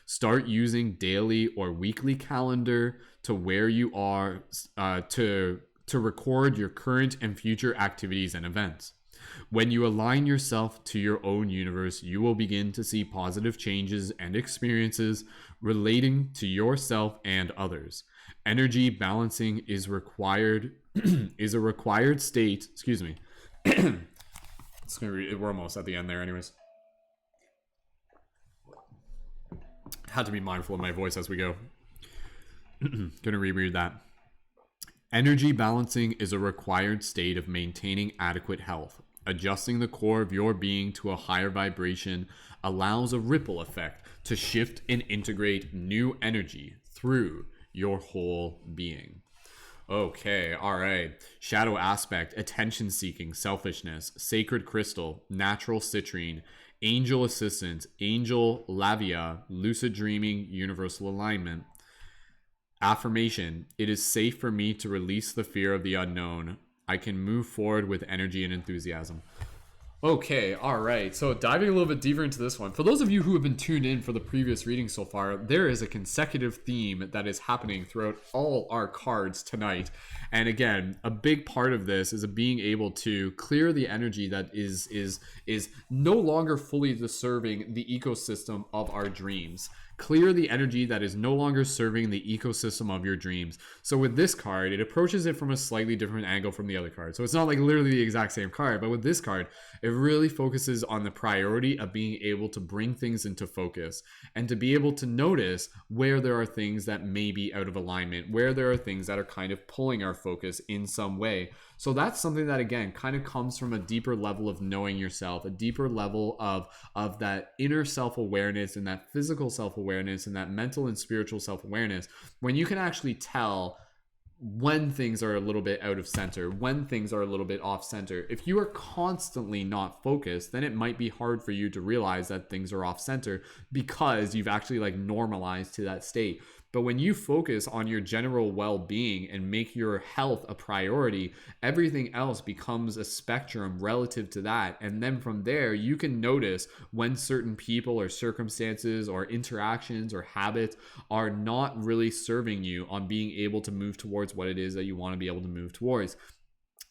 Start using daily or weekly calendar to where you are to record your current and future activities and events. When you align yourself to your own universe, you will begin to see positive changes and experiences relating to yourself and others. Energy balancing is required is a required state. Excuse me. We're almost at the end there anyways. Had to be mindful of my voice as we go. Gonna reread that. Energy balancing is a required state of maintaining adequate health. Adjusting the core of your being to a higher vibration allows a ripple effect to shift and integrate new energy through your whole being. Okay, all right. Shadow aspect, attention seeking, selfishness, sacred crystal, natural citrine, angel assistance, angel lavia, lucid dreaming, universal alignment. Affirmation, it is safe for me to release the fear of the unknown. I can move forward with energy and enthusiasm. Okay, all right. So diving a little bit deeper into this one. For those of you who have been tuned in for the previous reading so far, there is a consecutive theme that is happening throughout all our cards tonight. And again, a big part of this is being able to clear the energy that is no longer fully serving the ecosystem of our dreams. Clear the energy that is no longer serving the ecosystem of your dreams. So with this card, it approaches it from a slightly different angle from the other card. So it's not like literally the exact same card, but with this card, it really focuses on the priority of being able to bring things into focus and to be able to notice where there are things that may be out of alignment, where there are things that are kind of pulling our focus in some way. So that's something that, again, kind of comes from a deeper level of knowing yourself, a deeper level of that inner self-awareness and that physical self-awareness and that mental and spiritual self-awareness, when you can actually tell when things are a little bit out of center, when things are a little bit off center. If you are constantly not focused, then it might be hard for you to realize that things are off center because you've actually like normalized to that state. But when you focus on your general well-being and make your health a priority, everything else becomes a spectrum relative to that. And then from there, you can notice when certain people or circumstances or interactions or habits are not really serving you on being able to move towards what it is that you want to be able to move towards.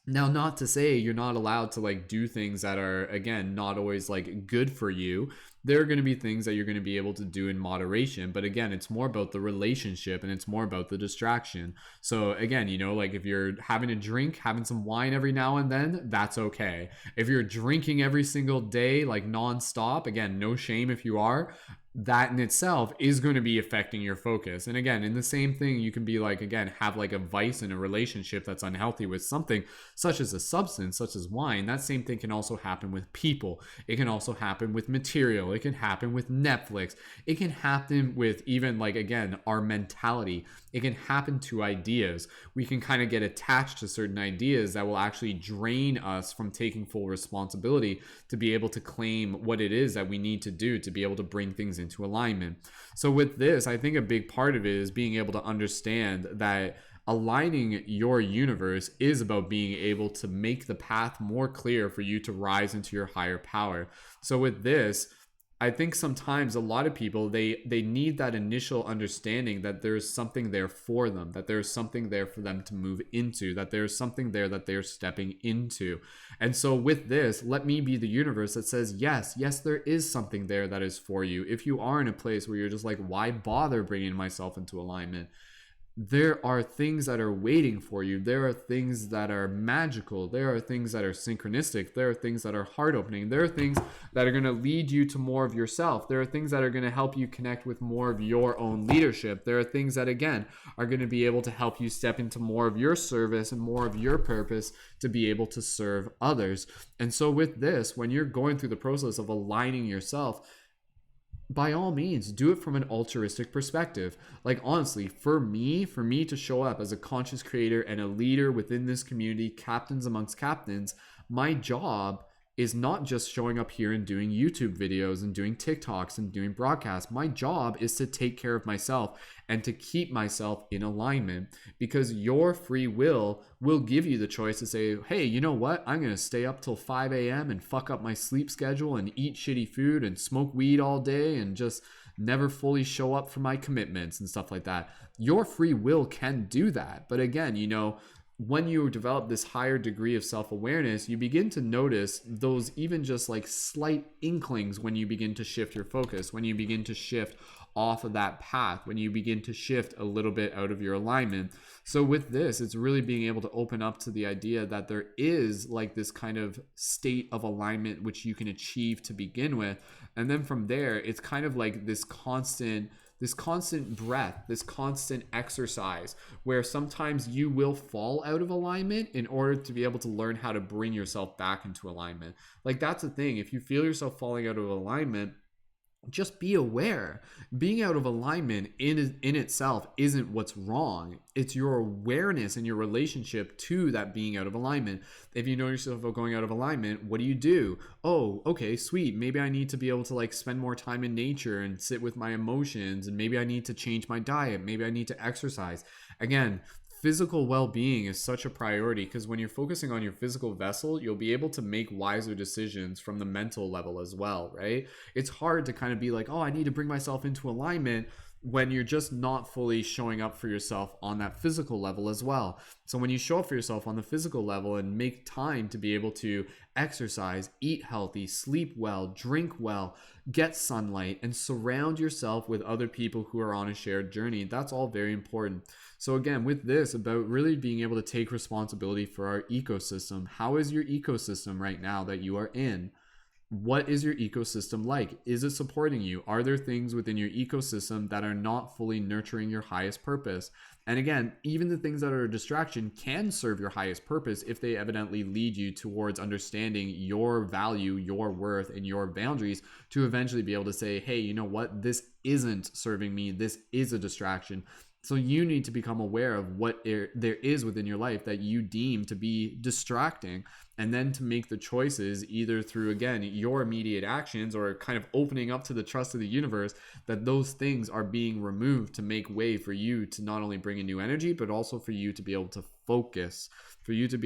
Now, not to say you're not allowed to like do things that are, again, not always like good for you. There are going to be things that you're going to be able to do in moderation, but again, it's more about the relationship and it's more about the distraction. So again, you know, like if you're having a drink, having some wine every now and then, that's okay. If you're drinking every single day, like nonstop, again, no shame if you are, that in itself is going to be affecting your focus. And again, in the same thing, you can be like, again, have like a vice in a relationship that's unhealthy with something such as a substance, such as wine. That same thing can also happen with people. It can also happen with material. It can happen with Netflix. It can happen with even like, again, our mentality. It can happen to ideas. We can kind of get attached to certain ideas that will actually drain us from taking full responsibility to be able to claim what it is that we need to do to be able to bring things into alignment. So with this, I think a big part of it is being able to understand that aligning your universe is about being able to make the path more clear for you to rise into your higher power. So with this, I think sometimes a lot of people, they need that initial understanding that there's something there for them, that there's something there for them to move into, that there's something there that they're stepping into. And so with this, let me be the universe that says, yes, there is something there that is for you. If you are in a place where you're just like, why bother bringing myself into alignment? There are things that are waiting for you. There are things that are magical. There are things that are synchronistic. There are things that are heart opening. There are things that are going to lead you to more of yourself. There are things that are going to help you connect with more of your own leadership. There are things that, again, are going to be able to help you step into more of your service and more of your purpose to be able to serve others. And so with this, when you're going through the process of aligning yourself, by all means, do it from an altruistic perspective. Like honestly, for me to show up as a conscious creator and a leader within this community, captains amongst captains, my job is not just showing up here and doing YouTube videos and doing TikToks and doing broadcasts. My job is to take care of myself and to keep myself in alignment, because your free will give you the choice to say, hey, you know what? I'm going to stay up till 5 a.m. and fuck up my sleep schedule and eat shitty food and smoke weed all day and just never fully show up for my commitments and stuff like that. Your free will can do that. But again, you know, when you develop this higher degree of self-awareness, you begin to notice those even just like slight inklings when you begin to shift your focus, when you begin to shift off of that path, when you begin to shift a little bit out of your alignment. So with this, it's really being able to open up to the idea that there is like this kind of state of alignment which you can achieve to begin with. And then from there, it's kind of like this constant breath, this constant exercise where sometimes you will fall out of alignment in order to be able to learn how to bring yourself back into alignment. Like that's the thing. If you feel yourself falling out of alignment, just be aware. Being out of alignment in itself isn't what's wrong. It's your awareness and your relationship to that being out of alignment. If you notice yourself going out of alignment, what do? Oh, okay, sweet. Maybe I need to be able to like spend more time in nature and sit with my emotions, and maybe I need to change my diet. Maybe I need to exercise. Again, physical well-being is such a priority, because when you're focusing on your physical vessel, you'll be able to make wiser decisions from the mental level as well, right? It's hard to kind of be like, oh, I need to bring myself into alignment, when you're just not fully showing up for yourself on that physical level as well. So when you show up for yourself on the physical level and make time to be able to exercise, eat healthy, sleep well, drink well, get sunlight, and surround yourself with other people who are on a shared journey, that's all very important. So again, with this, about really being able to take responsibility for our ecosystem. How is your ecosystem right now that you are in? What is your ecosystem like? Is it supporting you? Are there things within your ecosystem that are not fully nurturing your highest purpose? And again, even the things that are a distraction can serve your highest purpose if they evidently lead you towards understanding your value, your worth, and your boundaries to eventually be able to say, hey, you know what? This isn't serving me. This is a distraction. So you need to become aware of what there is within your life that you deem to be distracting, and then to make the choices either through, again, your immediate actions or kind of opening up to the trust of the universe that those things are being removed to make way for you to not only bring in new energy, but also for you to be able to focus, and for you to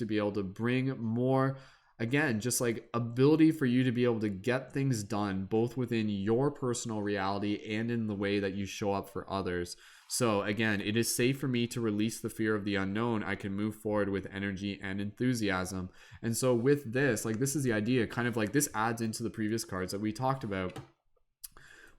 be able to bring more, again, just like ability for you to be able to get things done both within your personal reality and in the way that you show up for others. So again, it is safe for me to release the fear of the unknown. I can move forward with energy and enthusiasm. And so with this, like, this is the idea, kind of like this adds into the previous cards that we talked about.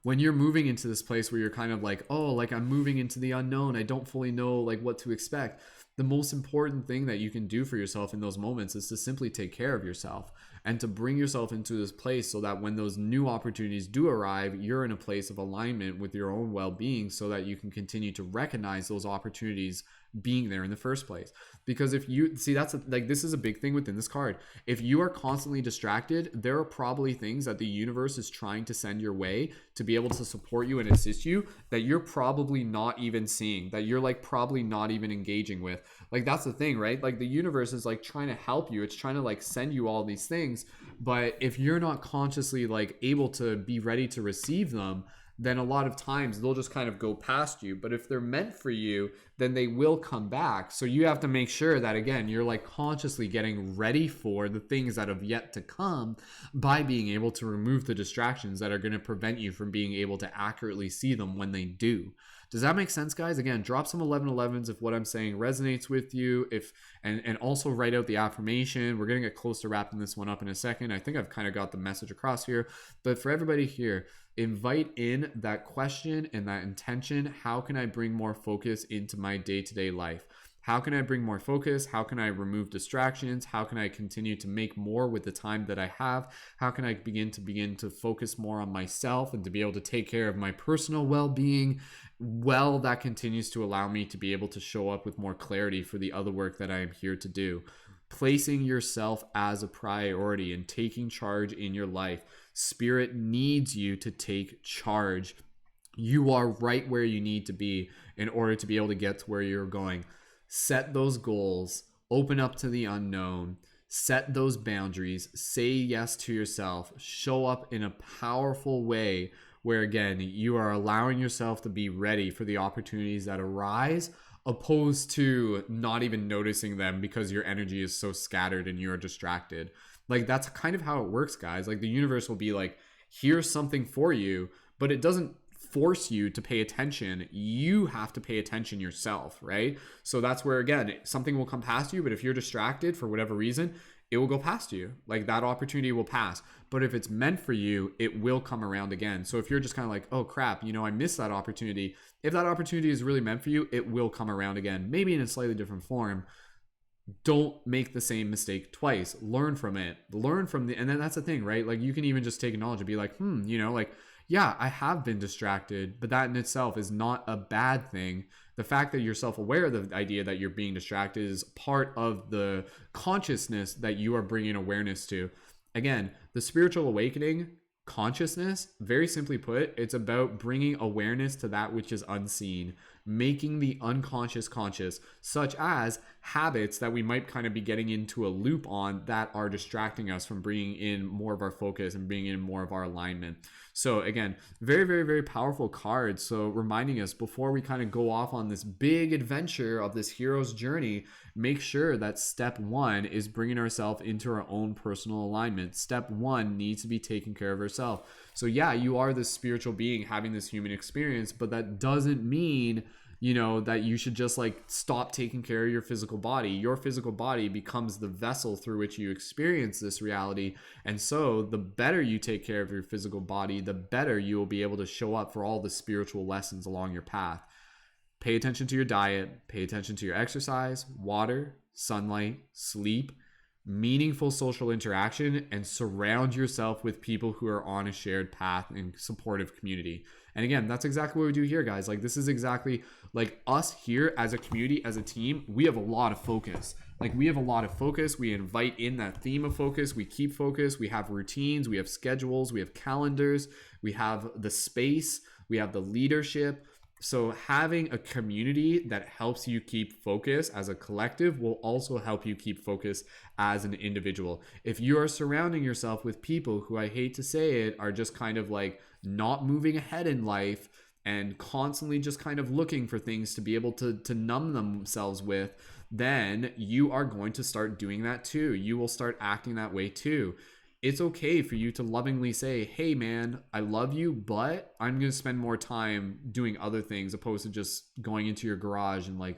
When you're moving into this place where you're kind of like, oh, like I'm moving into the unknown, I don't fully know like what to expect. The most important thing that you can do for yourself in those moments is to simply take care of yourself and to bring yourself into this place so that when those new opportunities do arrive, you're in a place of alignment with your own well-being so that you can continue to recognize those opportunities being there in the first place. Because if you see, this is a big thing within this card. If you are constantly distracted, there are probably things that the universe is trying to send your way to be able to support you and assist you that you're probably not even seeing, that you're like probably not even engaging with. Like, that's the thing, right? Like, the universe is like trying to help you. It's trying to like send you all these things, but if you're not consciously like able to be ready to receive them, then a lot of times they'll just kind of go past you. But if they're meant for you, then they will come back. So you have to make sure that, again, you're like consciously getting ready for the things that have yet to come by being able to remove the distractions that are going to prevent you from being able to accurately see them when they do. Does that make sense, guys? Again, drop some 1111s if what I'm saying resonates with you. And also write out the affirmation. We're going to get close to wrapping this one up in a second. I think I've kind of got the message across here. But for everybody here, invite in that question and that intention. How can I bring more focus into my day-to-day life? How can I bring more focus? How can I remove distractions? How can I continue to make more with the time that I have? How can I begin to focus more on myself and to be able to take care of my personal well-being? Well, that continues to allow me to be able to show up with more clarity for the other work that I am here to do. Placing yourself as a priority and taking charge in your life. Spirit needs you to take charge. You are right where you need to be in order to be able to get to where you're going. Set those goals, open up to the unknown, set those boundaries, say yes to yourself, show up in a powerful way where, again, you are allowing yourself to be ready for the opportunities that arise, opposed to not even noticing them because your energy is so scattered and you're distracted. Like, that's kind of how it works, guys. Like, the universe will be like, here's something for you, but it doesn't force you to pay attention. You have to pay attention yourself, right? So that's where, again, something will come past you, but if you're distracted for whatever reason, it will go past you. Like, that opportunity will pass. But if it's meant for you, it will come around again. So if you're just kind of like, oh crap, I missed that opportunity. If that opportunity is really meant for you, it will come around again, maybe in a slightly different form. Don't make the same mistake twice. Learn from it. And then that's the thing, right? Like, you can even just take knowledge and be like, yeah, I have been distracted, but that in itself is not a bad thing. The fact that you're self-aware of the idea that you're being distracted is part of the consciousness that you are bringing awareness to. Again, the spiritual awakening consciousness, very simply put, it's about bringing awareness to that which is unseen. making the unconscious conscious, such as habits that we might kind of be getting into a loop on that are distracting us from bringing in more of our focus and bringing in more of our alignment. So again, very, very, very powerful card. So reminding us before we kind of go off on this big adventure of this hero's journey, make sure that step one is bringing ourselves into our own personal alignment. Step one needs to be taking care of ourselves. So yeah, you are this spiritual being having this human experience, but that doesn't mean that you should just like stop taking care of your physical body. Your physical body becomes the vessel through which you experience this reality. And so the better you take care of your physical body, the better you will be able to show up for all the spiritual lessons along your path. Pay attention to your diet, pay attention to your exercise, water, sunlight, sleep, meaningful social interaction, and surround yourself with people who are on a shared path and supportive community. And again, that's exactly what we do here, guys. Like, this is exactly like us here as a community, as a team. We have a lot of focus. We invite in that theme of focus. We keep focus. We have routines. We have schedules. We have calendars. We have the space. We have the leadership. So having a community that helps you keep focus as a collective will also help you keep focus as an individual. If you are surrounding yourself with people who, I hate to say it, are just kind of like not moving ahead in life and constantly just kind of looking for things to be able to numb themselves with, then you are going to start doing that too. You will start acting that way too. It's okay for you to lovingly say, hey man, I love you, but I'm going to spend more time doing other things opposed to just going into your garage and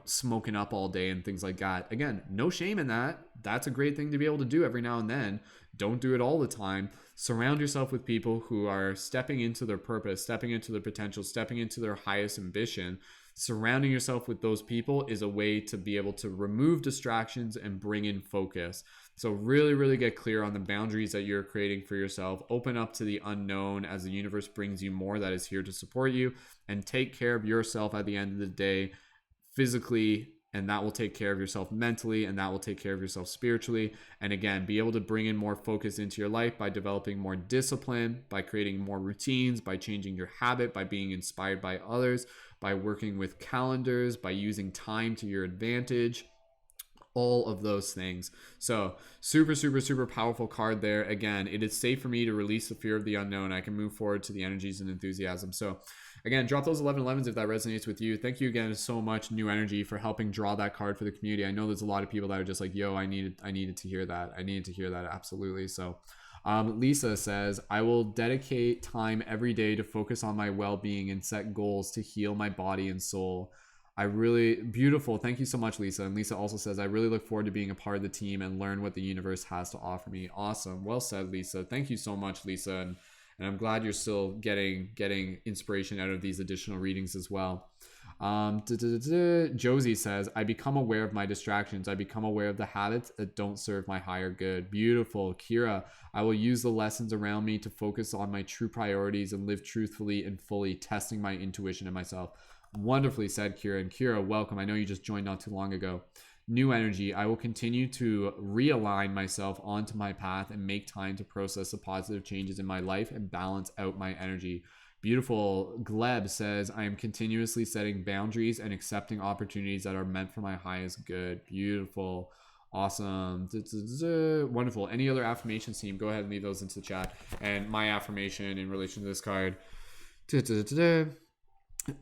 smoking up all day and things like that. Again, no shame in that. That's a great thing to be able to do every now and then. Don't do it all the time. Surround yourself with people who are stepping into their purpose, stepping into their potential, stepping into their highest ambition. Surrounding yourself with those people is a way to be able to remove distractions and bring in focus. So really, really get clear on the boundaries that you're creating for yourself. Open up to the unknown as the universe brings you more that is here to support you, and take care of yourself at the end of the day physically, and that will take care of yourself mentally, and that will take care of yourself spiritually. And again, be able to bring in more focus into your life by developing more discipline, by creating more routines, by changing your habit, by being inspired by others, by working with calendars, by using time to your advantage. All of those things. So super, super, super powerful card there. Again, it is safe for me to release the fear of the unknown. I can move forward to the energies and enthusiasm. So again, drop those 1111s if that resonates with you. Thank you again so much, New Energy, for helping draw that card for the community. I know there's a lot of people that are just like, yo, I needed to hear that. I needed to hear that. Absolutely. So Lisa says, I will dedicate time every day to focus on my well-being and set goals to heal my body and soul. Beautiful. Thank you so much, Lisa. And Lisa also says, I really look forward to being a part of the team and learn what the universe has to offer me. Awesome. Well said, Lisa. Thank you so much, Lisa. And I'm glad you're still getting inspiration out of these additional readings as well. Josie says, I become aware of my distractions. I become aware of the habits that don't serve my higher good. Beautiful. Kira, I will use the lessons around me to focus on my true priorities and live truthfully and fully, testing my intuition and myself. Wonderfully said, Kira. And Kira, welcome. I know you just joined not too long ago. New Energy, I will continue to realign myself onto my path and make time to process the positive changes in my life and balance out my energy. Beautiful. Gleb says, I am continuously setting boundaries and accepting opportunities that are meant for my highest good. Beautiful. Awesome. Wonderful. Any other affirmations, team? Go ahead and leave those into the chat. And my affirmation in relation to this card.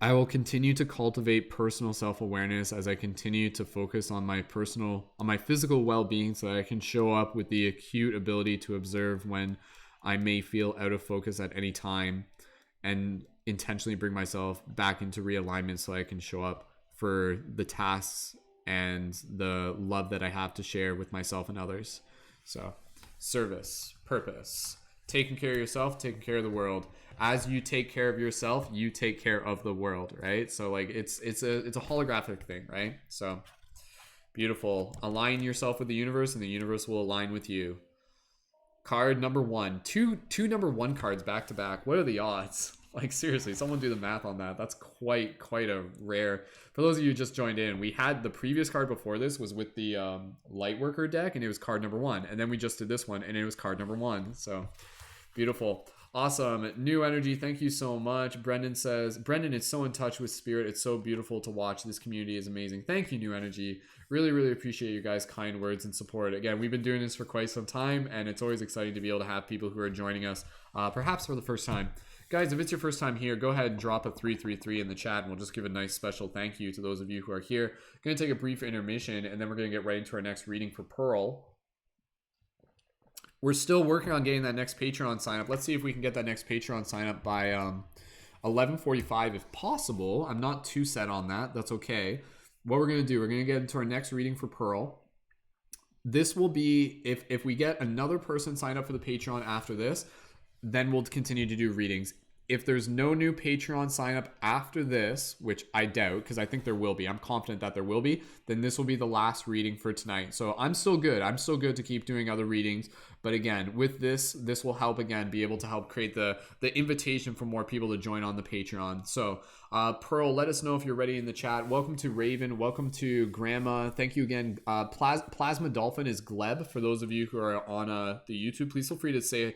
I will continue to cultivate personal self-awareness as I continue to focus on my physical well-being so that I can show up with the acute ability to observe when I may feel out of focus at any time, and intentionally bring myself back into realignment so I can show up for the tasks and the love that I have to share with myself and others. So service, purpose, taking care of yourself, taking care of the world. As you take care of yourself, you take care of the world, right? So like it's a holographic thing, right? So beautiful. Align yourself with the universe, and the universe will align with you. Card number one. Two number one cards back to back. What are the odds? Like seriously, someone do the math on that. That's quite a rare. For those of you who just joined in, we had the previous card before this was with the Lightworker deck, and it was card number one, and then we just did this one, and it was card number one. So beautiful. Awesome. New energy. Thank you so much. Brendan says, Brendan is so in touch with spirit. It's so beautiful to watch. This community is amazing. Thank you, New Energy. Really, really appreciate you guys' kind words and support. Again, we've been doing this for quite some time, and it's always exciting to be able to have people who are joining us, perhaps for the first time. Guys, if it's your first time here, go ahead and drop a 333 in the chat, and we'll just give a nice special thank you to those of you who are here. Going to take a brief intermission, and then we're going to get right into our next reading for Pearl. We're still working on getting that next Patreon sign up. Let's see if we can get that next Patreon sign up by 11:45 if possible. I'm not too set on that. That's okay. What we're going to do, we're going to get into our next reading for Pearl. This will be, if we get another person signed up for the Patreon after this, then we'll continue to do readings. If there's no new Patreon sign up after this, which I doubt, because I think there will be, I'm confident that there will be, then this will be the last reading for tonight. So I'm still good. I'm still good to keep doing other readings. But again, with this will help, again, be able to help create the invitation for more people to join on the Patreon. So Pearl, let us know if you're ready in the chat. Welcome to Raven. Welcome to Grandma. Thank you again. Plasma Dolphin is Gleb. For those of you who are on the YouTube, please feel free to say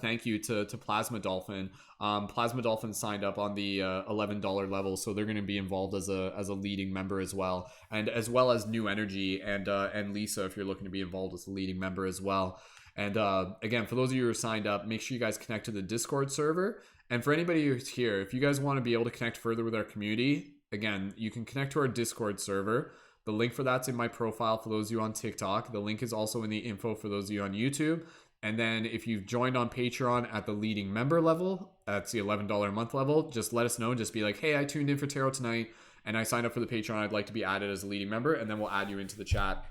thank you to Plasma Dolphin. Plasma Dolphin signed up on the $11 level, so they're going to be involved as a leading member as well, and as well as New Energy and Lisa, if you're looking to be involved as a leading member as well. And again, for those of you who are signed up, make sure you guys connect to the Discord server. And for anybody who's here, if you guys want to be able to connect further with our community, again, you can connect to our Discord server. The link for that's in my profile for those of you on TikTok. The link is also in the info for those of you on YouTube. And then if you've joined on Patreon at the leading member level, that's the $11 a month level, just let us know. Just be like, hey, I tuned in for tarot tonight and I signed up for the Patreon. I'd like to be added as a leading member. And then we'll add you into the chat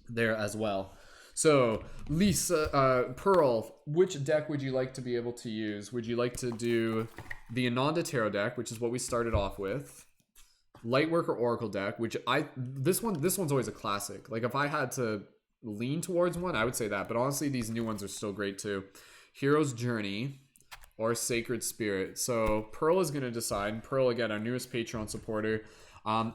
there as well. So Lisa, Pearl, which deck would you like to be able to use? Would you like to do the Ananda Tarot deck, which is what we started off with, Lightworker Oracle deck, which this one's always a classic. Like if I had to lean towards one, I would say that, but honestly these new ones are still great too. Hero's Journey or Sacred Spirit. So Pearl is going to decide. Pearl, again, our newest Patreon supporter.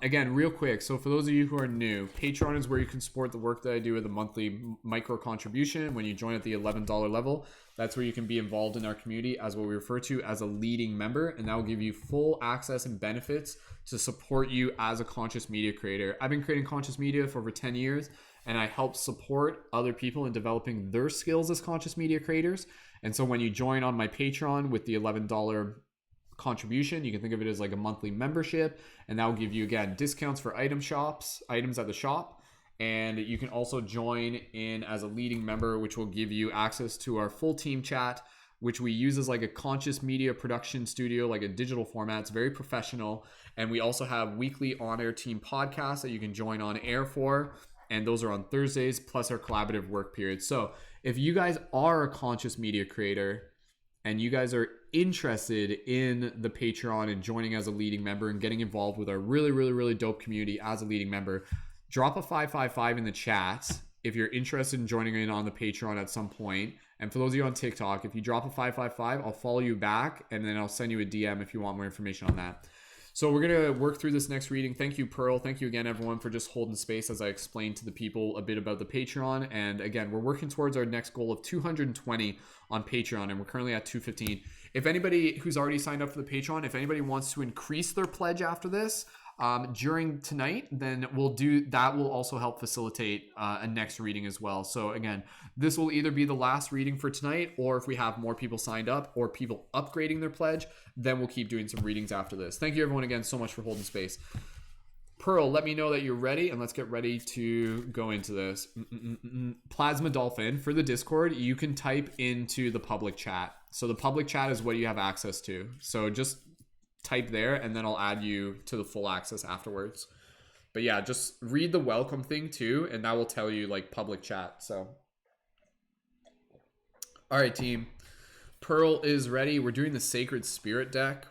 Again, real quick, so for those of you who are new, Patreon is where you can support the work that I do with a monthly micro contribution. When you join at the $11 level, that's where you can be involved in our community as what we refer to as a leading member, and that will give you full access and benefits to support you as a conscious media creator. I've been creating conscious media for over 10 years, and I help support other people in developing their skills as conscious media creators. And so when you join on my Patreon with the $11 contribution, you can think of it as like a monthly membership, and that will give you, again, discounts for items at the shop. And you can also join in as a leading member, which will give you access to our full team chat, which we use as like a conscious media production studio, like a digital format. It's very professional. And we also have weekly on-air team podcasts that you can join on air for, and those are on Thursdays, plus our collaborative work period. So if you guys are a conscious media creator and you guys are interested in the Patreon and joining as a leading member and getting involved with our really, really, really dope community as a leading member, drop a 555 in the chat if you're interested in joining in on the Patreon at some point. And for those of you on TikTok, if you drop a 555, I'll follow you back, and then I'll send you a DM if you want more information on that. So we're going to work through this next reading. Thank you, Pearl. Thank you again, everyone, for just holding space as I explained to the people a bit about the Patreon. And again, we're working towards our next goal of 220 on Patreon, and we're currently at 215. If anybody who's already signed up for the Patreon, if anybody wants to increase their pledge after this, during tonight, then we'll do that. Will also help facilitate a next reading as well. So again, this will either be the last reading for tonight, or if we have more people signed up or people upgrading their pledge, then we'll keep doing some readings after this. Thank you, everyone, again so much for holding space. Pearl, let me know that you're ready, and let's get ready to go into this. Plasma Dolphin, for the Discord, you can type into the public chat. So the public chat is what you have access to. So just type there, and then I'll add you to the full access afterwards. But yeah, just read the welcome thing too, and that will tell you like public chat. So all right, team, Pearl is ready. We're doing the Sacred Spirit deck.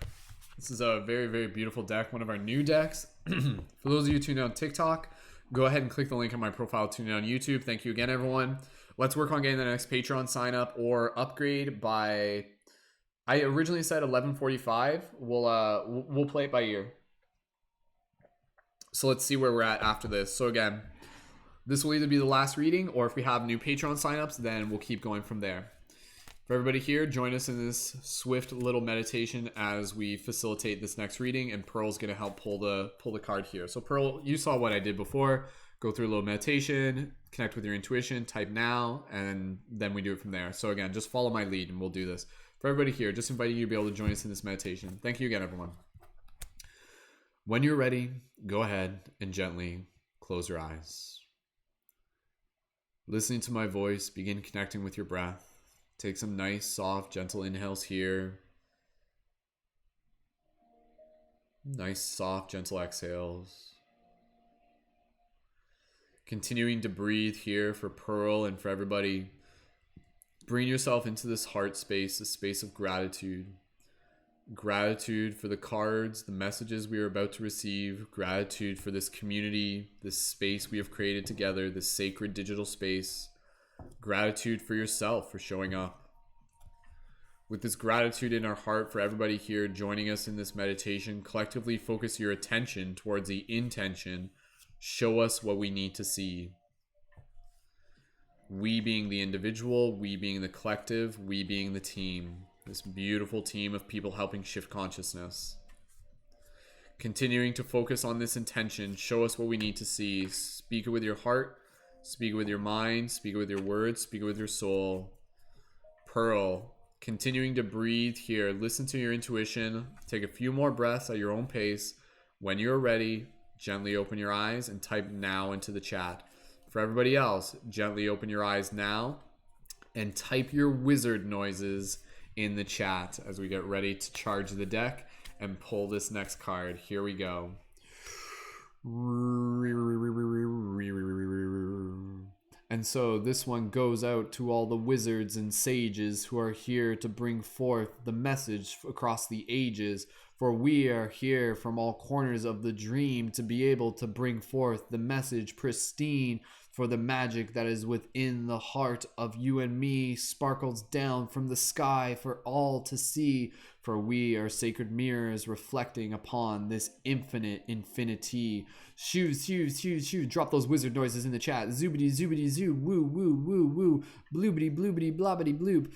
This is a very, very beautiful deck, one of our new decks. For those of you tuned in on TikTok, go ahead and click the link on my profile, tune in on YouTube. Thank you again, everyone. Let's work on getting the next Patreon sign up or upgrade by, I originally said 11:45. We'll play it by ear. So let's see where we're at after this. So again, this will either be the last reading, or if we have new Patreon signups, then we'll keep going from there. For everybody here, join us in this swift little meditation as we facilitate this next reading, and Pearl's going to help pull the card here. So Pearl, you saw what I did before. Go through a little meditation, connect with your intuition, type now, and then we do it from there. So again, just follow my lead and we'll do this. For everybody here, just inviting you to be able to join us in this meditation. Thank you again, everyone. When you're ready, go ahead and gently close your eyes. Listening to my voice, begin connecting with your breath. Take some nice, soft, gentle inhales here. Nice, soft, gentle exhales. Continuing to breathe here for Pearl and for everybody. Bring yourself into this heart space, this space of gratitude. Gratitude for the cards, the messages we are about to receive. Gratitude for this community, this space we have created together, this sacred digital space. Gratitude for yourself for showing up. With this gratitude in our heart for everybody here joining us in this meditation, collectively focus your attention towards the intention. Show us what we need to see. We being the individual, we being the collective, we being the team. This beautiful team of people helping shift consciousness. Continuing to focus on this intention. Show us what we need to see. Speak it with your heart. Speak it with your mind. Speak it with your words. Speak it with your soul. Pearl. Continuing to breathe here. Listen to your intuition. Take a few more breaths at your own pace. When you're ready, gently open your eyes and type now into the chat. For everybody else, gently open your eyes now and type your wizard noises in the chat as we get ready to charge the deck and pull this next card. Here we go. And so this one goes out to all the wizards and sages who are here to bring forth the message across the ages. For we are here from all corners of the dream to be able to bring forth the message pristine. For the magic that is within the heart of you and me sparkles down from the sky for all to see. For we are sacred mirrors reflecting upon this infinite infinity. Shoes. Drop those wizard noises in the chat. Zoobity zoobity zoo. Woo woo woo woo. Bloobity bloobity blobbity bloop.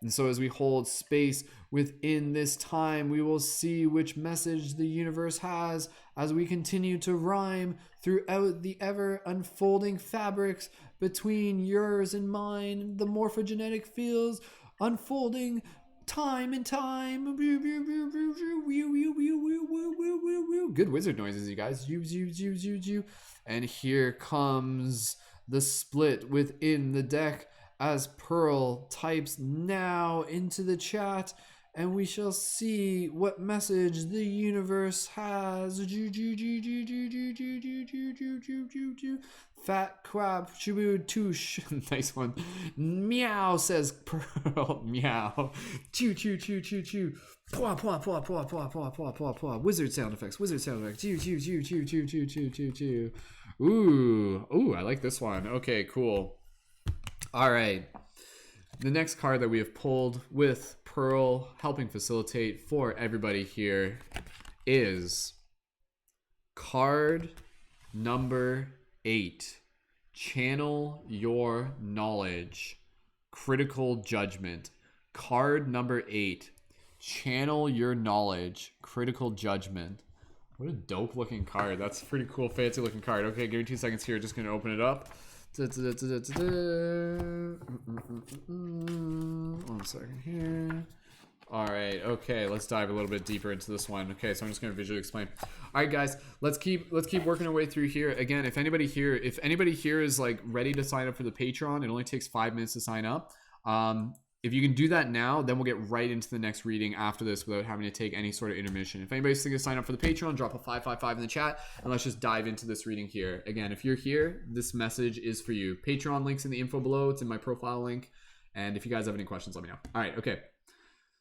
And so as we hold space within this time, we will see which message the universe has as we continue to rhyme throughout the ever unfolding fabrics between yours and mine. The morphogenetic fields unfolding time and time. Good wizard noises, you guys. And here comes the split within the deck as Pearl types now into the chat. And we shall see what message the universe has. Fat crab, shaboo, touche. Nice one. Meow, says Pearl. Meow. Choo. Pwa, pwa, pwa, pwa, pwa, pwa, pwa, pwa, pwa. Wizard sound effects. Choo. Ooh, I like this one. Okay, cool. All right. The next card that we have pulled with Pearl helping facilitate for everybody here is card number 8. Channel your knowledge. Critical judgment. Card number 8. Channel your knowledge. Critical judgment. What a dope looking card. That's a pretty cool, fancy looking card. Okay, give me 2 seconds here. Just going to open it up. 1 second here. All right, okay, let's dive a little bit deeper into this one. Okay, so I'm just going to visually explain. All right, guys, let's keep working our way through here. Again, if anybody here is like ready to sign up for the Patreon, it only takes 5 minutes to sign up. If you can do that now, then we'll get right into the next reading after this without having to take any sort of intermission. If anybody's thinking to sign up for the Patreon, drop a 555 in the chat, and let's just dive into this reading here. Again, if you're here, this message is for you. Patreon link's in the info below. It's in my profile link. And if you guys have any questions, let me know. All right, okay.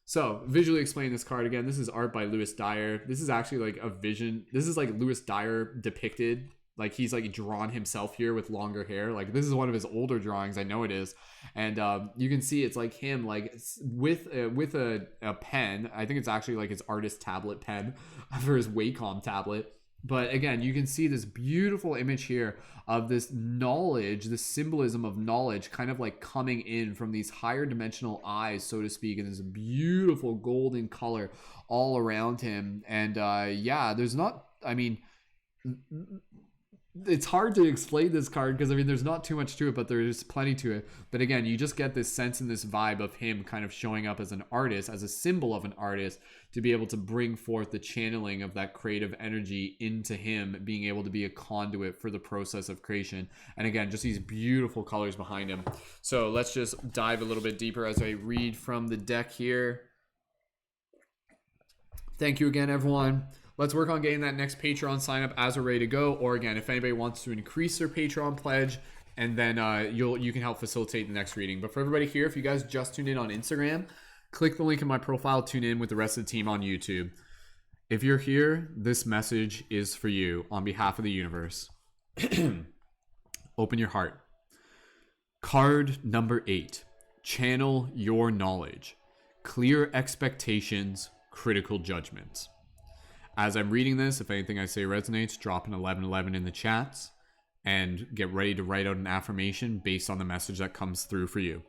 So, visually explain this card again. This is art by Lewis Dyer. This is actually like a vision. This is like Lewis Dyer depicted. Like he's like drawn himself here with longer hair. Like this is one of his older drawings. I know it is. And you can see it's like him like with a pen. I think it's actually like his artist tablet pen for his Wacom tablet. But again, you can see this beautiful image here of this knowledge, the symbolism of knowledge kind of like coming in from these higher dimensional eyes, so to speak, and this beautiful golden color all around him. And yeah, there's not, I mean, it's hard to explain this card because I mean there's not too much to it, but there's plenty to it. But again, you just get this sense and this vibe of him kind of showing up as an artist, as a symbol of an artist, to be able to bring forth the channeling of that creative energy into him, being able to be a conduit for the process of creation. And again, just these beautiful colors behind him. So let's just dive a little bit deeper as I read from the deck here. Thank you again, everyone. Let's work on getting that next Patreon sign up as we're ready to go. Or again, if anybody wants to increase their Patreon pledge, and then you can help facilitate the next reading. But for everybody here, if you guys just tuned in on Instagram, click the link in my profile, tune in with the rest of the team on YouTube. If you're here, this message is for you on behalf of the universe. Open your heart. Card number 8. Channel your knowledge. Clear expectations, critical judgments. As I'm reading this, if anything I say resonates, drop an 1111 in the chats and get ready to write out an affirmation based on the message that comes through for you.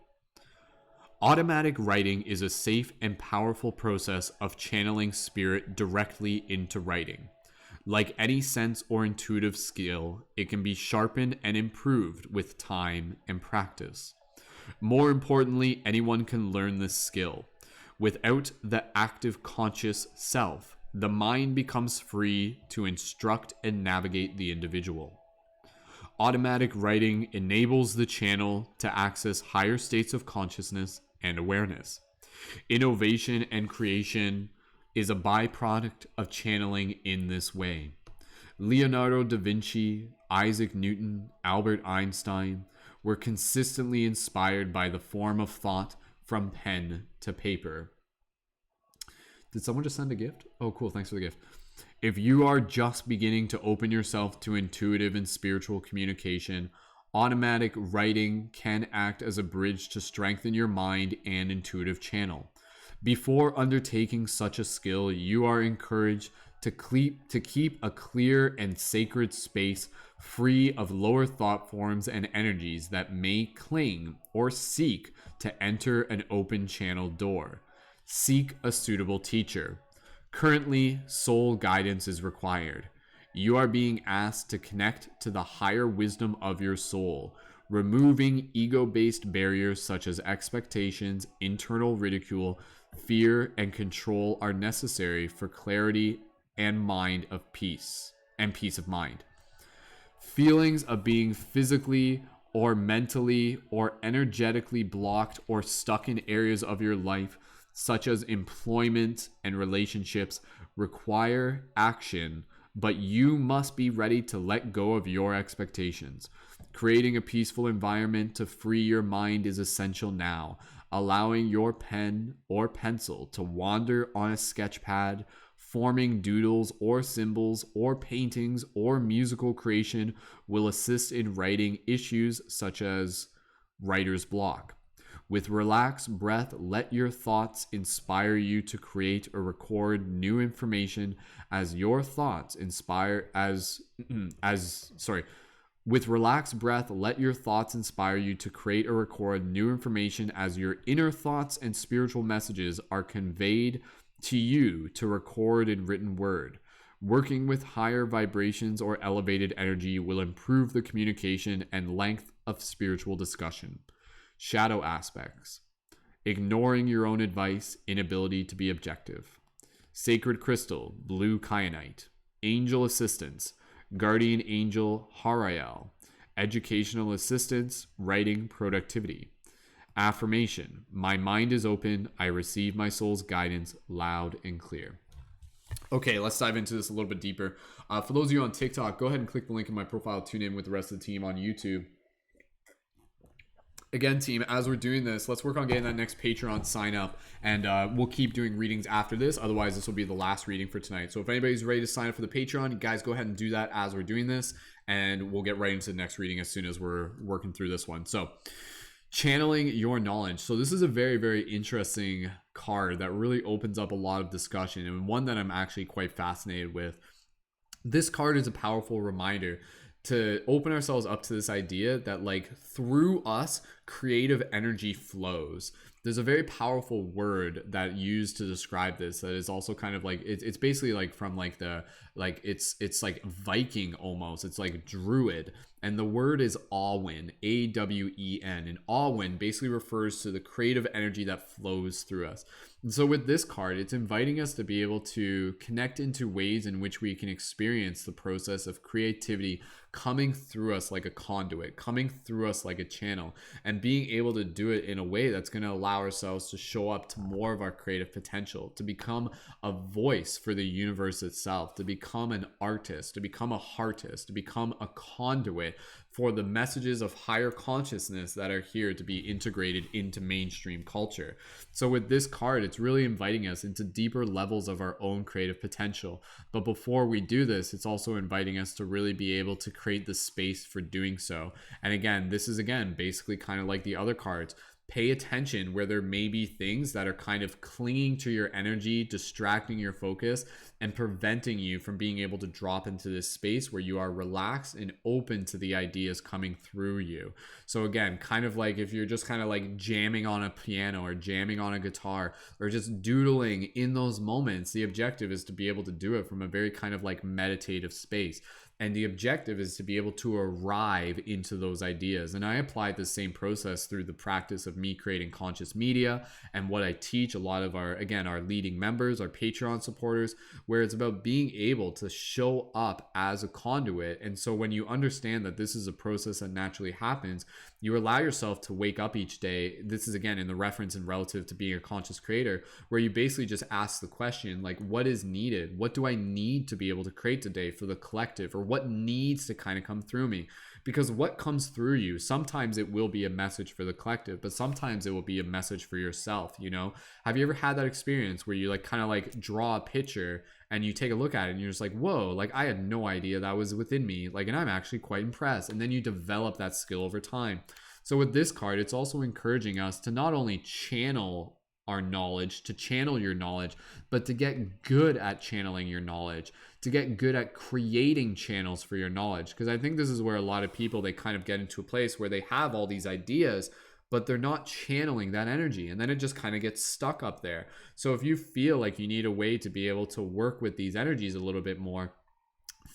Automatic writing is a safe and powerful process of channeling spirit directly into writing. Like any sense or intuitive skill, it can be sharpened and improved with time and practice. More importantly, anyone can learn this skill. Without the active conscious self, the mind becomes free to instruct and navigate the individual. Automatic writing enables the channel to access higher states of consciousness and awareness. Innovation and creation is a byproduct of channeling in this way. Leonardo da Vinci, Isaac Newton, Albert Einstein were consistently inspired by the form of thought from pen to paper. Did someone just send a gift? Oh, cool. Thanks for the gift. If you are just beginning to open yourself to intuitive and spiritual communication, automatic writing can act as a bridge to strengthen your mind and intuitive channel. Before undertaking such a skill, you are encouraged to keep a clear and sacred space free of lower thought forms and energies that may cling or seek to enter an open channel door. Seek a suitable teacher. Currently, soul guidance is required. You are being asked to connect to the higher wisdom of your soul. Removing ego-based barriers such as expectations, internal ridicule, fear, and control are necessary for clarity and mind of peace and peace of mind. Feelings of being physically or mentally or energetically blocked or stuck in areas of your life such as employment and relationships require action, but you must be ready to let go of your expectations. Creating a peaceful environment to free your mind is essential now. Allowing your pen or pencil to wander on a sketch pad, forming doodles or symbols or paintings or musical creation will assist in writing issues such as writer's block. With relaxed breath, let your thoughts inspire you to create or record new information as your thoughts inspire With relaxed breath, let your thoughts inspire you to create or record new information as your inner thoughts and spiritual messages are conveyed to you to record in written word. Working with higher vibrations or elevated energy will improve the communication and length of spiritual discussion. Shadow aspects. Ignoring your own advice, inability to be objective. Sacred crystal, blue kyanite. Angel assistance, guardian angel Hariel. Educational assistance, writing productivity. Affirmation, my mind is open, I receive my soul's guidance loud and clear. Okay, let's dive into this a little bit deeper. For those of you on TikTok, go ahead and click the link in my profile, tune in with the rest of the team on YouTube. Again, team, as we're doing this, let's work on getting that next Patreon sign up, and we'll keep doing readings after this. Otherwise, this will be the last reading for tonight. So if anybody's ready to sign up for the Patreon, you guys go ahead and do that as we're doing this, and we'll get right into the next reading as soon as we're working through this one. So channeling your knowledge. So this is a very, very interesting card that really opens up a lot of discussion, and one that I'm actually quite fascinated with. This card is a powerful reminder to open ourselves up to this idea that like through us creative energy flows. There's a very powerful word that used to describe this that is also kind of like it's basically like from like the like it's like Viking almost. It's like druid, and the word is Awen, Awen, and Awen basically refers to the creative energy that flows through us. And so with this card, it's inviting us to be able to connect into ways in which we can experience the process of creativity coming through us like a conduit, coming through us like a channel, and being able to do it in a way that's going to allow ourselves to show up to more of our creative potential, to become a voice for the universe itself, to become an artist, to become a heartist, to become a conduit for the messages of higher consciousness that are here to be integrated into mainstream culture. So with this card, it's really inviting us into deeper levels of our own creative potential. But before we do this, it's also inviting us to really be able to create the space for doing so. And again, this is again basically kind of like the other cards. Pay attention where there may be things that are kind of clinging to your energy, distracting your focus, and preventing you from being able to drop into this space where you are relaxed and open to the ideas coming through you. So again, kind of like if you're just kind of like jamming on a piano or jamming on a guitar or just doodling in those moments, the objective is to be able to do it from a very kind of like meditative space. And the objective is to be able to arrive into those ideas. And I applied the same process through the practice of me creating conscious media and what I teach a lot of our, again, our leading members, our Patreon supporters, where it's about being able to show up as a conduit. And so when you understand that this is a process that naturally happens, you allow yourself to wake up each day. This is again in the reference and relative to being a conscious creator, where you basically just ask the question, like, what is needed? What do I need to be able to create today for the collective? Or what needs to kind of come through me? Because what comes through you, sometimes it will be a message for the collective, but sometimes it will be a message for yourself. You know, have you ever had that experience where you like kind of like draw a picture and you take a look at it and you're just like, whoa, like I had no idea that was within me, like, and I'm actually quite impressed. And then you develop that skill over time. So with this card, it's also encouraging us to not only channel our knowledge, to channel your knowledge, but to get good at channeling your knowledge, to get good at creating channels for your knowledge. Because I think this is where a lot of people, they kind of get into a place where they have all these ideas, but they're not channeling that energy, and then it just kind of gets stuck up there. So if you feel like you need a way to be able to work with these energies a little bit more,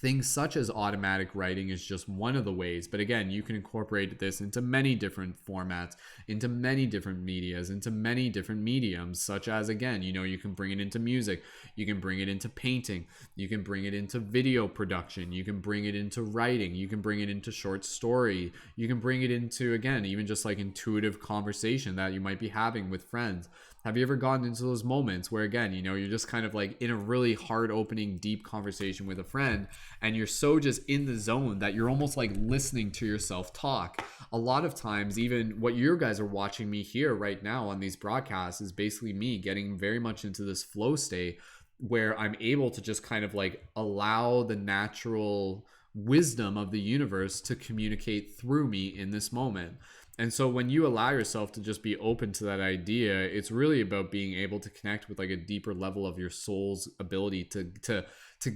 things such as automatic writing is just one of the ways. But again, you can incorporate this into many different formats, into many different medias, into many different mediums, such as, again, you know, you can bring it into music, you can bring it into painting, you can bring it into video production, you can bring it into writing, you can bring it into short story, you can bring it into, again, even just like intuitive conversation that you might be having with friends. Have you ever gotten into those moments where, again, you know, you're just kind of like in a really hard opening, deep conversation with a friend, and you're so just in the zone that you're almost like listening to yourself talk? A lot of times, even what you guys are watching me here right now on these broadcasts is basically me getting very much into this flow state where I'm able to just kind of like allow the natural wisdom of the universe to communicate through me in this moment. And so when you allow yourself to just be open to that idea, it's really about being able to connect with like a deeper level of your soul's ability to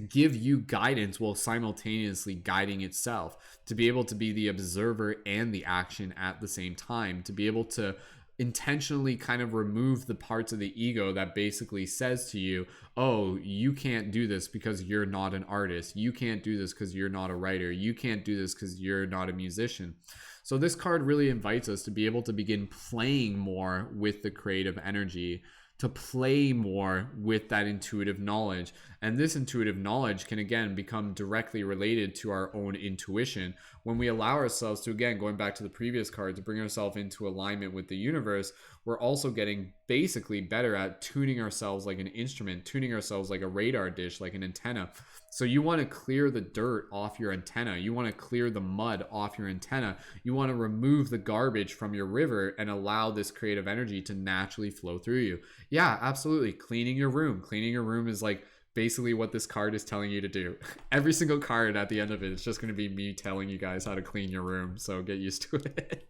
give you guidance while simultaneously guiding itself, to be able to be the observer and the action at the same time, to be able to intentionally kind of remove the parts of the ego that basically says to you, oh, you can't do this because you're not an artist. You can't do this because you're not a writer. You can't do this because you're not a musician. So this card really invites us to be able to begin playing more with the creative energy, to play more with that intuitive knowledge. And this intuitive knowledge can, again, become directly related to our own intuition. When we allow ourselves to, again, going back to the previous card, to bring ourselves into alignment with the universe, we're also getting basically better at tuning ourselves like an instrument, tuning ourselves like a radar dish, like an antenna. So you want to clear the dirt off your antenna. You want to clear the mud off your antenna. You want to remove the garbage from your river and allow this creative energy to naturally flow through you. Yeah, absolutely. Cleaning your room. Cleaning your room is like basically what this card is telling you to do. Every single card at the end of it is just going to be me telling you guys how to clean your room. So get used to it.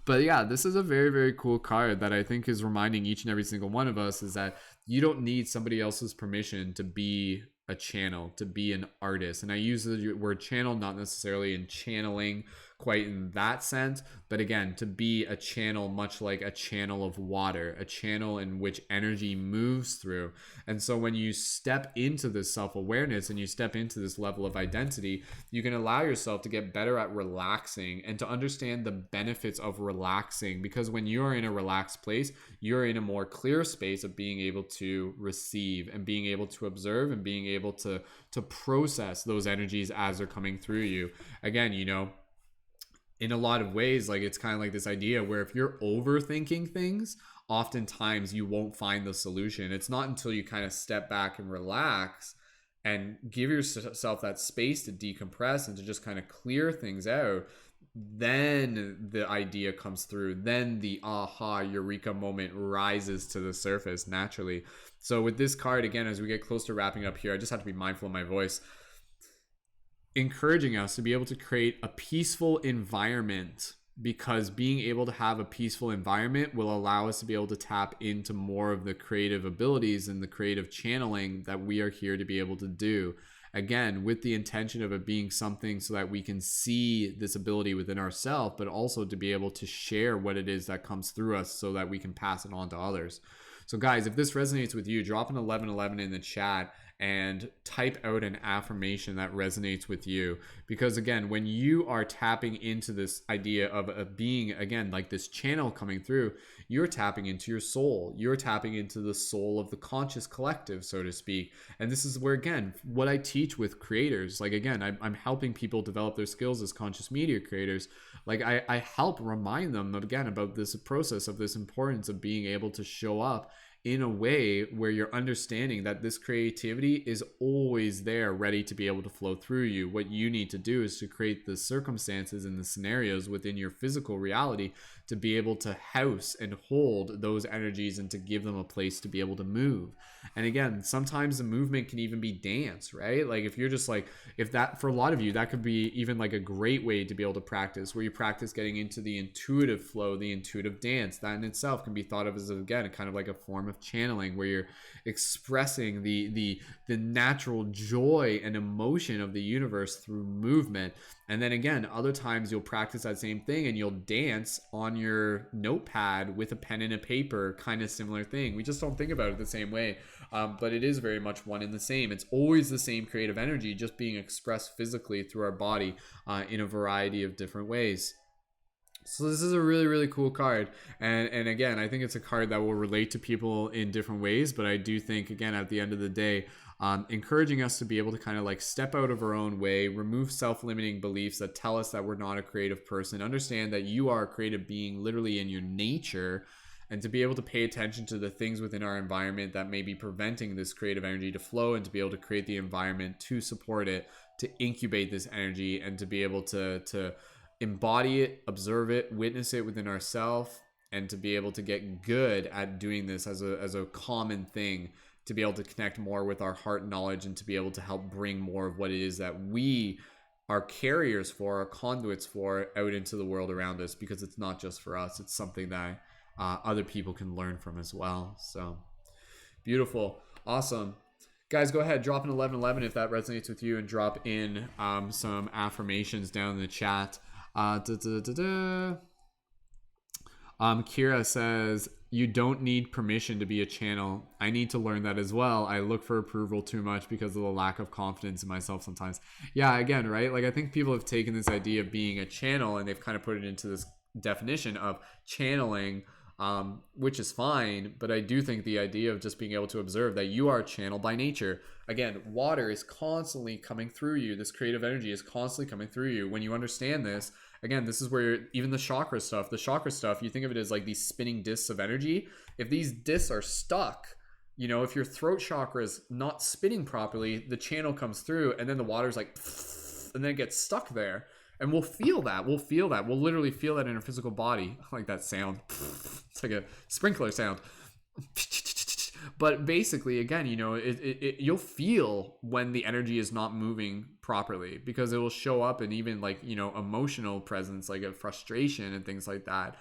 But yeah, this is a very, very cool card that I think is reminding each and every single one of us is that you don't need somebody else's permission to be a channel, to be an artist. And I use the word channel not necessarily in channeling quite in that sense, but again, to be a channel, much like a channel of water, a channel in which energy moves through. And so when you step into this self-awareness and you step into this level of identity, you can allow yourself to get better at relaxing and to understand the benefits of relaxing, because when you're in a relaxed place, you're in a more clear space of being able to receive and being able to observe and being able to process those energies as they're coming through you. Again, in a lot of ways, like, it's kind of like this idea where if you're overthinking things, oftentimes you won't find the solution. It's not until you kind of step back and relax and give yourself that space to decompress and to just kind of clear things out, then the idea comes through, then the aha eureka moment rises to the surface naturally. So with this card, again, as we get close to wrapping up here, I just have to be mindful of my voice, encouraging us to be able to create a peaceful environment, because being able to have a peaceful environment will allow us to be able to tap into more of the creative abilities and the creative channeling that we are here to be able to do. Again, with the intention of it being something so that we can see this ability within ourselves, but also to be able to share what it is that comes through us so that we can pass it on to others. So guys, if this resonates with you, drop an 1111 in the chat and type out an affirmation that resonates with you. Because again, when you are tapping into this idea of being, again, like this channel coming through, you're tapping into your soul. You're tapping into the soul of the conscious collective, so to speak. And this is where, again, what I teach with creators, like, again, I'm helping people develop their skills as conscious media creators. Like, I help remind them, again, about this process of this importance of being able to show up in a way where you're understanding that this creativity is always there, ready to be able to flow through you. What you need to do is to create the circumstances and the scenarios within your physical reality to be able to house and hold those energies and to give them a place to be able to move. And again, sometimes the movement can even be dance, right? Like, if you're just like, if that, for a lot of you, that could be even like a great way to be able to practice, where you practice getting into the intuitive flow, the intuitive dance. That in itself can be thought of as, again, kind of like a form of channeling, where you're expressing the natural joy and emotion of the universe through movement. And then again, other times you'll practice that same thing and you'll dance on your notepad with a pen and a paper, kind of similar thing. We just don't think about it the same way, but it is very much one and the same. It's always the same creative energy, just being expressed physically through our body in a variety of different ways. So this is a really, really cool card. And again, I think it's a card that will relate to people in different ways. But I do think, again, at the end of the day, encouraging us to be able to kind of like step out of our own way, remove self-limiting beliefs that tell us that we're not a creative person, understand that you are a creative being literally in your nature, and to be able to pay attention to the things within our environment that may be preventing this creative energy to flow, and to be able to create the environment to support it, to incubate this energy, and to be able to embody it, observe it, witness it within ourselves, and to be able to get good at doing this as a common thing, to be able to connect more with our heart knowledge, and to be able to help bring more of what it is that we are carriers for, are conduits for, out into the world around us, because it's not just for us, it's something that other people can learn from as well. So beautiful. Awesome. Guys, go ahead, drop an 1111 if that resonates with you, and drop in some affirmations down in the chat. Kira says, you don't need permission to be a channel. I need to learn that as well. I look for approval too much because of the lack of confidence in myself sometimes. Yeah, again, right? Like, I think people have taken this idea of being a channel and they've kind of put it into this definition of channeling, which is fine. But I do think the idea of just being able to observe that you are a channel by nature. Again, water is constantly coming through you. This creative energy is constantly coming through you. When you understand this, again, this is where even the chakra stuff, you think of it as like these spinning discs of energy. If these discs are stuck, if your throat chakra is not spinning properly, the channel comes through and then the water's like, and then it gets stuck there. And we'll feel that. We'll literally feel that in our physical body. I like that sound. It's like a sprinkler sound. But basically, again, you'll feel when the energy is not moving properly, because it will show up in even like, emotional presence, like a frustration and things like that.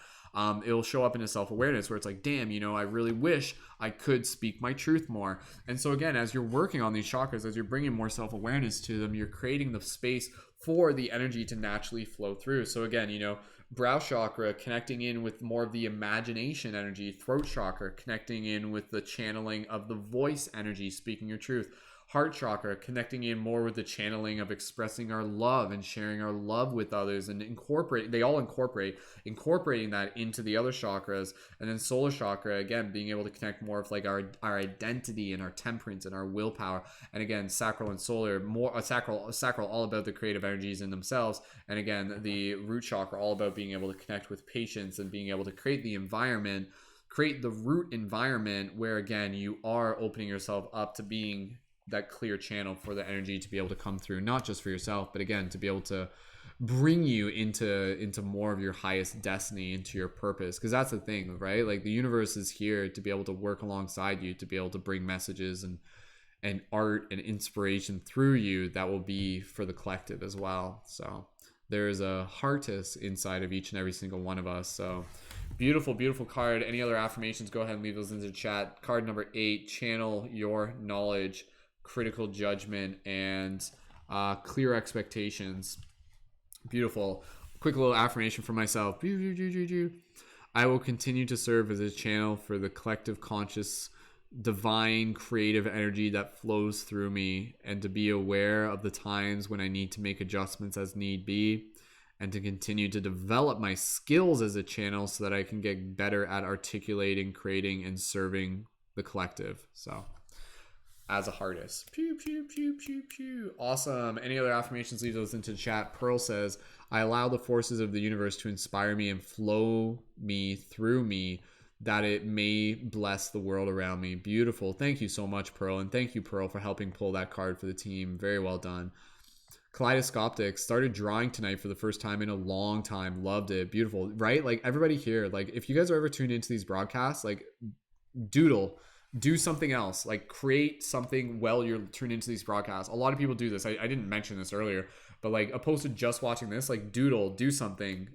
it'll show up in a self-awareness where it's like, damn, I really wish I could speak my truth more. And so again, as you're working on these chakras, as you're bringing more self-awareness to them, you're creating the space for the energy to naturally flow through. So again, brow chakra connecting in with more of the imagination energy, throat chakra connecting in with the channeling of the voice energy, speaking your truth. Heart chakra connecting in more with the channeling of expressing our love and sharing our love with others, and incorporating that into the other chakras. And then solar chakra, again, being able to connect more of like our identity and our temperance and our willpower. And again, sacral and solar, more sacral all about the creative energies in themselves. And again, the root chakra all about being able to connect with patience and being able to create the root environment where again you are opening yourself up to being that clear channel for the energy to be able to come through, not just for yourself, but again, to be able to bring you into more of your highest destiny, into your purpose. Because that's the thing, right? Like the universe is here to be able to work alongside you, to be able to bring messages and art and inspiration through you that will be for the collective as well. So there's a heartist inside of each and every single one of us. So beautiful, beautiful card. Any other affirmations, go ahead and leave those into the chat. Card number 8, channel your knowledge, critical judgment, and clear expectations. Beautiful. Quick little affirmation for myself. I will continue to serve as a channel for the collective conscious divine creative energy that flows through me, and to be aware of the times when I need to make adjustments as need be, and to continue to develop my skills as a channel so that I can get better at articulating, creating, and serving the collective. So as a heartist. Pew, pew, pew, pew, pew. Awesome. Any other affirmations, leave those into the chat. Pearl says, I allow the forces of the universe to inspire me and flow me through me, that it may bless the world around me. Beautiful. Thank you so much, Pearl. And thank you, Pearl, for helping pull that card for the team. Very well done. Kaleidoscopic started drawing tonight for the first time in a long time. Loved it. Beautiful. Right? Like everybody here, like if you guys are ever tuned into these broadcasts, like doodle, do something else, like create something while you're tuned into these broadcasts. A lot of people do this. I didn't mention this earlier, but like opposed to just watching this, like doodle, do something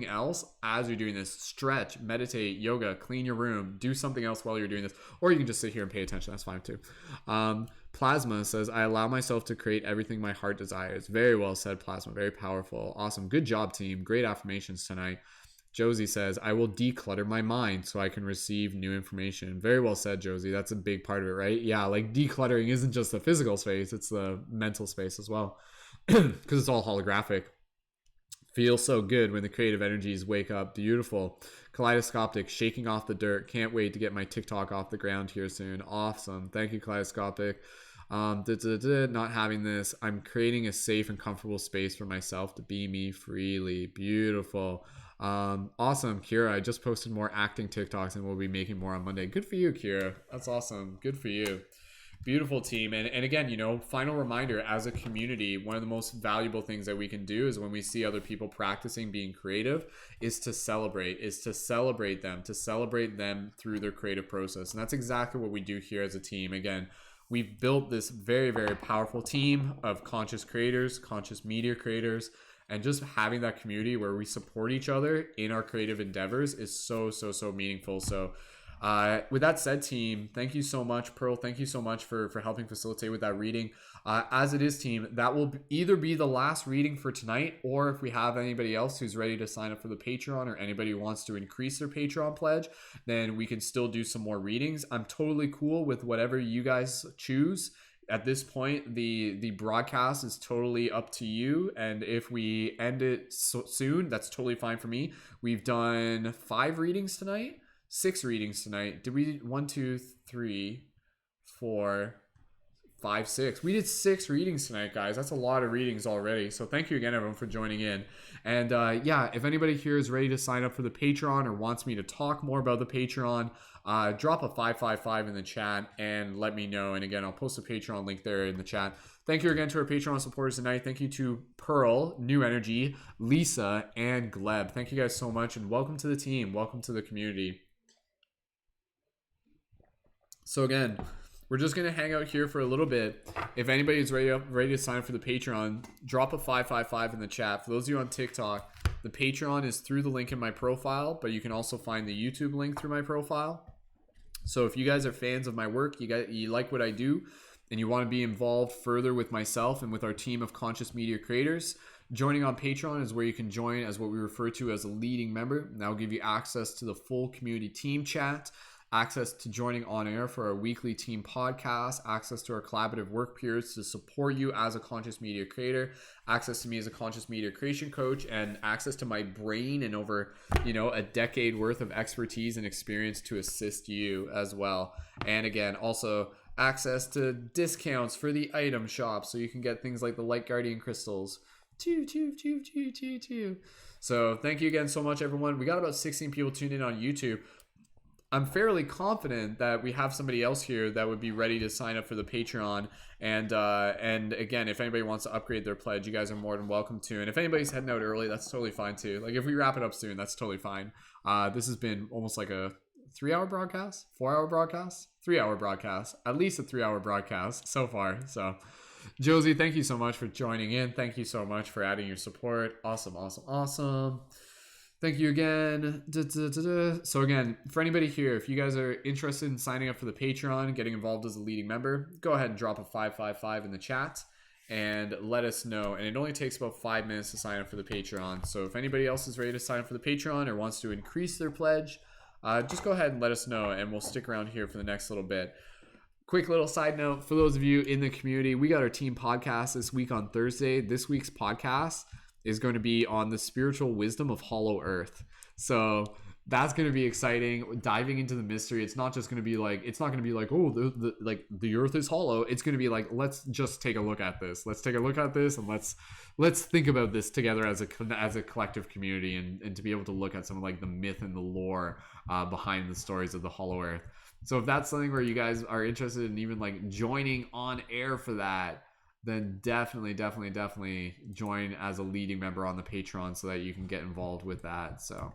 else as you're doing this. Stretch, meditate, yoga, clean your room, do something else while you're doing this, or you can just sit here and pay attention. That's fine too. Plasma says, I allow myself to create everything my heart desires. Very well said, Plasma. Very powerful. Awesome. Good job, team. Great affirmations tonight. Josie says, I will declutter my mind so I can receive new information. Very well said, Josie. That's a big part of it, right? Yeah, like decluttering isn't just the physical space, it's the mental space as well, because it's all holographic. Feels so good when the creative energies wake up. Beautiful. Kaleidoscopic, shaking off the dirt. Can't wait to get my TikTok off the ground here soon. Awesome. Thank you, Kaleidoscopic. Not having this. I'm creating a safe and comfortable space for myself to be me freely. Beautiful. Awesome, Kira. I just posted more acting TikToks and we'll be making more on Monday. Good for you, Kira. That's awesome. Good for you. Beautiful, team. And again, final reminder, as a community, one of the most valuable things that we can do is when we see other people practicing being creative is to celebrate them through their creative process. And that's exactly what we do here as a team. Again, we've built this very, very powerful team of conscious creators, conscious media creators, and just having that community where we support each other in our creative endeavors is so, so, so meaningful. So with that said, team, thank you so much. Pearl, thank you so much for helping facilitate with that reading. As it is, team, that will either be the last reading for tonight, or if we have anybody else who's ready to sign up for the Patreon, or anybody who wants to increase their Patreon pledge, then we can still do some more readings. I'm totally cool with whatever you guys choose. At this point, the broadcast is totally up to you, and if we end it soon, that's totally fine for me. We've done 5 readings tonight, 6 readings tonight. Did we 1, 2, 3, 4, 5, 6? We did 6 readings tonight, guys. That's a lot of readings already. So thank you again, everyone, for joining in. And yeah, if anybody here is ready to sign up for the Patreon or wants me to talk more about the Patreon, drop a 555 in the chat and let me know. And again, I'll post a Patreon link there in the chat. Thank you again to our Patreon supporters tonight. Thank you to Pearl, New Energy, Lisa, and Gleb. Thank you guys so much, and welcome to the team. Welcome to the community. So again, we're just going to hang out here for a little bit. If anybody's ready to sign up for the Patreon, drop a 555 in the chat. For those of you on TikTok, The Patreon is through the link in my profile, but you can also find the YouTube link through my profile. So if you guys are fans of my work, you like what I do, and you want to be involved further with myself and with our team of conscious media creators, joining on Patreon is where you can join as what we refer to as a leading member. And that will give you access to the full community team chat, access to joining on air for our weekly team podcast, access to our collaborative work peers to support you as a conscious media creator, access to me as a conscious media creation coach, and access to my brain and over, a decade worth of expertise and experience to assist you as well. And again, also access to discounts for the item shop, so you can get things like the Light Guardian crystals. So thank you again so much, everyone. We got about 16 people tuned in on YouTube. I'm fairly confident that we have somebody else here that would be ready to sign up for the Patreon. And again, if anybody wants to upgrade their pledge, you guys are more than welcome to. And if anybody's heading out early, that's totally fine too. Like if we wrap it up soon, that's totally fine. This has been almost like a 3-hour broadcast, 4-hour broadcast, 3-hour broadcast, at least a 3-hour broadcast so far. So Josie, thank you so much for joining in. Thank you so much for adding your support. Awesome. Thank you again. So again, for anybody here, if you guys are interested in signing up for the Patreon, getting involved as a leading member, go ahead and drop a 555 in the chat and let us know. And it only takes about 5 minutes to sign up for the Patreon. So if anybody else is ready to sign up for the Patreon or wants to increase their pledge, just go ahead and let us know, and we'll stick around here for the next little bit. Quick little side note for those of you in the community, we got our team podcast this week on Thursday. This week's podcast is going to be on the spiritual wisdom of Hollow Earth. So that's going to be exciting. Diving into the mystery. It's not just going to be like, oh, the earth is hollow. It's going to be like, let's just take a look at this. Let's take a look at this, and let's think about this together as a collective community, and to be able to look at some of like the myth and the lore behind the stories of the Hollow Earth. So if that's something where you guys are interested in even like joining on air for that, then definitely join as a leading member on the Patreon so that you can get involved with that. So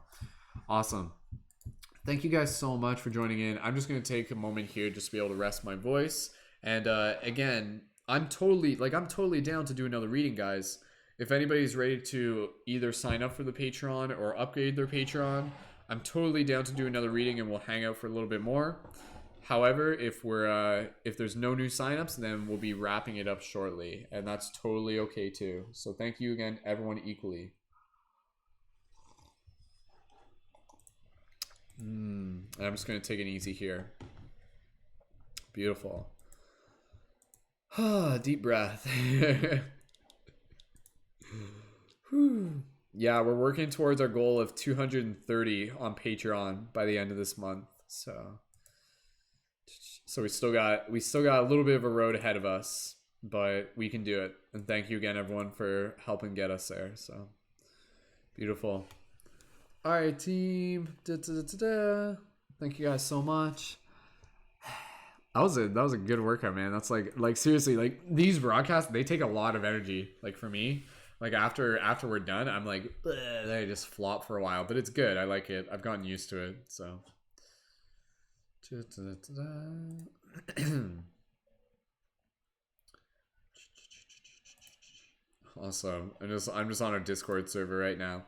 awesome. Thank you guys so much for joining in. I'm just going to take a moment here just to be able to rest my voice. And again, I'm totally down to do another reading, guys. If anybody's ready to either sign up for the Patreon or upgrade their Patreon, I'm totally down to do another reading, and we'll hang out for a little bit more. However, if there's no new signups, then we'll be wrapping it up shortly, and that's totally okay too. So thank you again, everyone, equally. And I'm just gonna take it easy here. Beautiful. Deep breath. Yeah, we're working towards our goal of 230 on Patreon by the end of this month. So we still got a little bit of a road ahead of us, but we can do it. And thank you again, everyone, for helping get us there. So beautiful. All right, team. Thank you guys so much. That was a good workout, man. That's like seriously, like these broadcasts, they take a lot of energy. Like for me, like after we're done, I'm like, they just flop for a while, but it's good. I like it. I've gotten used to it. So awesome. I'm just on our Discord server right now.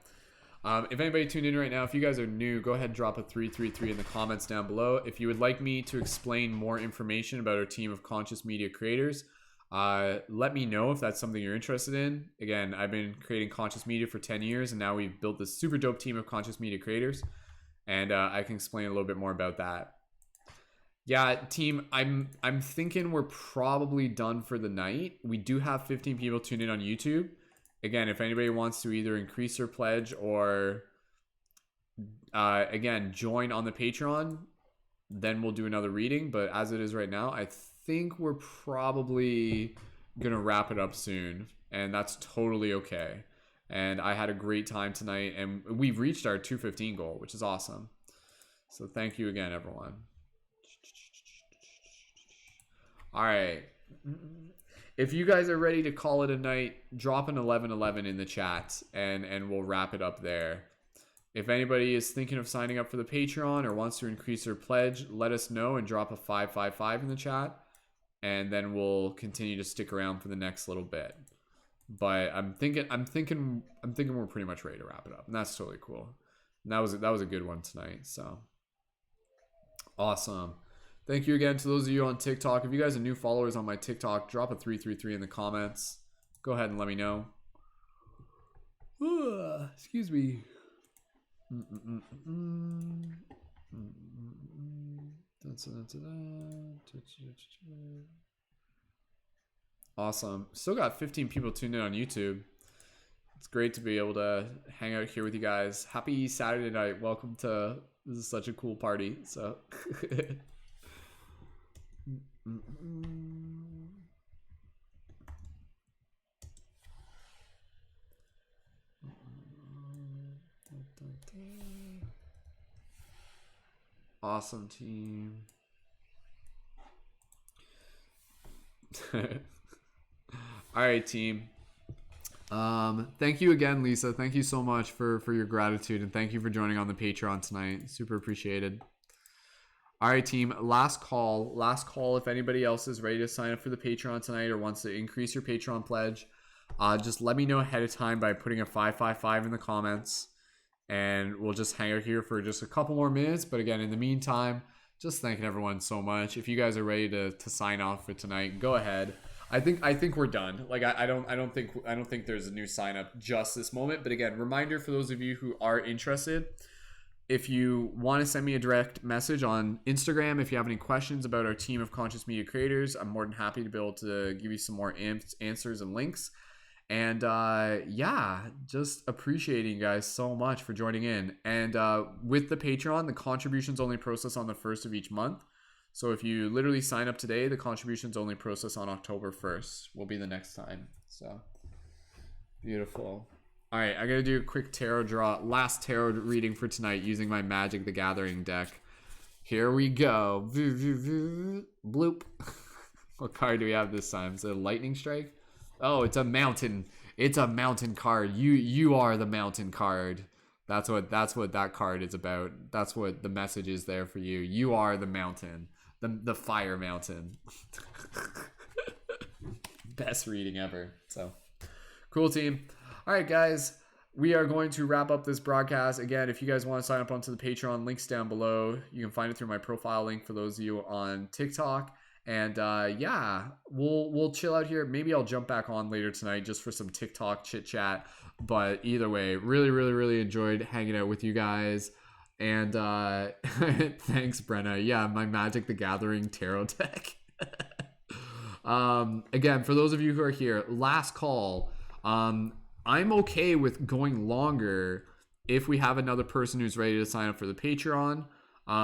If anybody tuned in right now, if you guys are new, go ahead and drop a 333 in the comments down below. If you would like me to explain more information about our team of conscious media creators, let me know if that's something you're interested in. Again, I've been creating conscious media for 10 years, and now we've built this super dope team of conscious media creators, and I can explain a little bit more about that. Yeah, team, I'm thinking we're probably done for the night. We do have 15 people tuned in on YouTube. Again, if anybody wants to either increase their pledge or again join on the Patreon, then we'll do another reading. But as it is right now, I think we're probably gonna wrap it up soon, and that's totally okay. And I had a great time tonight, and we've reached our 215 goal, which is awesome. So thank you again, everyone. All right. If you guys are ready to call it a night, drop an 1111 in the chat, and we'll wrap it up there. If anybody is thinking of signing up for the Patreon or wants to increase their pledge, let us know and drop a 555 in the chat, and then we'll continue to stick around for the next little bit. But I'm thinking we're pretty much ready to wrap it up, and that's totally cool. And that was a good one tonight. So awesome. Thank you again to those of you on TikTok. If you guys are new followers on my TikTok, drop a 333 in the comments. Go ahead and let me know. Excuse me. Awesome. Still got 15 people tuned in on YouTube. It's great to be able to hang out here with you guys. Happy Saturday night. Welcome to, this is such a cool party. So awesome team. All right, team. Thank you again, Lisa. Thank you so much for your gratitude, and thank you for joining on the Patreon tonight. Super appreciated. All right, team. Last call. If anybody else is ready to sign up for the Patreon tonight or wants to increase your Patreon pledge, just let me know ahead of time by putting a 555 in the comments, and we'll just hang out here for just a couple more minutes. But again, in the meantime, just thanking everyone so much. If you guys are ready to sign off for tonight, go ahead. I think we're done. Like I don't think there's a new sign up just this moment. But again, reminder for those of you who are interested, if you want to send me a direct message on Instagram, if you have any questions about our team of conscious media creators, I'm more than happy to be able to give you some more answers and links. And yeah, just appreciating you guys so much for joining in. And with the Patreon, the contributions only process on the 1st of each month. So if you literally sign up today, the contributions only process on October 1st will be the next time. So beautiful. All right, I got to do a quick tarot draw. Last tarot reading for tonight using my Magic the Gathering deck. Here we go. Bloop. What card do we have this time? Is it a lightning strike? Oh, it's a mountain. It's a mountain card. You are the mountain card. That's what that card is about. That's what the message is there for you. You are the mountain. The fire mountain. Best reading ever. So cool, team. All right, guys, we are going to wrap up this broadcast. Again, if you guys want to sign up onto the Patreon, links down below. You can find it through my profile link for those of you on TikTok. And yeah, we'll chill out here. Maybe I'll jump back on later tonight just for some TikTok chit chat. But either way, really enjoyed hanging out with you guys. And thanks, Brenna. Yeah, my Magic the Gathering tarot deck. Again, for those of you who are here, last call. I'm okay with going longer if we have another person who's ready to sign up for the Patreon.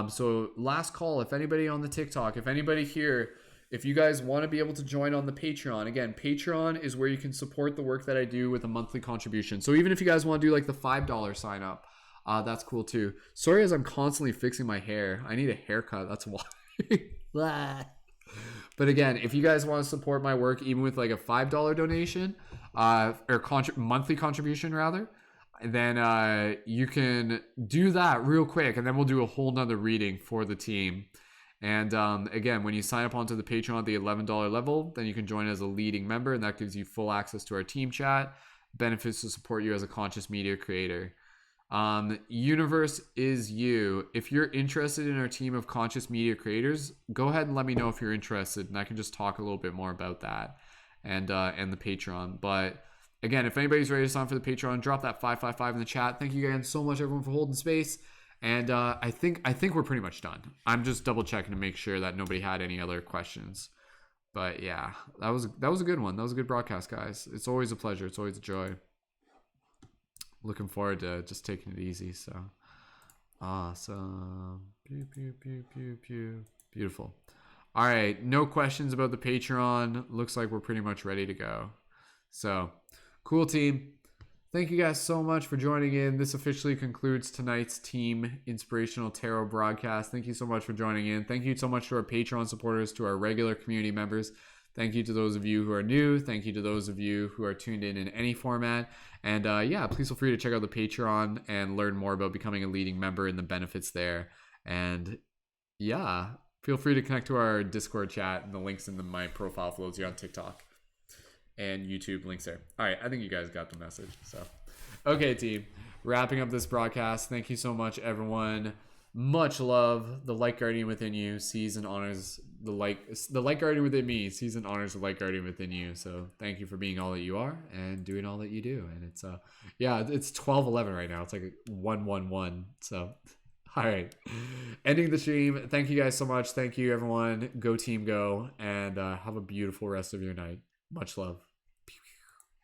So last call, if anybody on the TikTok, if anybody here, if you guys want to be able to join on the Patreon, again, Patreon is where you can support the work that I do with a monthly contribution. So even if you guys want to do like the $5 sign up, that's cool too. Sorry as I'm constantly fixing my hair. I need a haircut. That's why. But again, if you guys want to support my work, even with like a $5 donation, or monthly contribution rather, then you can do that real quick, and then we'll do a whole nother reading for the team. And again, when you sign up onto the Patreon at the $11 level, then you can join as a leading member, and that gives you full access to our team chat, benefits to support you as a conscious media creator. Universe is you. If you're interested in our team of conscious media creators, go ahead and let me know if you're interested, and I can just talk a little bit more about that and the Patreon. But again, if anybody's ready to sign for the Patreon, drop that 555 in the chat. Thank you again so much, everyone, for holding space. And I think we're pretty much done. I'm just double checking to make sure that nobody had any other questions. But yeah, that was a good one. That was a good broadcast, guys. It's always a pleasure. It's always a joy. Looking forward to just taking it easy. So awesome. Pew, pew, pew, pew, pew. Beautiful. All right, no questions about the Patreon. Looks like we're pretty much ready to go. So cool, team. Thank you guys so much for joining in. This officially concludes tonight's Team Inspirational Tarot broadcast. Thank you so much for joining in. Thank you so much to our Patreon supporters, to our regular community members. Thank you to those of you who are new. Thank you to those of you who are tuned in any format. And yeah, please feel free to check out the Patreon and learn more about becoming a leading member and the benefits there. And yeah, feel free to connect to our Discord chat, and the links in my profile for those of you on TikTok. and YouTube links there. All right, I think you guys got the message. So, okay, team, wrapping up this broadcast. Thank you so much, everyone. Much love. The light guardian within you sees and honors the light guardian within me sees and honors the light guardian within you. So thank you for being all that you are and doing all that you do. And it's yeah, it's 12:11 right now. It's like 1:11. So all right, ending the stream. Thank you guys so much. Thank you, everyone. Go team, go, and have a beautiful rest of your night. Much love.